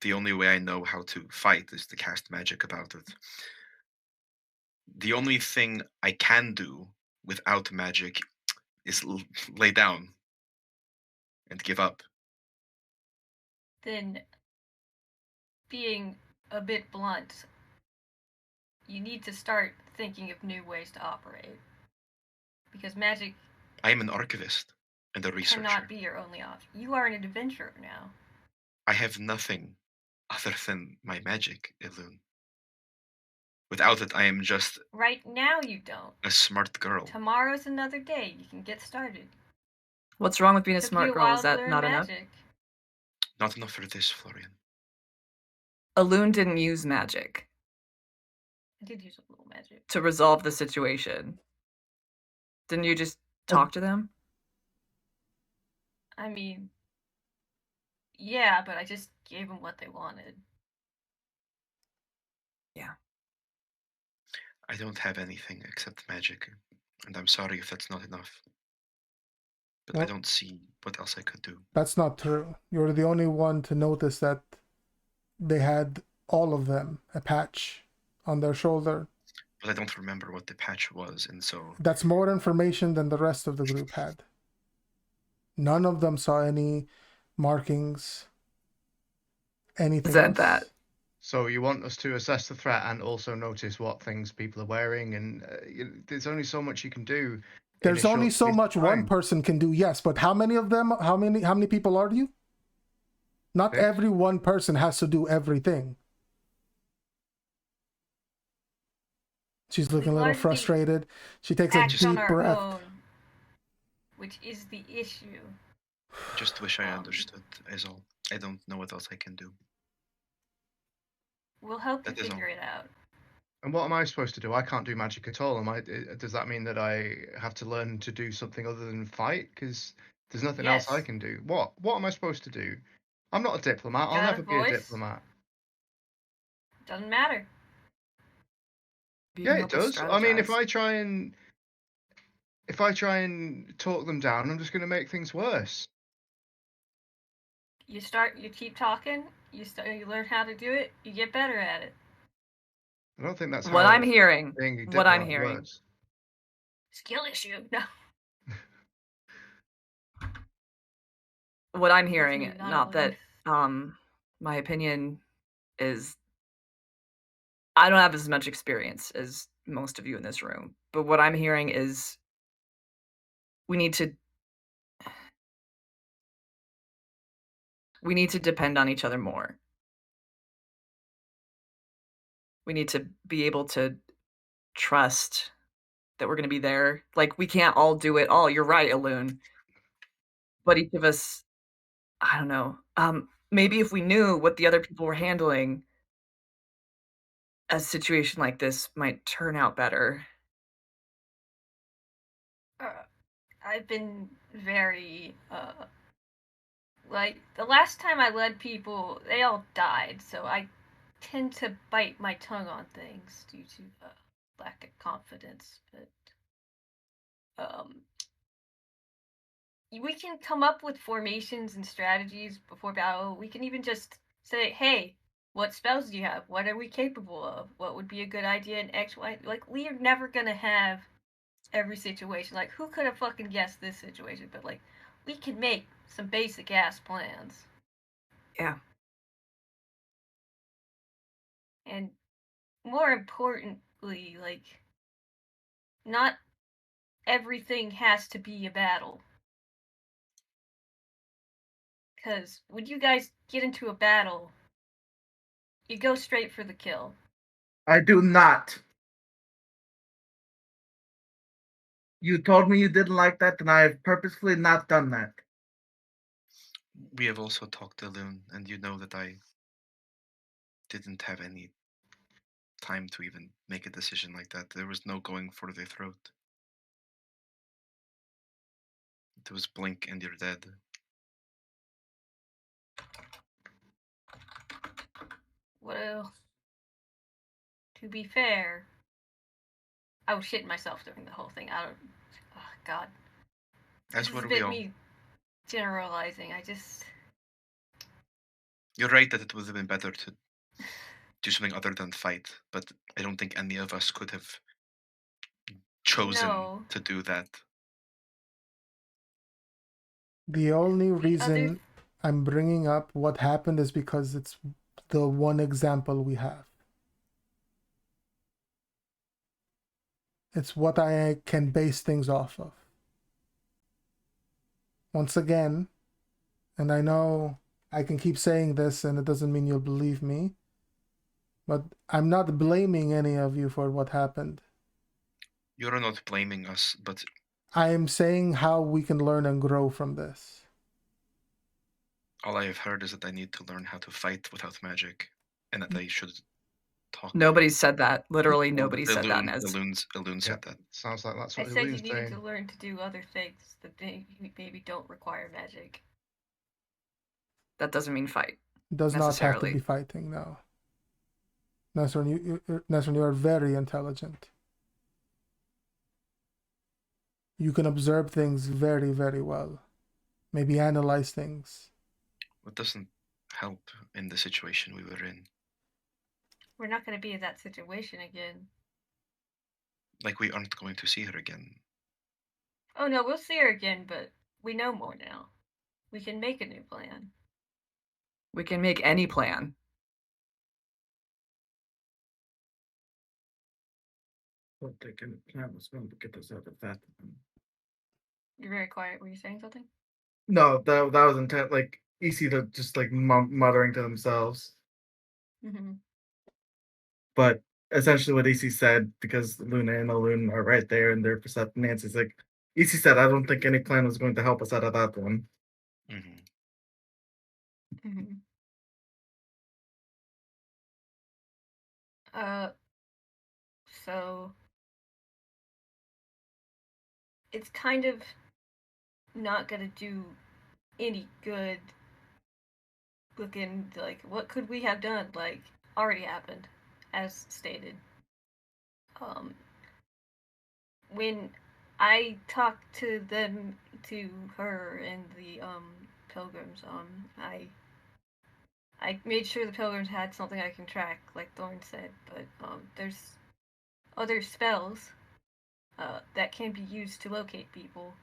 The only way I know how to fight is to cast magic about it. The only thing I can do without magic is lay down and give up. Then, being a bit blunt, you need to start thinking of new ways to operate. Because magic I am an archivist and a researcher. cannot be your only option. You are an adventurer now. I have nothing other than my magic, Elune. Without it, I am just Right now you don't. a smart girl. Tomorrow's another day. You can get started. What's wrong with being a Took smart you a girl? while Is to that learn not enough? magic. Not enough for this, Florian. Elune didn't use magic I did use a little magic. to resolve the situation. Didn't you just talk to them? I mean, yeah, but I just gave them what they wanted. I don't have anything except magic, and I'm sorry if that's not enough. But I Well- don't see what else I could do. That's not true. You're the only one to notice that they had, all of them, a patch on their shoulder. But I don't remember what the patch was, and so That's more information than the rest of the group had. None of them saw any markings, anything Said else. that. So you want us to assess the threat and also notice what things people are wearing, and there's only so much you can do. There's only so much one person can do, yes, but how many of them, how many people are you? Not Six. every one person has to do everything. She's looking a We've little largely frustrated. She takes a Act on deep our breath. own, which is the issue. just wish I Um, understood, is all. I don't know what else I can do. We'll help you That is all. figure it out. And what am I supposed to do? I can't do magic at all. Does that mean that I have to learn to do something other than fight? Because there's nothing else I Yes. can do. What am I supposed to do? I'm not a diplomat. I'll Got a never be a voice? diplomat. Doesn't matter. You Yeah, can it help us does. I mean, if strategize. I try and talk them down, I'm just going to make things worse. You keep talking. You learn how to do it. You get better at it. I don't think that's What how I'm hearing, being a what I'm diplomat hearing. works. Skill issue. No. What I'm That's hearing, me, not not that Elune. my opinion is I don't have as much experience as most of you in this room, but what I'm hearing is we need to depend on each other more. We need to be able to trust that we're going to be there. Like, we can't all do it all. You're right, Elune. But each of us, I don't know. Maybe if we knew what the other people were handling, a situation like this might turn out better. I've been very like the last time I led people, they all died, so I tend to bite my tongue on things due to lack of confidence. But we can come up with formations and strategies before battle. We can even just say, "Hey, what spells do you have? What are we capable of? What would be a good idea in X, Y?" Like, we are never gonna have every situation. Like, who could have fucking guessed this situation? But like, we can make some basic ass plans. Yeah. And more importantly, like, not everything has to be a battle. Because when you guys get into a battle, you go straight for the kill. I do not. You told me you didn't like that, and I have purposefully not done that. We have also talked to Loon, and you know that I didn't have any time to even make a decision like that. There was no going for the throat. It was blink and you're dead. Well, to be fair, I was shitting myself during the whole thing. I don't. Oh, God. As This is were a we bit all. me generalizing. I just. You're right that it would have been better to do something other than fight, but I don't think any of us could have chosen No. to do that. The only The reason I'm bringing up what happened is because it's the one example we have. It's what I can base things off of. Once again, and I know I can keep saying this and it doesn't mean you'll believe me, but I'm not blaming any of you for what happened. You're not blaming us, but I am saying how we can learn and grow from this. all I have heard is that I need to learn how to fight without magic, and that I should talk. Nobody said that. Literally, Well, nobody said that, Nez. Elune said that. Sounds like that's I what said you Elu's needed saying. to learn to do other things that maybe don't require magic. That doesn't mean fight. Does not have to necessarily. be fighting, no. Nesrin, you are very intelligent. You can observe things very, very well. Maybe analyze things. It doesn't help in the situation we were in. We're not going to be in that situation again. Like, we aren't going to see her again. Oh no, we'll see her again, but we know more now. We can make a new plan. We can make any plan. What they can plan was going to get us out of that. You're very quiet. Were you saying something? No, that was intent. Like easy to just like muttering to themselves. Mm-hmm. But essentially, what EC said, because Luna and Alun are right there, and they're perceptive. Nancy's like, EC said, I don't think any plan was going to help us out of that one. Mm-hmm. Mm-hmm. So it's kind of not gonna do any good looking like what could we have done, like already happened, as stated. When I talked to her and the pilgrims, I made sure the pilgrims had something I can track, like Thorn said, but there's other spells that can be used to locate people.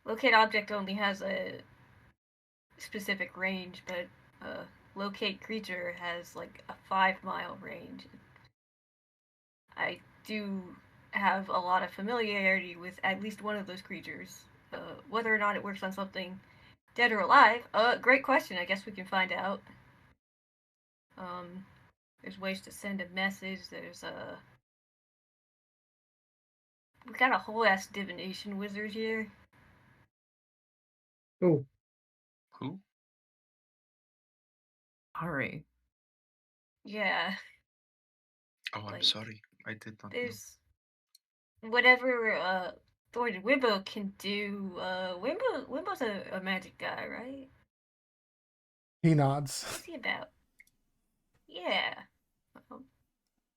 Locate object only has a specific range, but locate creature has like a 5-mile range. I do have a lot of familiarity with at least one of those creatures. Whether or not it works on something dead or alive, great question. I guess we can find out. There's ways to send a message. We got a whole ass divination wizard here. Oh, Who? Ari. Yeah. Oh, I'm Like, sorry. I did not know. There's whatever Thorn and Wimbo can do. Wimbo's a magic guy, right? He nods. What's he about? Yeah.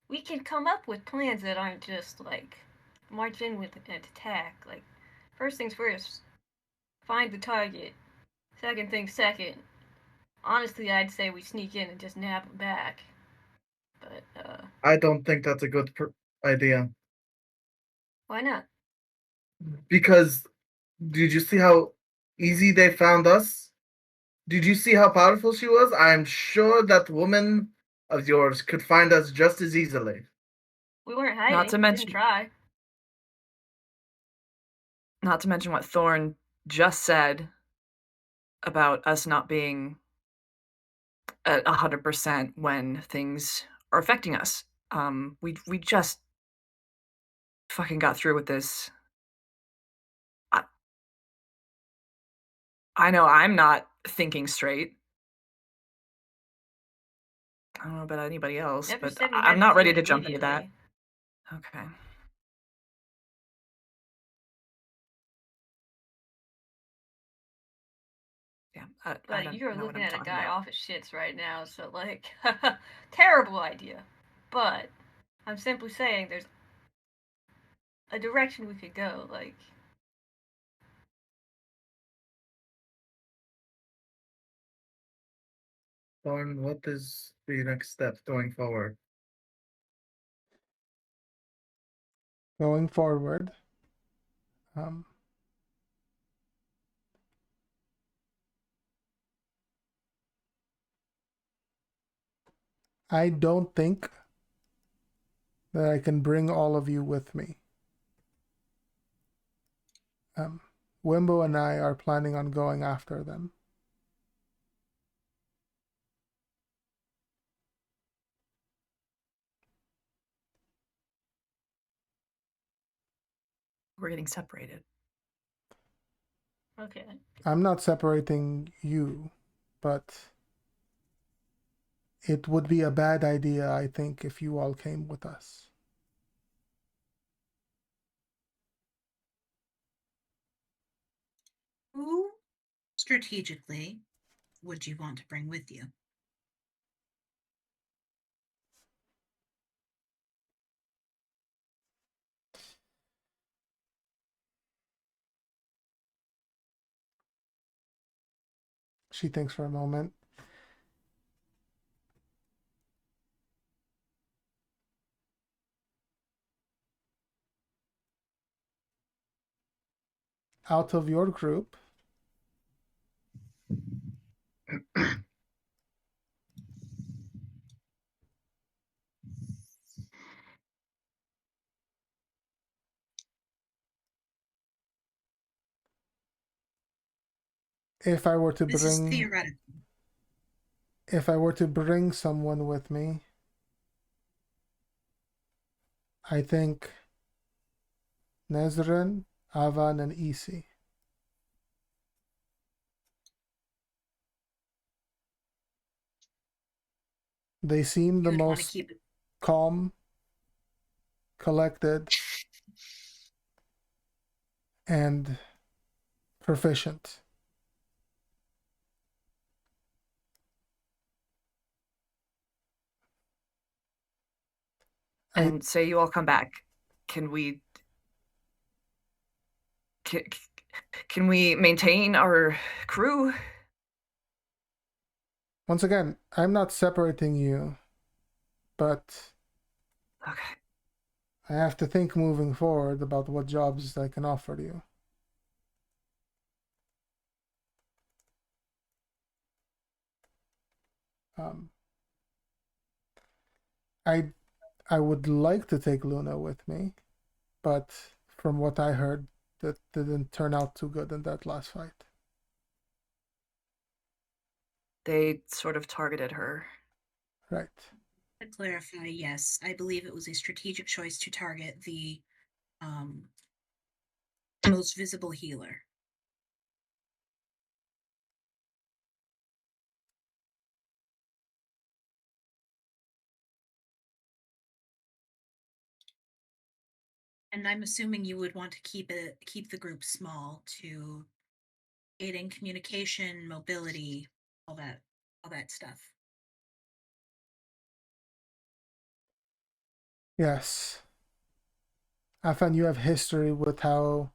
We can come up with plans that aren't just like march in with an attack. Like, first things first, find the target. Second thing second. Honestly, I'd say we sneak in and just nab them back. But I don't think that's a good idea. why not? Because did you see how easy they found us? Did you see how powerful she was? I'm sure that woman of yours could find us just as easily. We weren't hiding. Not to mention- Didn't try. Not to mention what Thorn just said about us not being at 100% when things are affecting us. We just fucking got through with this. I know I'm not thinking straight. I don't know about anybody else, Never but said we had I'm not do ready it to jump into that. immediately. Okay. Yeah, I But don't you're know what looking I'm at a talking guy about. off his shits right now, so like, terrible idea. But I'm simply saying there's a direction we could go. Like, Thorn, what is the next step going forward? Going forward, I don't think that I can bring all of you with me. Wimbo and I are planning on going after them. We're getting separated. okay. I'm not separating you, but it would be a bad idea, I think, if you all came with us. Who strategically would you want to bring with you? She thinks for a moment. Out of your group, if I were to This is bring theoretical. someone with me, I think Nezran, Avan, and Isi. They seem You the would want to most keep it. calm, collected, and proficient. And say you all come back. Can we can we maintain our crew? Once again, I'm not separating you, but Okay. I have to think moving forward about what jobs I can offer you. I would like to take Luna with me, but from what I heard, that didn't turn out too good in that last fight. They sort of targeted her. Right. To clarify, yes, I believe it was a strategic choice to target the most visible healer. And I'm assuming you would want to keep the group small to aid in communication, mobility, all that stuff. Yes. Afan, you have history with how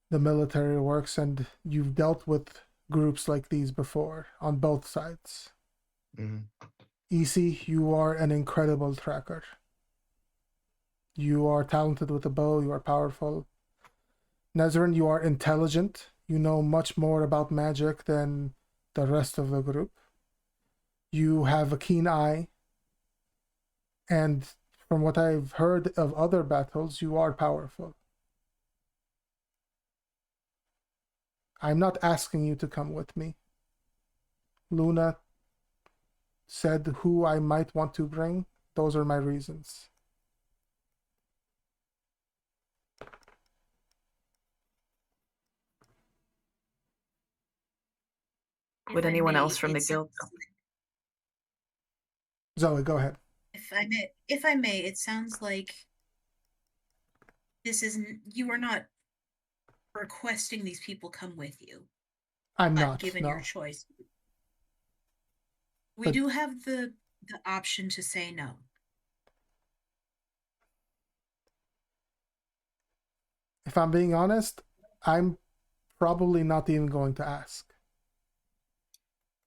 the military works, and you've dealt with groups like these before on both sides. Mhm. EC, you are an incredible tracker. You are talented with a bow, you are powerful. Nezrin, you are intelligent. You know much more about magic than the rest of the group. You have a keen eye, and from what I've heard of other battles, you are powerful. I'm not asking you to come with me. Luna said who I might want to bring. Those are my reasons. Would If I anyone may, else from the it guild? sounds- Zoe, go ahead. If I may, it sounds like this isn't. You are not requesting these people come with you, I'm but not, given no. your choice, we But- do have the option to say no. If I'm being honest, I'm probably not even going to ask.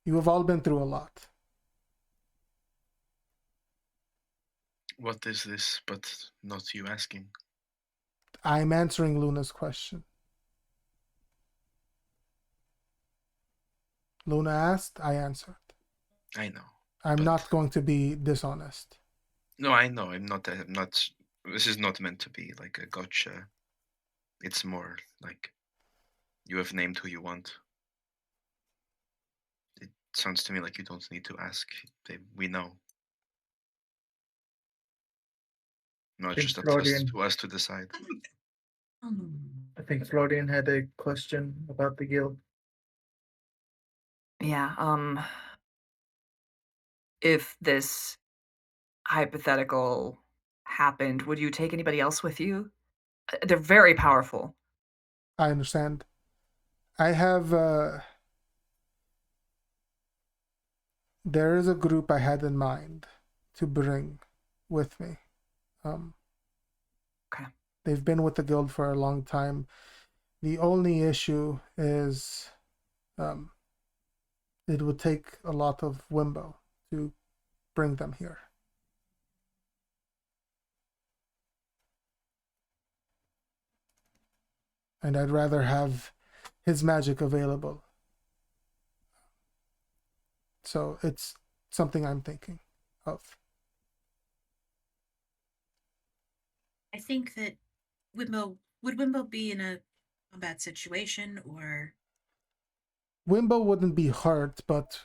You have all been through a lot. What is this but not you asking? I'm answering Luna's question. Luna asked, I answered. I know. I'm But- not going to be dishonest. No, I know. I'm not. This is not meant to be like a gotcha. It's more like you have named who you want. It sounds to me like you don't need to ask. We know. No, it's Think just up Florian- to us to decide. I think Florian had a question about the guild. Yeah, if this hypothetical happened, would you take anybody else with you? They're very powerful. I understand. I have there is a group I had in mind to bring with me. Okay. They've been with the guild for a long time. The only issue is it would take a lot of Wimbo to bring them here. And I'd rather have his magic available. So it's something I'm thinking of. I think that would Wimbo be in a combat situation, or Wimbo wouldn't be hurt, but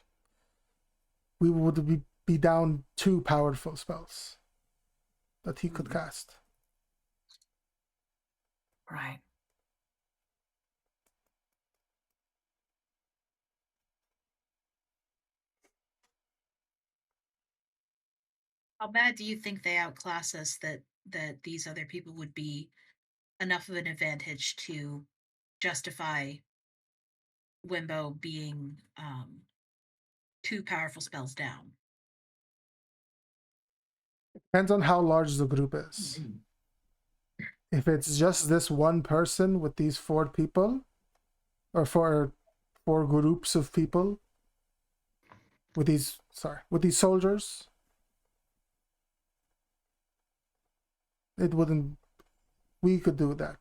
we would be down 2 powerful spells that he could cast. Right. how bad do you think they outclass us that these other people would be enough of an advantage to justify Wimbo being 2 powerful spells down? Depends on how large the group is. If it's just this one person with these 4 people, or 4 groups of people with these soldiers, we could do that.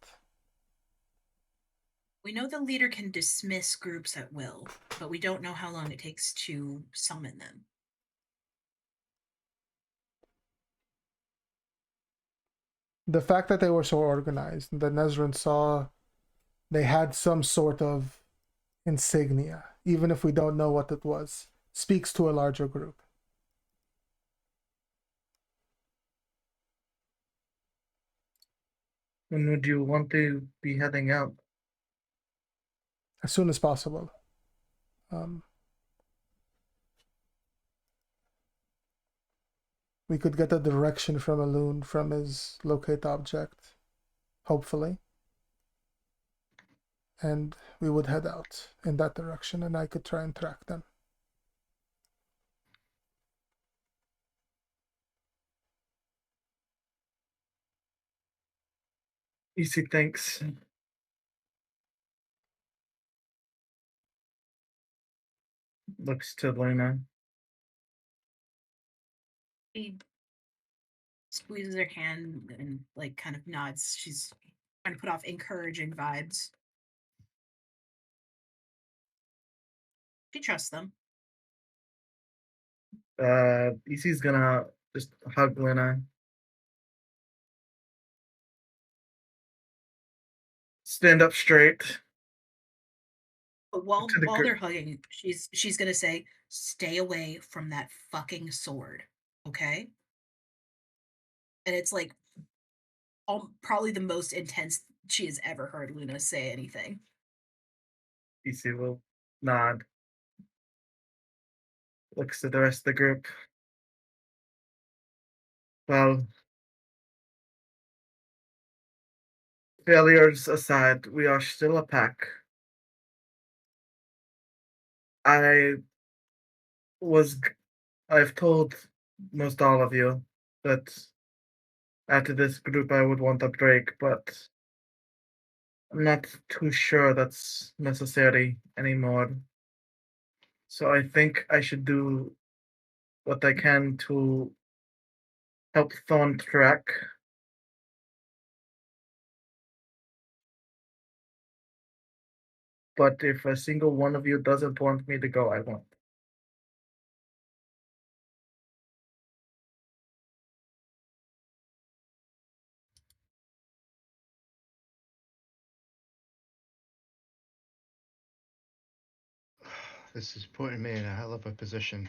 We know the leader can dismiss groups at will, but we don't know how long it takes to summon them. The fact that they were so organized, that Nezran saw they had some sort of insignia, even if we don't know what it was, speaks to a larger group. When would you want to be heading out? As soon as possible. We could get a direction from Alun from his locate object, hopefully. And we would head out in that direction, and I could try and track them. Easy, thanks. Looks to Luna. She squeezes her hand and like kind of nods. She's trying to put off encouraging vibes. She trusts them. EC's gonna just hug Luna. Stand up straight. But while To the while gr- they're hugging, she's gonna say, "Stay away from that fucking sword, okay?" And it's like probably the most intense she has ever heard Luna say anything. EC will nod. Looks to the rest of the group. Well, failures aside, we are still a pack. I was I've told most all of you that after this group I would want a break, but I'm not too sure that's necessary anymore. So I think I should do what I can to help Thorn track. But if a single one of you doesn't want me to go, I won't. This is putting me in a hell of a position.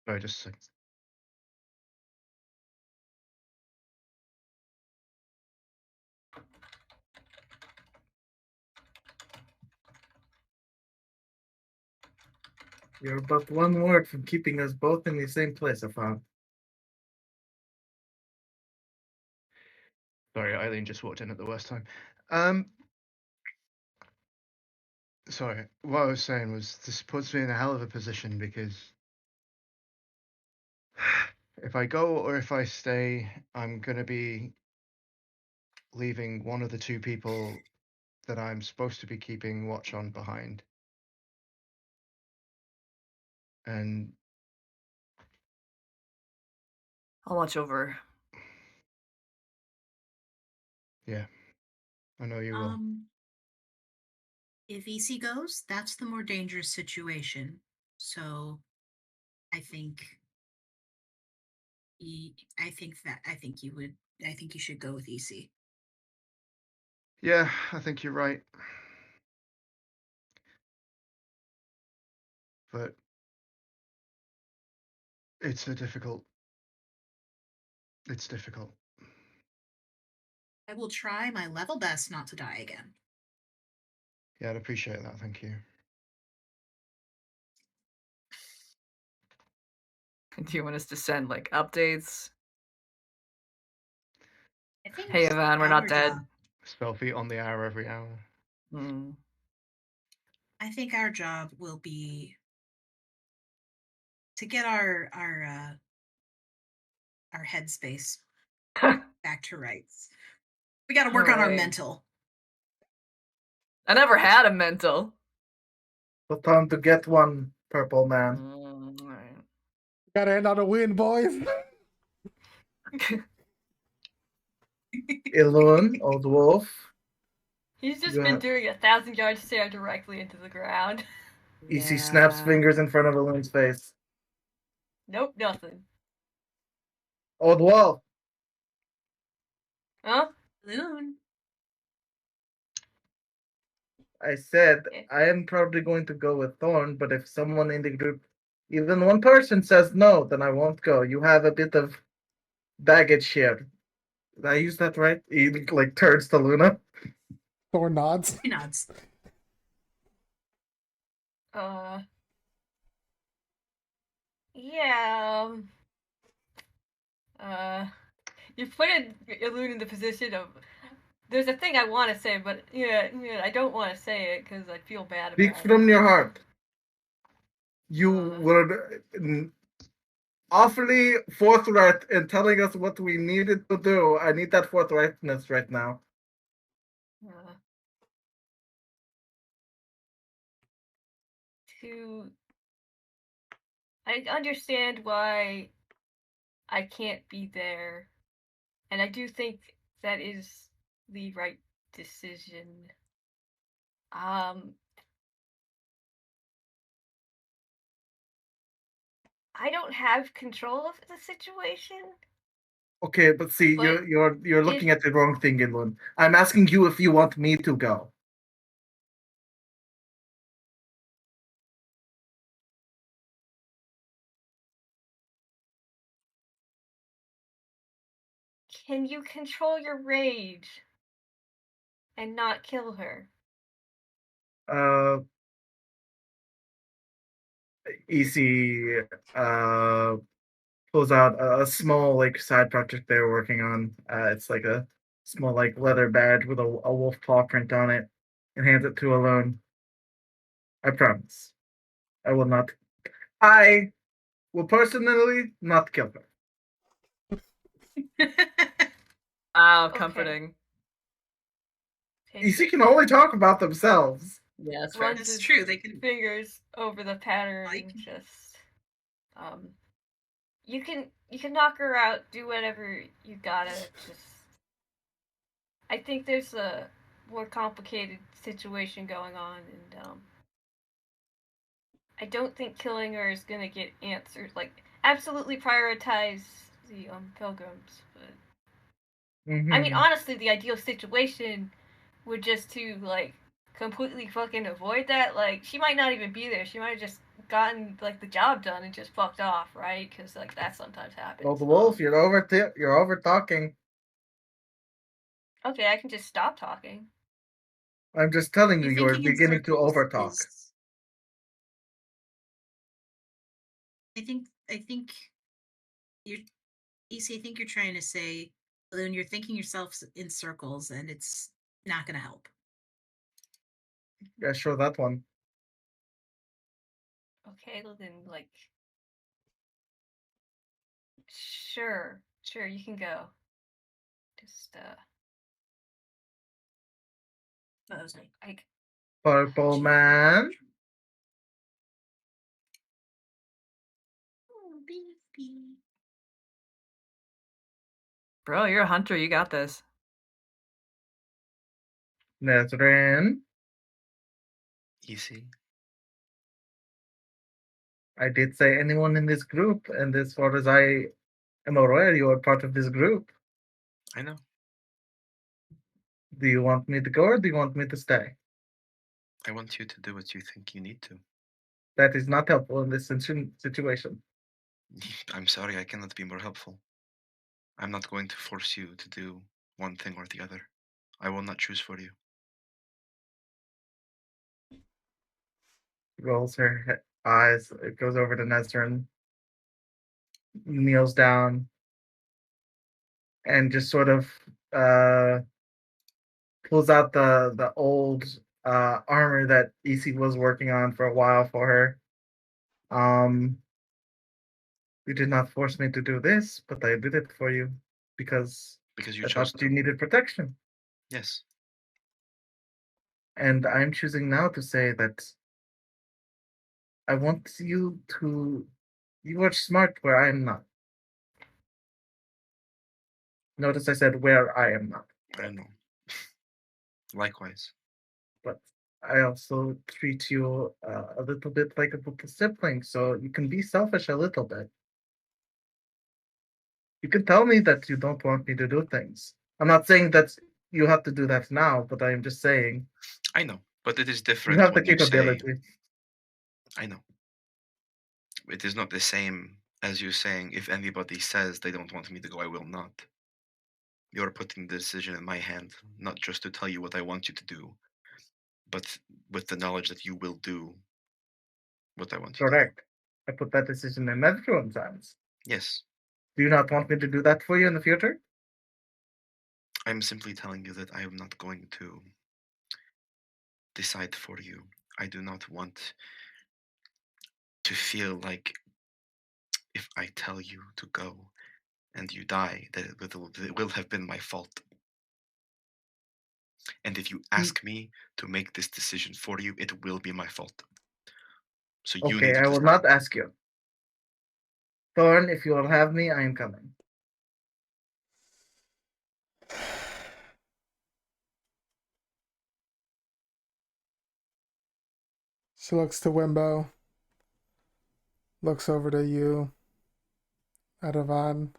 Sorry, just a second. You're but one word from keeping us both in the same place, I found. Sorry, Eileen just walked in at the worst time. Sorry, what I was saying was this puts me in a hell of a position because if I go or if I stay, I'm gonna be leaving one of the two people that I'm supposed to be keeping watch on behind. And I'll watch over. yeah, I know you will. If EC goes, that's the more dangerous situation. So, I think, I think you would. I think you should go with EC. Yeah, I think you're right. But it's difficult. It's difficult. I will try my level best not to die again. Yeah, I'd appreciate that. Thank you. Do you want us to send like updates? I think Hey, Ivan, we're not our dead. job- Spell feet on the hour every hour. Hmm. I think our job will be to get our headspace back to rights. We got to work on our Alright. mental. I never had a mental. So time to get one, purple man. Alright. Gotta end on a win, boys. Elun, old wolf. He's just You been have- doing 1,000-yard stare directly into the ground. EC snaps Yeah. fingers in front of Elun's face. Nope, nothing. Old wolf. Huh? Loon. I said Yeah. I am probably going to go with Thorn, but if someone in the group, even one person says no, then I won't go. You have a bit of baggage here. Did I use that right? He like turns to Luna. Thor nods. He nods. Yeah. You put Illude in the position of. There's a thing I want to say, but yeah, I don't want to say it because I feel bad Speak about from it. your heart. You were awfully forthright in telling us what we needed to do. I need that forthrightness right now. I understand why I can't be there, and I do think that is the right decision. I don't have control of the situation. Okay, but see, But you're looking at the wrong thing, Inlun. I'm asking you if you want me to go. Can you control your rage and not kill her? EC pulls out a small like side project they're working on. It's like a small like leather badge with a wolf paw print on it, and hands it to Alone. I promise, I will not. I will personally not kill her. Wow, Okay. comforting. EC can only talk about themselves. Yeah, that's fair. Runs That's his true. They can. fingers over the pattern Like- and just you can knock her out, do whatever you gotta. Just I think there's a more complicated situation going on, and I don't think killing her is gonna get answered. Like, absolutely prioritize the pilgrims, but I mean, honestly, the ideal situation would just to like completely fucking avoid that. Like, she might not even be there. She might have just gotten like the job done and just fucked off, right? Because like that sometimes happens. Well, the wolf, you're over talking. Okay, I can just stop talking. I'm just telling you, you're thinking in beginning to circles overtalk. is- I think you're EC, I think you're trying to say, Balloon, you're thinking yourself in circles and it's not gonna help. Yeah, sure, that one. Okay, well then, like, sure, you can go. Just I was like, Purple man. oh, baby. Bro, you're a hunter. You got this. Nezrin. EC. I did say anyone in this group, and as far as I am aware, you are part of this group. I know. Do you want me to go or do you want me to stay? I want you to do what you think you need to. That is not helpful in this situation. I'm sorry, I cannot be more helpful. I'm not going to force you to do one thing or the other. I will not choose for you. Rolls her eyes, it goes over to Nezrin, kneels down, and just sort of pulls out the old armor that EC was working on for a while for her. You did not force me to do this, but I did it for you because Because you I chose thought to. you needed protection. Yes. And I'm choosing now to say that I want you to. You are smart where I am not. Notice I said where I am not. I know. Likewise. But I also treat you a little bit like a little sibling, so you can be selfish a little bit. You can tell me that you don't want me to do things. I'm not saying that you have to do that now, but I am just saying I know, but it is you different have the when you say. capability. I know. It is not the same as you saying, if anybody says they don't want me to go, I will not. You're putting the decision in my hand, not just to tell you what I want you to do, but with the knowledge that you will do what I want you to do. Correct. I put that decision in everyone's hands. Yes. Do you not want me to do that for you in the future? I'm simply telling you that I am not going to decide for you. I do not want to feel like if I tell you to go and you die, that it will have been my fault. And if you ask me to make this decision for you, it will be my fault. So you need Okay, to I will decide. not ask you. Thorn, if you will have me, I am coming. She looks to Wimbo. Looks over to you. Adavan.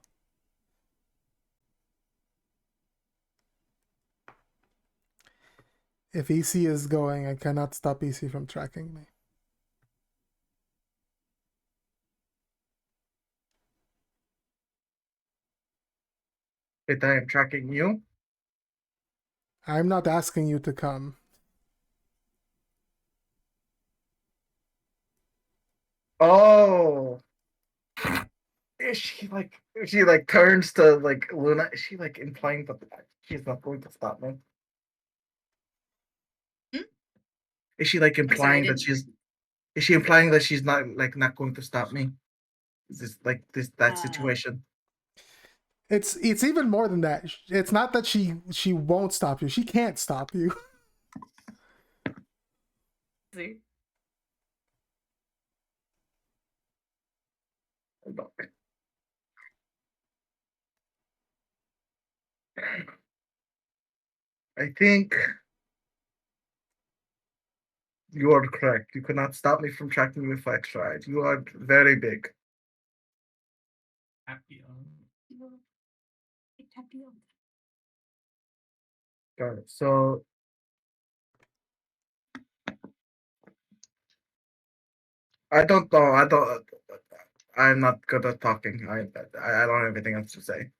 If EC is going, I cannot stop EC from tracking me. Wait, I am tracking you? I'm not asking you to come. Oh. She turns to like Luna. Is she like implying that she's not going to stop me? Hmm? Is she like sorry, I implying that didn't- she's? Is she implying that she's not going to stop me? Is this like that situation? It's even more than that. It's not that she won't stop you. She can't stop you. See? I think you are correct. You cannot stop me from tracking you with Flex Ride. You are very big. Got it. So I don't know. I'm not good at talking. I don't have anything else to say.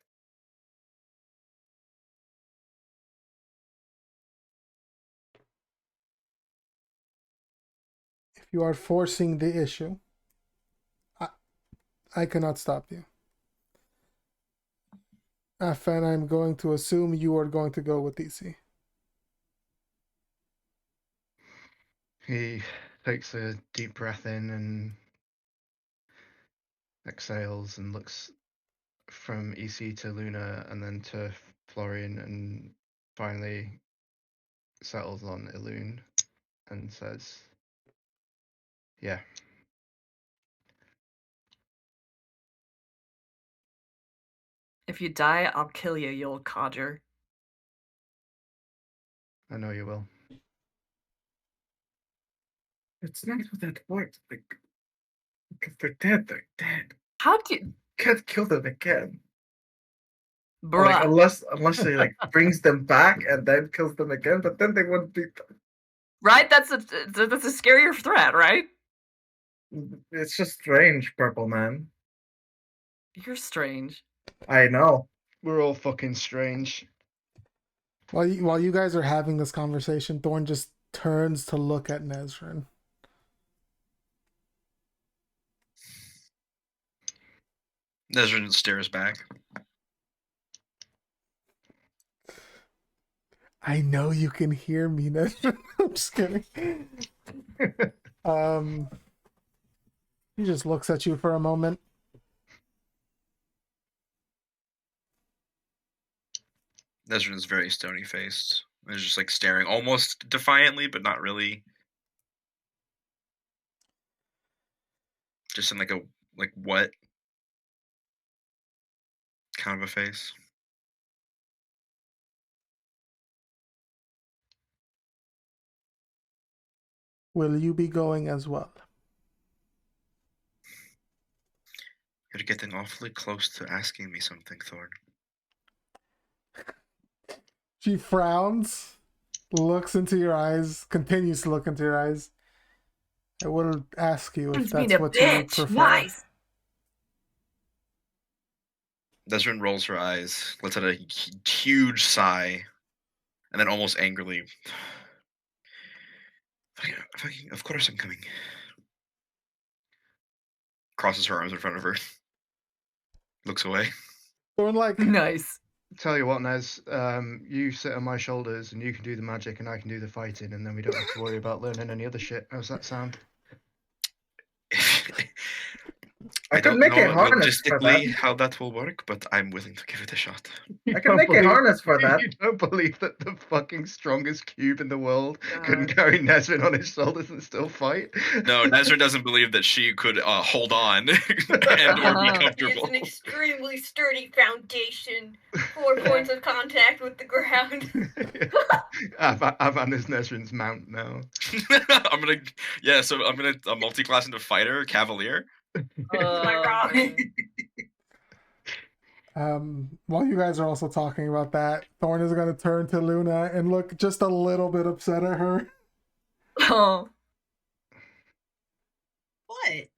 If you are forcing the issue, I cannot stop you. And I'm going to assume you are going to go with DC. He takes a deep breath in and exhales and looks from EC to Luna and then to Florian and finally settles on Elune and says, yeah. If you die, I'll kill you, you old codger. I know you will. It's not how that works. Like, if they're dead, they're dead. How do you... Can't kill them again. Bruh. Like, unless she like brings them back and then kills them again, but then they wouldn't be. Right? That's a scarier threat, right? It's just strange, Purple Man. You're strange. I know. We're all fucking strange. While you guys are having this conversation, Thorn just turns to look at Nezrin. Nezrin stares back. I know you can hear me, Nezrin. I'm just kidding. He just looks at you for a moment. Nezrin is very stony faced. He's just like staring almost defiantly, but not really. Just in like a what kind of a face. Will you be going as well? You're getting awfully close to asking me something, Thorn. She frowns, looks into your eyes, continues to look into your eyes. I will ask you if that's what you prefer. Nice. Nezrin rolls her eyes, lets out a huge sigh, and then almost angrily, of course I'm coming. Crosses her arms in front of her. Looks away. Thorn like, Nice. Tell you what, Nez, you sit on my shoulders and you can do the magic and I can do the fighting, and then we don't have to worry about learning any other shit. How's that sound? I I could don't make a know harness for that. logistically how that will work, but I'm willing to give it a shot. I can make a harness for that. You don't believe that the fucking strongest cube in the world God. couldn't carry Nesrin on his shoulders and still fight? No, Nezra doesn't believe that she could hold on and or be It's comfortable. an extremely sturdy foundation. 4 points of contact with the ground. Avan is Nesrin's mount now. I'm gonna multi-class into fighter, cavalier. My rock. While you guys are also talking about that, Thorn is going to turn to Luna and look just a little bit upset at her. Oh. What?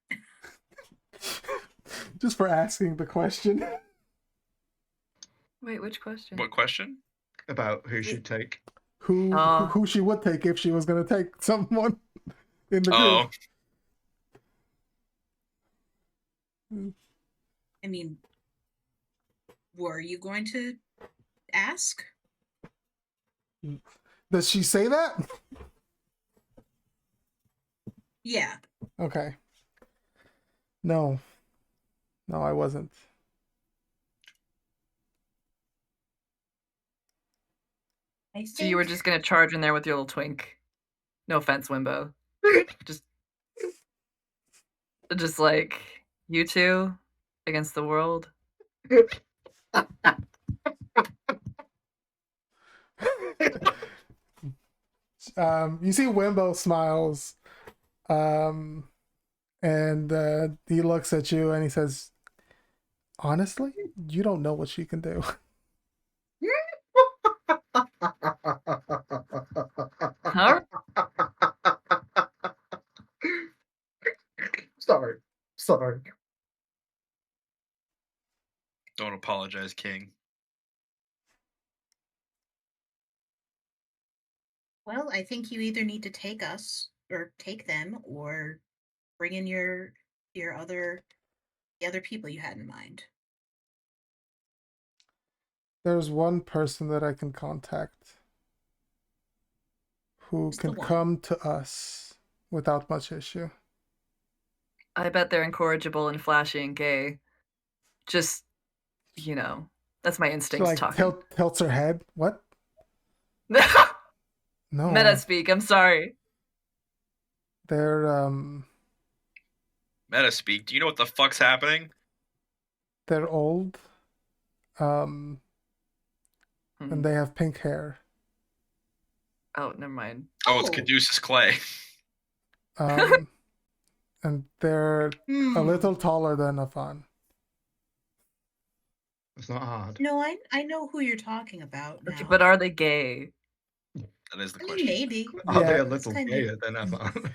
Just for asking the question. Wait, which question? What question? About who should take. Who she would take if she was going to take someone in the Oh, group. I mean, were you going to ask? Does she say that? Yeah. Okay. No, I wasn't. I So you were just gonna charge in there with your little twink. No offense, Wimbo. just like you two against the world. You see Wimbo smiles, and he looks at you and he says, honestly, you don't know what she can do. Huh? Sorry. don't apologize, King. Well, I think you either need to take us or take them or bring in the other people you had in mind. There's one person that I can contact who Who's the can one? come to us without much issue. I bet they're incorrigible and flashy and gay. Just, that's my She instincts like talking. tilts her head. What? No. No. Meta speak, I'm sorry. They're Meta speak. Do you know what the fuck's happening? they're old. Hmm. And they have pink hair. Oh, never mind. Oh, it's Oh. Caduceus Clay. And they're a little taller than Afan. It's not hard. No, I know who you're talking about now. But are they gay? That is the I mean, question. maybe. Are they Yeah, a little kinda- gayer than Avan?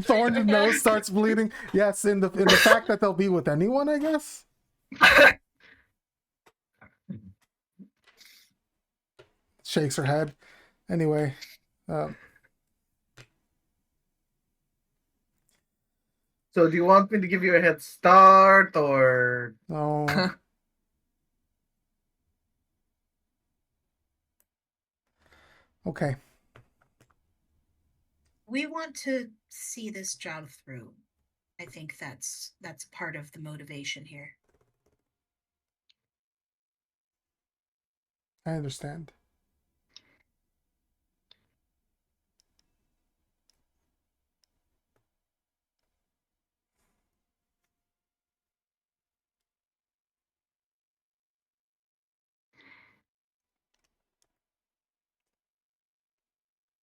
Thorn's nose starts bleeding. Yes, in the fact that they'll be with anyone, I guess. Shakes her head. Anyway, So do you want me to give you a head start or no. Okay. We want to see this job through. I think that's part of the motivation here. I understand.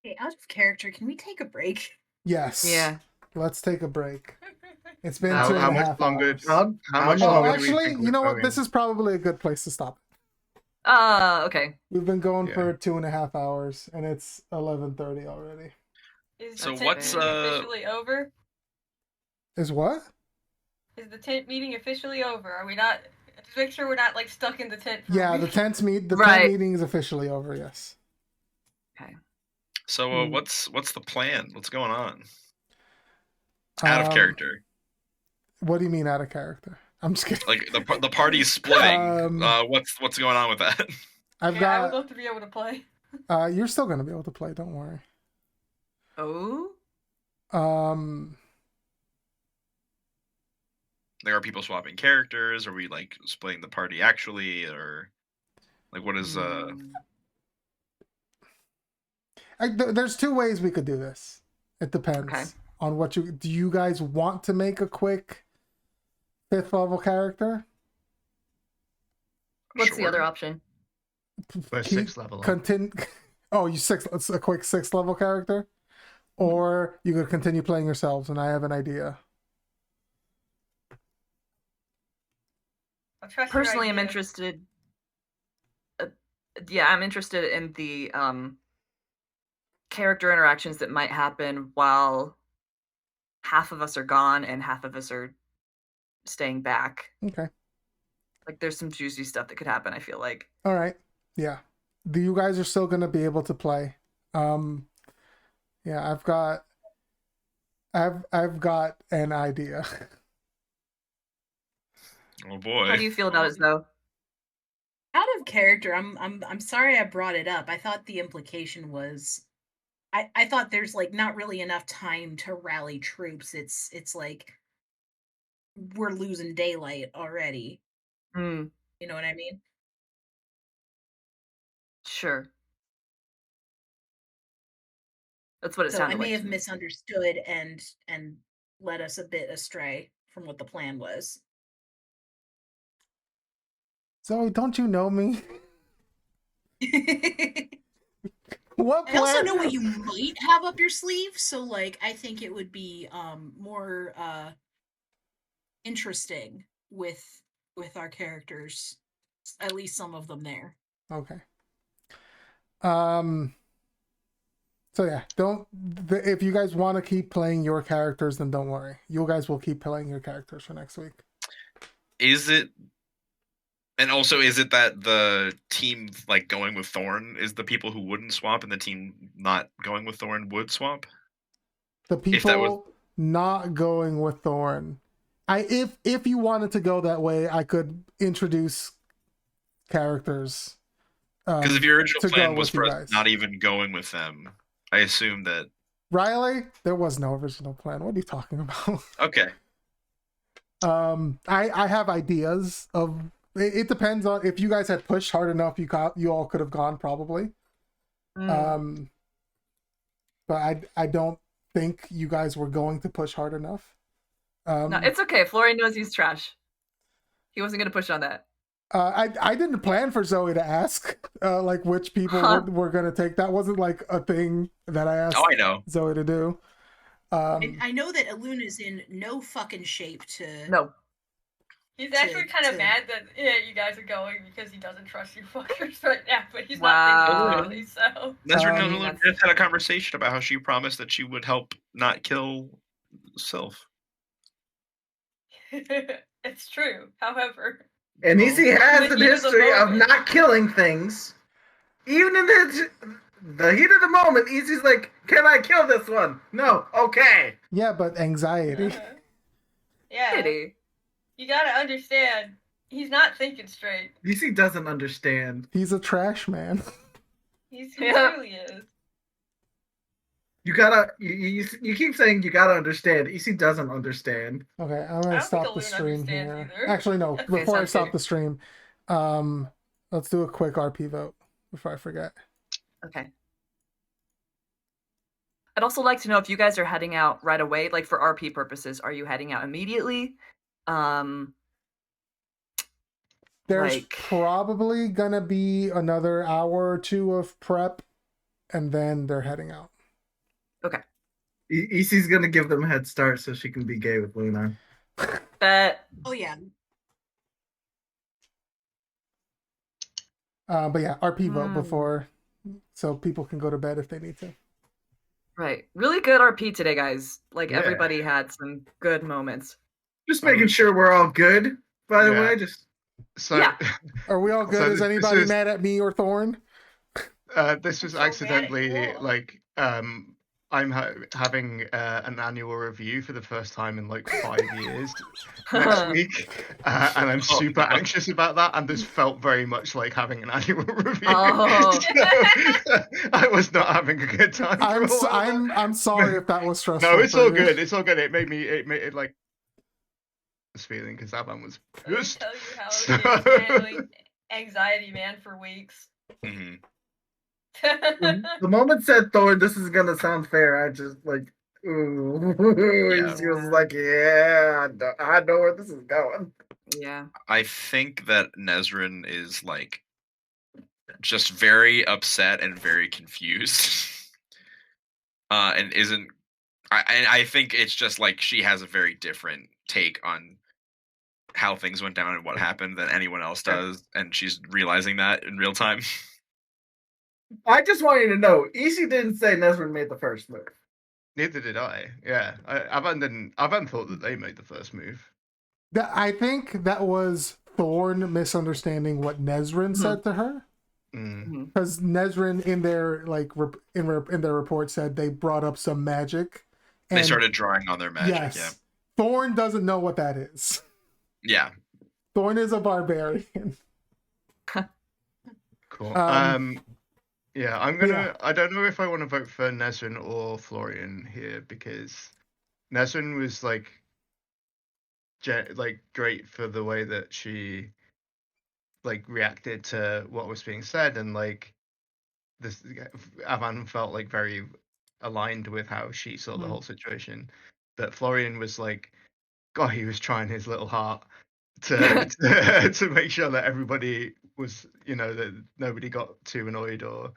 Okay, out of character, can we take a break? Yes. Yeah. Let's take a break. It's been How 2.5 much longer? hours. how much long? longer Oh, do we actually, think you we're know what? going? This is probably a good place to stop. Okay. We've been going Yeah. for 2.5 hours, and it's 11:30 already. Is So the tent what's, meeting officially over? Is what? Is the tent meeting officially over? Are we not? Just make sure we're not like stuck in the tent. For a Yeah, the week. tent Right. meeting is officially over. Yes. Okay. So what's the plan? What's going on? Out of character. What do you mean out of character? I'm just kidding. Like the party's splitting. What's going on with that? I've Yeah, I would got. love to be able to play. You're still gonna be able to play. Don't worry. Oh? Like, are people swapping characters? Are we like splitting the party actually, or like what is There's two ways we could do this. It depends Okay. on what you do. You guys want to make a quick 5th level character? What's the Sure. other option? We're Keep 6th level. Continue. Oh, it's a quick 6th level character, or you could continue playing yourselves. And I have an idea. I'll trust your Personally, I'm idea. interested. Yeah, I'm interested in the character interactions that might happen while half of us are gone and half of us are staying back. Okay. Like, there's some juicy stuff that could happen, I feel like. All right. Yeah. You guys are still gonna be able to play. Yeah, I've got an idea. Oh boy. How do you feel about it, though? Out of character, I'm sorry I brought it up. I thought the implication was I thought there's like not really enough time to rally troops. It's like we're losing daylight already. Mm, You know what I mean? sure. That's what it So sounded I may like have to me. misunderstood and led us a bit astray from what the plan was. Zoe, don't you know me? I What plan? also know what you might have up your sleeve, so like I think it would be more interesting with our characters, at least some of them there. Okay. So yeah, if you guys want to keep playing your characters, then don't worry. You guys will keep playing your characters for next week. Is it? And also, is it that the team like going with Thorn is the people who wouldn't swap, and the team not going with Thorn would swap? The If that was- people not going with Thorn. If you wanted to go that way, I could introduce characters. Because if your original to go plan was with you for us guys. not even going with them, I assume that. Riley, there was no original plan. What are you talking about? Okay. I have ideas of. It depends on if you guys had pushed hard enough. You all could have gone probably. Mm. But I don't think you guys were going to push hard enough. No, it's okay. Florian knows he's trash. He wasn't going to push on that. I didn't plan for Zoe to ask like which people were going to take. That wasn't like a thing that I asked I know. Zoe to do. And I know that Alun is in no fucking shape to. No. He's actually kind of to- mad that you guys are going because he doesn't trust you fuckers right now, but he's Wow. not thinking really, so. Nesrin just had a conversation about how she promised that she would help not kill Sylph. It's true. However, And Well, EC has the a heat of the history of moment. not killing things. Even in the heat of the moment, EC's like, "Can I kill this one?" No. Okay. Yeah, but anxiety. Yeah, Pity. you gotta understand, he's not thinking straight. EC doesn't understand. He's a trash man. He Yeah. really is. You gotta. You keep saying you gotta understand. EC doesn't understand. Okay, I'm I gonna don't stop think the Alun stream understands here. either. Actually, no. Okay, Before I sounds stop good. the stream, let's do a quick RP vote before I forget. Okay. I'd also like to know if you guys are heading out right away, like for RP purposes. Are you heading out immediately? There's Like- probably gonna be another hour or two of prep, and then they're heading out. EC's gonna give them a head start so she can be gay with Luna. Bet. Oh yeah. But yeah, RP vote Hmm. before, so people can go to bed if they need to. Right. Really good RP today, guys. Like Yeah. everybody had some good moments. Just making sure we're all good. By the Yeah. way, just So Yeah. Are we all good? So Is this anybody is- mad at me or Thorn? this was So bad at accidentally all. like I'm having an annual review for the first time in like 5 years next week, and I'm super anxious about that. And this felt very much like having an annual review. Oh. So, I was not having a good time. for a while. I'm sorry if that was stressful. No, it's for all you. good. It's all good. It made it like was feeling because Avan was Let me pissed. tell you how So- he was handling anxiety, man, for weeks. Hmm. The moment said Thor, this is gonna sound fair. I just like, ooh. Yeah. She was like, yeah, I know where this is going. Yeah. I think that Nezrin is like just very upset and very confused, and isn't. I think it's just like she has a very different take on how things went down and what happened than anyone else does, and she's realizing that in real time. I just want you to know, Ishii didn't say Nezrin made the first move. Neither did I. Yeah, Avan didn't. Avan thought that they made the first move. I think that was Thorn misunderstanding what Nezrin said to her. Mm. Because Nezrin in their in their report said they brought up some magic. They and started drawing on their magic. yes, Thorn doesn't know what that is. Yeah. Thorn is a barbarian. Cool. Um, Yeah, I'm but gonna. yeah. I don't know if I want to vote for Nezrin or Florian here because Nezrin was like great for the way that she like reacted to what was being said, and like this Avan felt like very aligned with how she saw the Mhm. whole situation. But Florian was like, God, he was trying his little heart to make sure that everybody was, that nobody got too annoyed or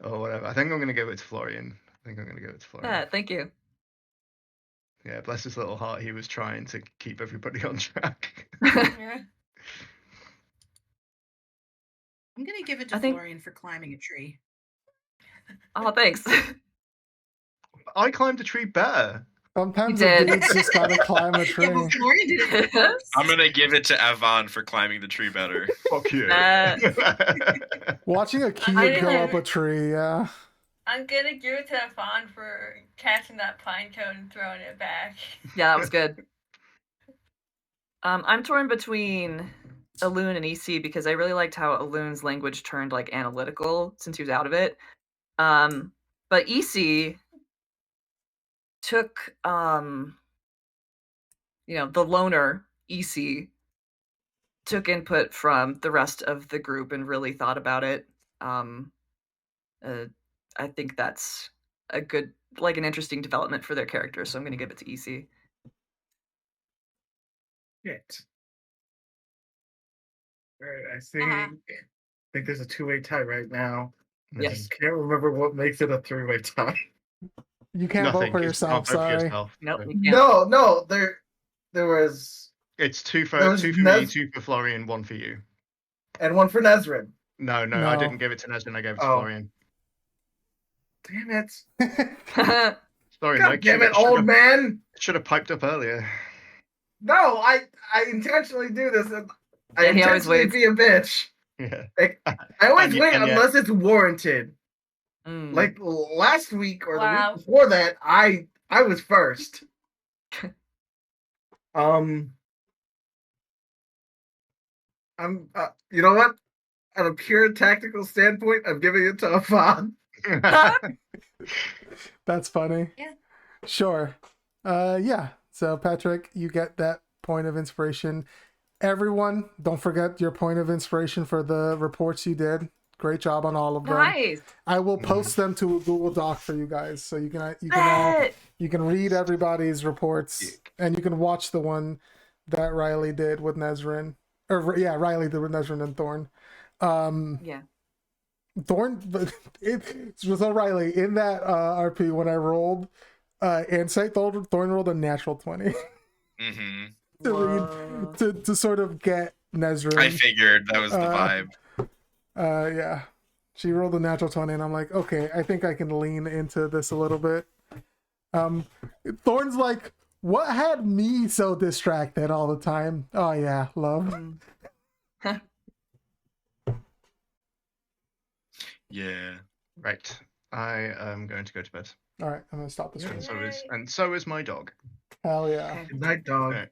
whatever. I think I'm gonna give it to Florian. Yeah, thank you. Yeah, bless his little heart. He was trying to keep everybody on track. Yeah. I'm gonna give it to I think- Florian for climbing a tree. Oh, thanks. I climbed a tree better. Sometimes You the did. dude's just gotta climb a tree. Yeah, but Florian did it first. I'm gonna give it to Avan for climbing the tree better. Fuck you. Watching a I kid didn't go have up a it. tree, yeah. I'm gonna give it to Avon for catching that pine cone and throwing it back. Yeah, that was good. I'm torn between Alun and EC because I really liked how Alun's language turned like analytical since he was out of it. But EC took the loner EC took input from the rest of the group and really thought about it. I think that's a good, like, an interesting development for their character, so I'm gonna give it to EC. Shit. All right, I see. Uh-huh. I think there's a two-way tie right now. I Yes. just can't remember what makes it a three-way tie. You can't vote Nothing. for You yourself, can't vote for sorry. yourself. Nope, So you can't. No, there was It's two for There was me, Nez- 2 for Florian, 1 for you. and one for Nezrin. No, I No. didn't give it to Nezrin. I gave it to Oh. Florian. Damn it! Sorry, God Mike. damn it, old man! Should have piped up earlier. No, I intentionally do this. And I Yeah, he always intentionally waits. be a bitch. Yeah. I always And y- wait and yeah. unless it's warranted. Mm. Like last week or the Wow. week before that, I was first. I'm. You know what? On a pure tactical standpoint, I'm giving it to Avon. That's funny. Yeah. Sure. Yeah. So Patrick, you get that point of inspiration. Everyone, don't forget your point of inspiration for the reports you did. Great job on all of them. Nice. I will post them to a Google Doc for you guys, so you can Bet. read everybody's reports, and you can watch the one that Riley did with Nezrin. Riley did with Nezrin and Thorn. Yeah. Thorn, so Riley, in that RP when I rolled Insight, Thorn rolled a natural 20 Hmm. to sort of get Nezrin. I figured that was the vibe. Yeah. She rolled a natural 20 and I'm like, okay, I think I can lean into this a little bit. Thorn's like, what had me so distracted all the time? Oh yeah, love. Yeah. Right. I am going to go to bed. All right, I'm gonna stop the stream. And so is my dog. Hell yeah. Good night, dog. Alright.